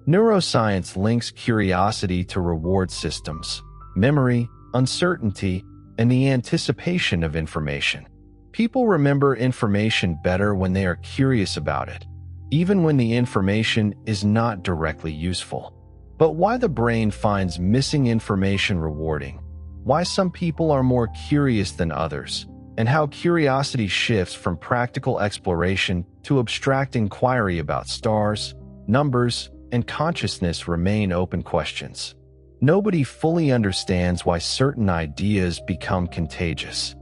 Speaker 1: Neuroscience links curiosity to reward systems, memory, uncertainty, and the anticipation of information. People remember information better when they are curious about it, even when the information is not directly useful. But why the brain finds missing information rewarding, why some people are more curious than others, and how curiosity shifts from practical exploration to abstract inquiry about stars, numbers, and consciousness remain open questions. Nobody fully understands why certain ideas become contagious.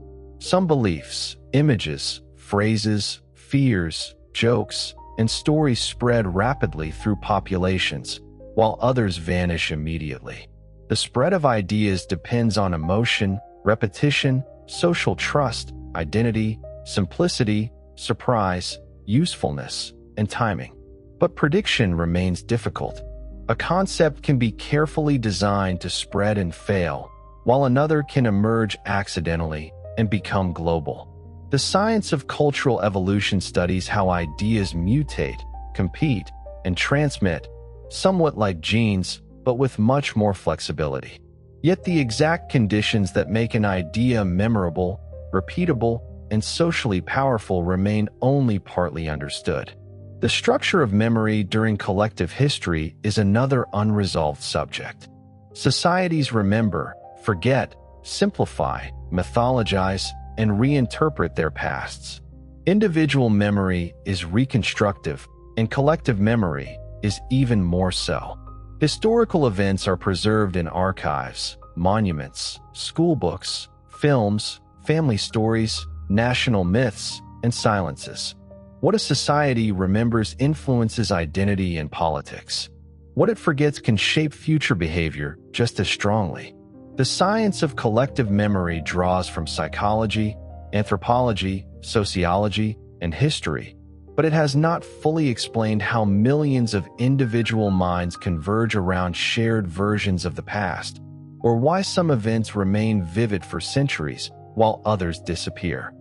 Speaker 1: Some beliefs, images, phrases, fears, jokes, and stories spread rapidly through populations, while others vanish immediately. The spread of ideas depends on emotion, repetition, social trust, identity, simplicity, surprise, usefulness, and timing. But prediction remains difficult. A concept can be carefully designed to spread and fail, while another can emerge accidentally and become global. The science of cultural evolution studies how ideas mutate, compete, and transmit, somewhat like genes, but with much more flexibility. Yet the exact conditions that make an idea memorable, repeatable, and socially powerful remain only partly understood. The structure of memory during collective history is another unresolved subject. Societies remember, forget, simplify, mythologize, and reinterpret their pasts. Individual memory is reconstructive, and collective memory is even more so. Historical events are preserved in archives, monuments, school books, films, family stories, national myths, and silences. What a society remembers influences identity and politics. What it forgets can shape future behavior just as strongly. The science of collective memory draws from psychology, anthropology, sociology, and history, but it has not fully explained how millions of individual minds converge around shared versions of the past, or why some events remain vivid for centuries while others disappear.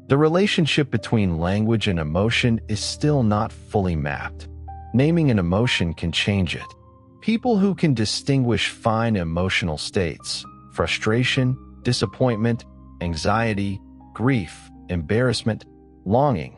Speaker 1: The relationship between language and emotion is still not fully mapped. Naming an emotion can change it. People who can distinguish fine emotional states, frustration, disappointment, anxiety, grief, embarrassment, longing,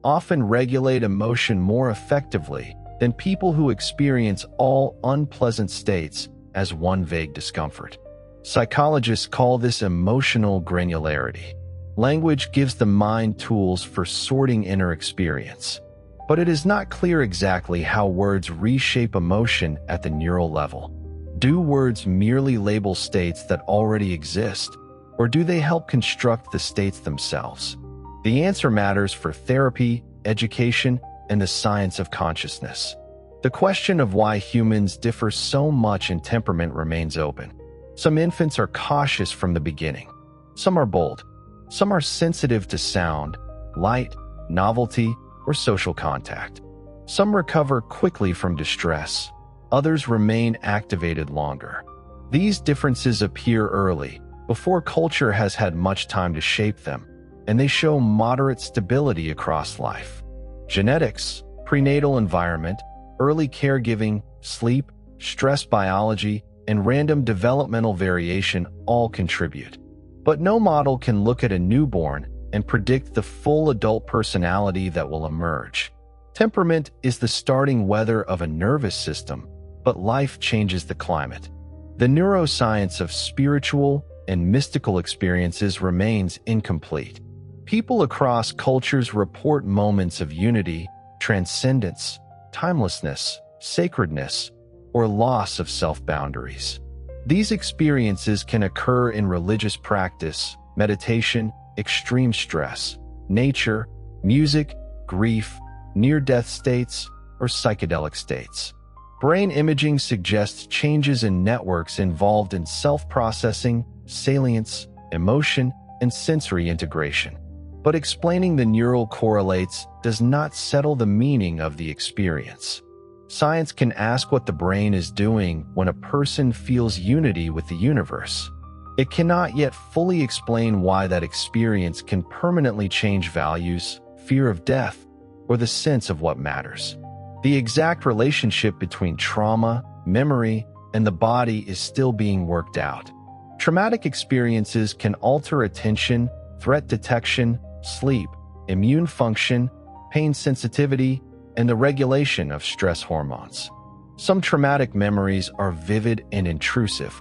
Speaker 1: often regulate emotion more effectively than people who experience all unpleasant states as one vague discomfort. Psychologists call this emotional granularity. Language gives the mind tools for sorting inner experience, but it is not clear exactly how words reshape emotion at the neural level. Do words merely label states that already exist, or do they help construct the states themselves? The answer matters for therapy, education, and the science of consciousness. The question of why humans differ so much in temperament remains open. Some infants are cautious from the beginning. Some are bold. Some are sensitive to sound, light, novelty, or social contact. Some recover quickly from distress. Others remain activated longer. These differences appear early, before culture has had much time to shape them, and they show moderate stability across life. Genetics, prenatal environment, early caregiving, sleep, stress biology, and random developmental variation all contribute. But no model can look at a newborn and predict the full adult personality that will emerge. Temperament is the starting weather of a nervous system, but life changes the climate. The neuroscience of spiritual and mystical experiences remains incomplete. People across cultures report moments of unity, transcendence, timelessness, sacredness, or loss of self-boundaries. These experiences can occur in religious practice, meditation, extreme stress, nature, music, grief, near-death states, or psychedelic states. Brain imaging suggests changes in networks involved in self-processing, salience, emotion, and sensory integration. But explaining the neural correlates does not settle the meaning of the experience. Science can ask what the brain is doing when a person feels unity with the universe. It cannot yet fully explain why that experience can permanently change values, fear of death, or the sense of what matters. The exact relationship between trauma, memory, and the body is still being worked out. Traumatic experiences can alter attention, threat detection, sleep, immune function, pain sensitivity, and the regulation of stress hormones. Some traumatic memories are vivid and intrusive.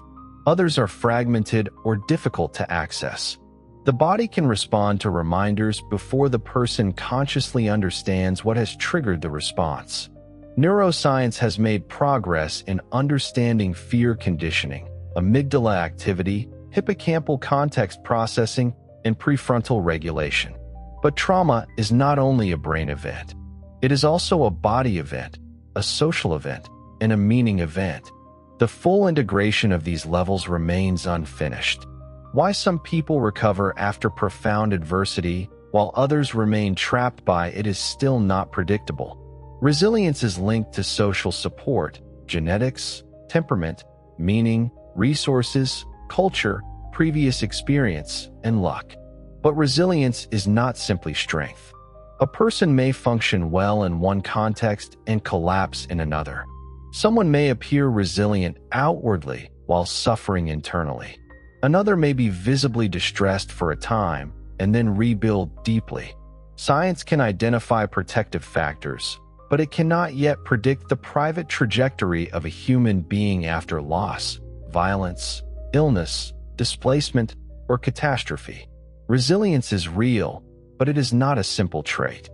Speaker 1: Others are fragmented or difficult to access. The body can respond to reminders before the person consciously understands what has triggered the response. Neuroscience has made progress in understanding fear conditioning, amygdala activity, hippocampal context processing, and prefrontal regulation. But trauma is not only a brain event. It is also a body event, a social event, and a meaning event. The full integration of these levels remains unfinished. Why some people recover after profound adversity while others remain trapped by it is still not predictable. Resilience is linked to social support, genetics, temperament, meaning, resources, culture, previous experience, and luck. But resilience is not simply strength. A person may function well in one context and collapse in another. Someone may appear resilient outwardly while suffering internally. Another may be visibly distressed for a time and then rebuild deeply. Science can identify protective factors, but it cannot yet predict the private trajectory of a human being after loss, violence, illness, displacement, or catastrophe. Resilience is real, but it is not a simple trait.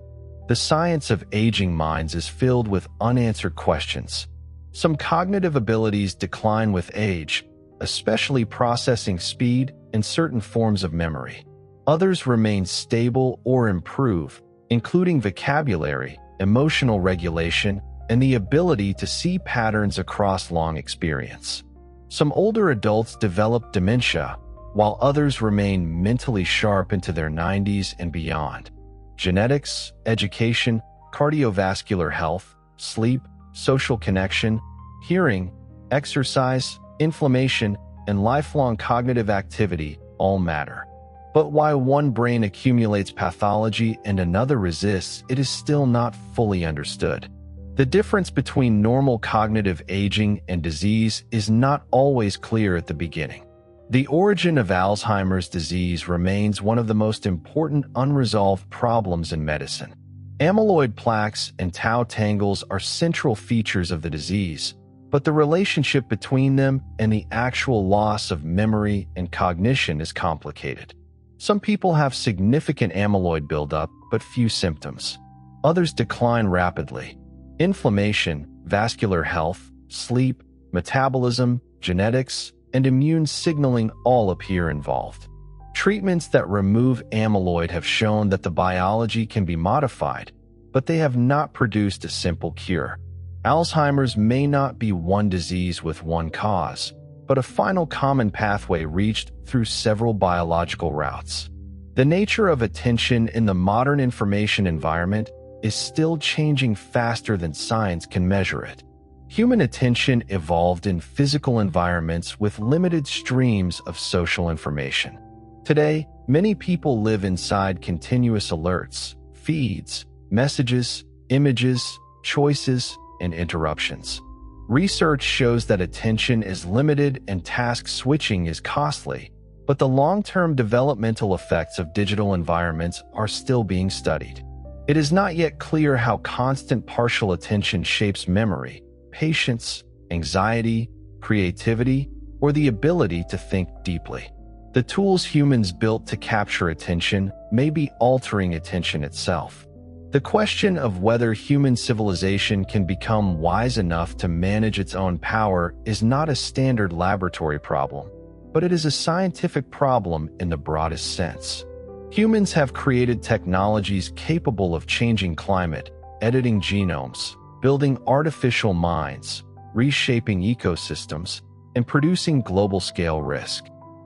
Speaker 1: The science of aging minds is filled with unanswered questions. Some cognitive abilities decline with age, especially processing speed and certain forms of memory. Others remain stable or improve, including vocabulary, emotional regulation, and the ability to see patterns across long experience. Some older adults develop dementia, while others remain mentally sharp into their 90s and beyond. Genetics, education, cardiovascular health, sleep, social connection, hearing, exercise, inflammation, and lifelong cognitive activity all matter. But why one brain accumulates pathology and another resists, it is still not fully understood. The difference between normal cognitive aging and disease is not always clear at the beginning. The origin of Alzheimer's disease remains one of the most important unresolved problems in medicine. Amyloid plaques and tau tangles are central features of the disease, but the relationship between them and the actual loss of memory and cognition is complicated. Some people have significant amyloid buildup, but few symptoms. Others decline rapidly. Inflammation, vascular health, sleep, metabolism, genetics, and immune signaling all appear involved. Treatments that remove amyloid have shown that the biology can be modified, but they have not produced a simple cure. Alzheimer's may not be one disease with one cause, but a final common pathway reached through several biological routes. The nature of attention in the modern information environment is still changing faster than science can measure it. Human attention evolved in physical environments with limited streams of social information. Today, many people live inside continuous alerts, feeds, messages, images, choices, and interruptions. Research shows that attention is limited and task switching is costly, but the long-term developmental effects of digital environments are still being studied. It is not yet clear how constant partial attention shapes memory, patience, anxiety, creativity, or the ability to think deeply. The tools humans built to capture attention may be altering attention itself. The question of whether human civilization can become wise enough to manage its own power is not a standard laboratory problem, but it is a scientific problem in the broadest sense. Humans have created technologies capable of changing climate, editing genomes, building artificial minds, reshaping ecosystems, and producing global-scale risk.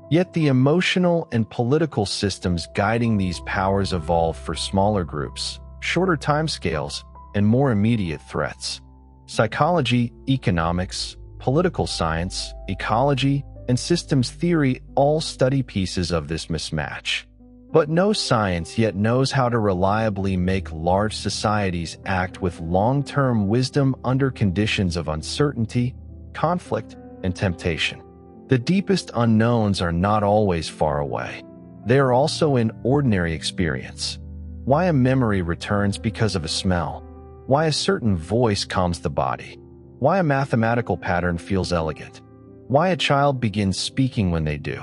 Speaker 1: Yet the emotional and political systems guiding these powers evolve for smaller groups, shorter timescales, and more immediate threats. Psychology, economics, political science, ecology, and systems theory all study pieces of this mismatch. But no science yet knows how to reliably make large societies act with long-term wisdom under conditions of uncertainty, conflict, and temptation. The deepest unknowns are not always far away. They are also in ordinary experience. Why a memory returns because of a smell. Why a certain voice calms the body. Why a mathematical pattern feels elegant. Why a child begins speaking when they do.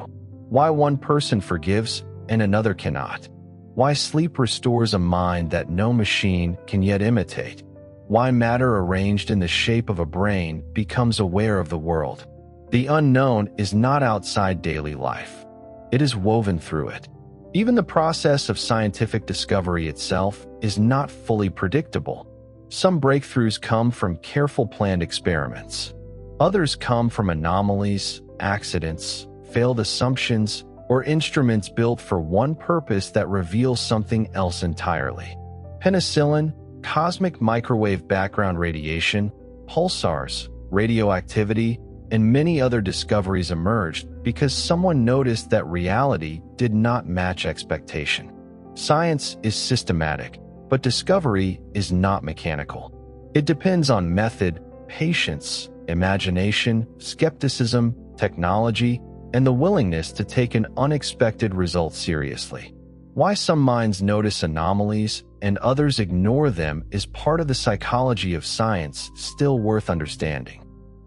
Speaker 1: Why one person forgives and another cannot. Why sleep restores a mind that no machine can yet imitate. Why matter arranged in the shape of a brain becomes aware of the world. The unknown is not outside daily life. It is woven through it. Even the process of scientific discovery itself is not fully predictable. Some breakthroughs come from careful planned experiments. Others come from anomalies, accidents, failed assumptions, or instruments built for one purpose that reveals something else entirely. Penicillin, cosmic microwave background radiation, pulsars, radioactivity, and many other discoveries emerged because someone noticed that reality did not match expectation. Science is systematic, but discovery is not mechanical. It depends on method, patience, imagination, skepticism, technology, and the willingness to take an unexpected result seriously. Why some minds notice anomalies and others ignore them is part of the psychology of science still worth understanding.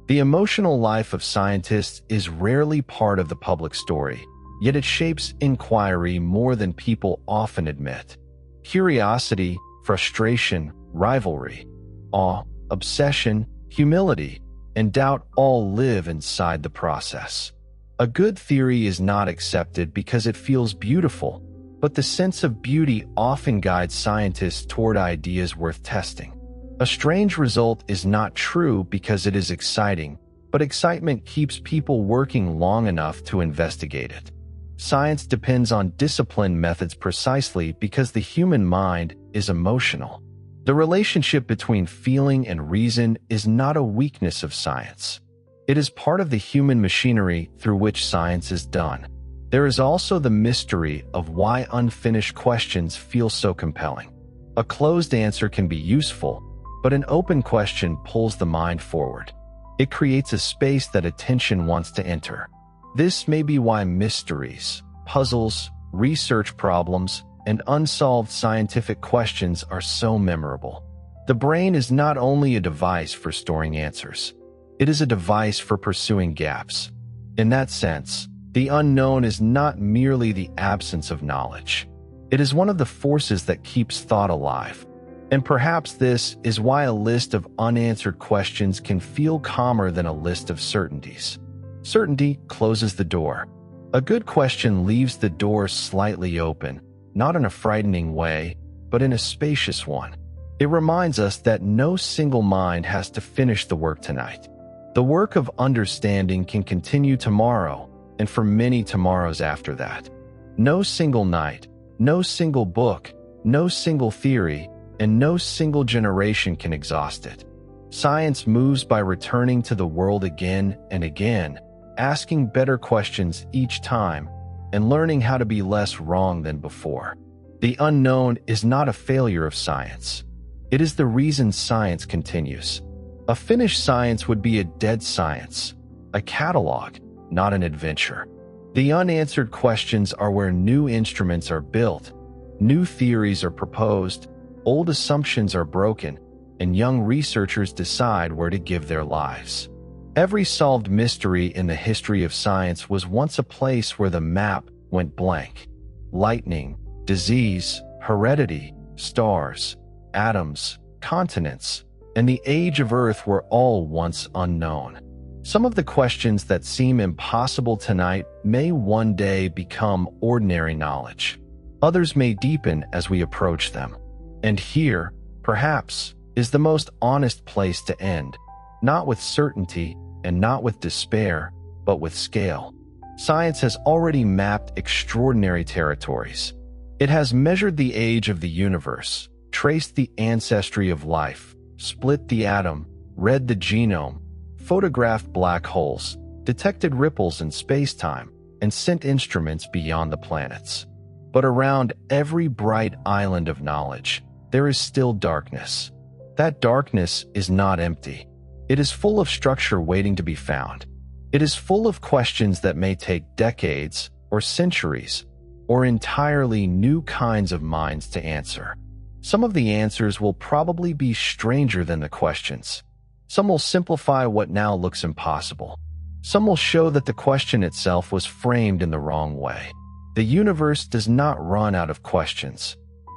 Speaker 1: The emotional life of scientists is rarely part of the public story, yet it shapes inquiry more than people often admit. Curiosity, frustration, rivalry, awe, obsession, humility, and doubt all live inside the process. A good theory is not accepted because it feels beautiful, but the sense of beauty often guides scientists toward ideas worth testing. A strange result is not true because it is exciting, but excitement keeps people working long enough to investigate it. Science depends on disciplined methods precisely because the human mind is emotional. The relationship between feeling and reason is not a weakness of science. It is part of the human machinery through which science is done. There is also the mystery of why unfinished questions feel so compelling. A closed answer can be useful, but an open question pulls the mind forward. It creates a space that attention wants to enter. This may be why mysteries, puzzles, research problems, and unsolved scientific questions are so memorable. The brain is not only a device for storing answers. It is a device for pursuing gaps. In that sense, the unknown is not merely the absence of knowledge. It is one of the forces that keeps thought alive. And perhaps this is why a list of unanswered questions can feel calmer than a list of certainties. Certainty closes the door. A good question leaves the door slightly open, not in a frightening way, but in a spacious one. It reminds us that no single mind has to finish the work tonight. The work of understanding can continue tomorrow, and for many tomorrows after that. No single night, no single book, no single theory, and no single generation can exhaust it. Science moves by returning to the world again and again, asking better questions each time, and learning how to be less wrong than before. The unknown is not a failure of science. It is the reason science continues. A finished science would be a dead science, a catalog, not an adventure. The unanswered questions are where new instruments are built, new theories are proposed, old assumptions are broken, and young researchers decide where to give their lives. Every solved mystery in the history of science was once a place where the map went blank. Lightning, disease, heredity, stars, atoms, continents, and the age of Earth were all once unknown. Some of the questions that seem impossible tonight may one day become ordinary knowledge. Others may deepen as we approach them. And here, perhaps, is the most honest place to end, not with certainty and not with despair, but with scale. Science has already mapped extraordinary territories. It has measured the age of the universe, traced the ancestry of life, split the atom, read the genome, photographed black holes, detected ripples in space-time, and sent instruments beyond the planets. But around every bright island of knowledge, there is still darkness. That darkness is not empty. It is full of structure waiting to be found. It is full of questions that may take decades or centuries or entirely new kinds of minds to answer. Some of the answers will probably be stranger than the questions. Some will simplify what now looks impossible. Some will show that the question itself was framed in the wrong way. The universe does not run out of questions.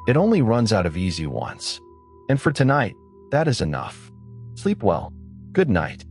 Speaker 1: It only runs out of easy ones. And for tonight, that is enough. Sleep well. Good night.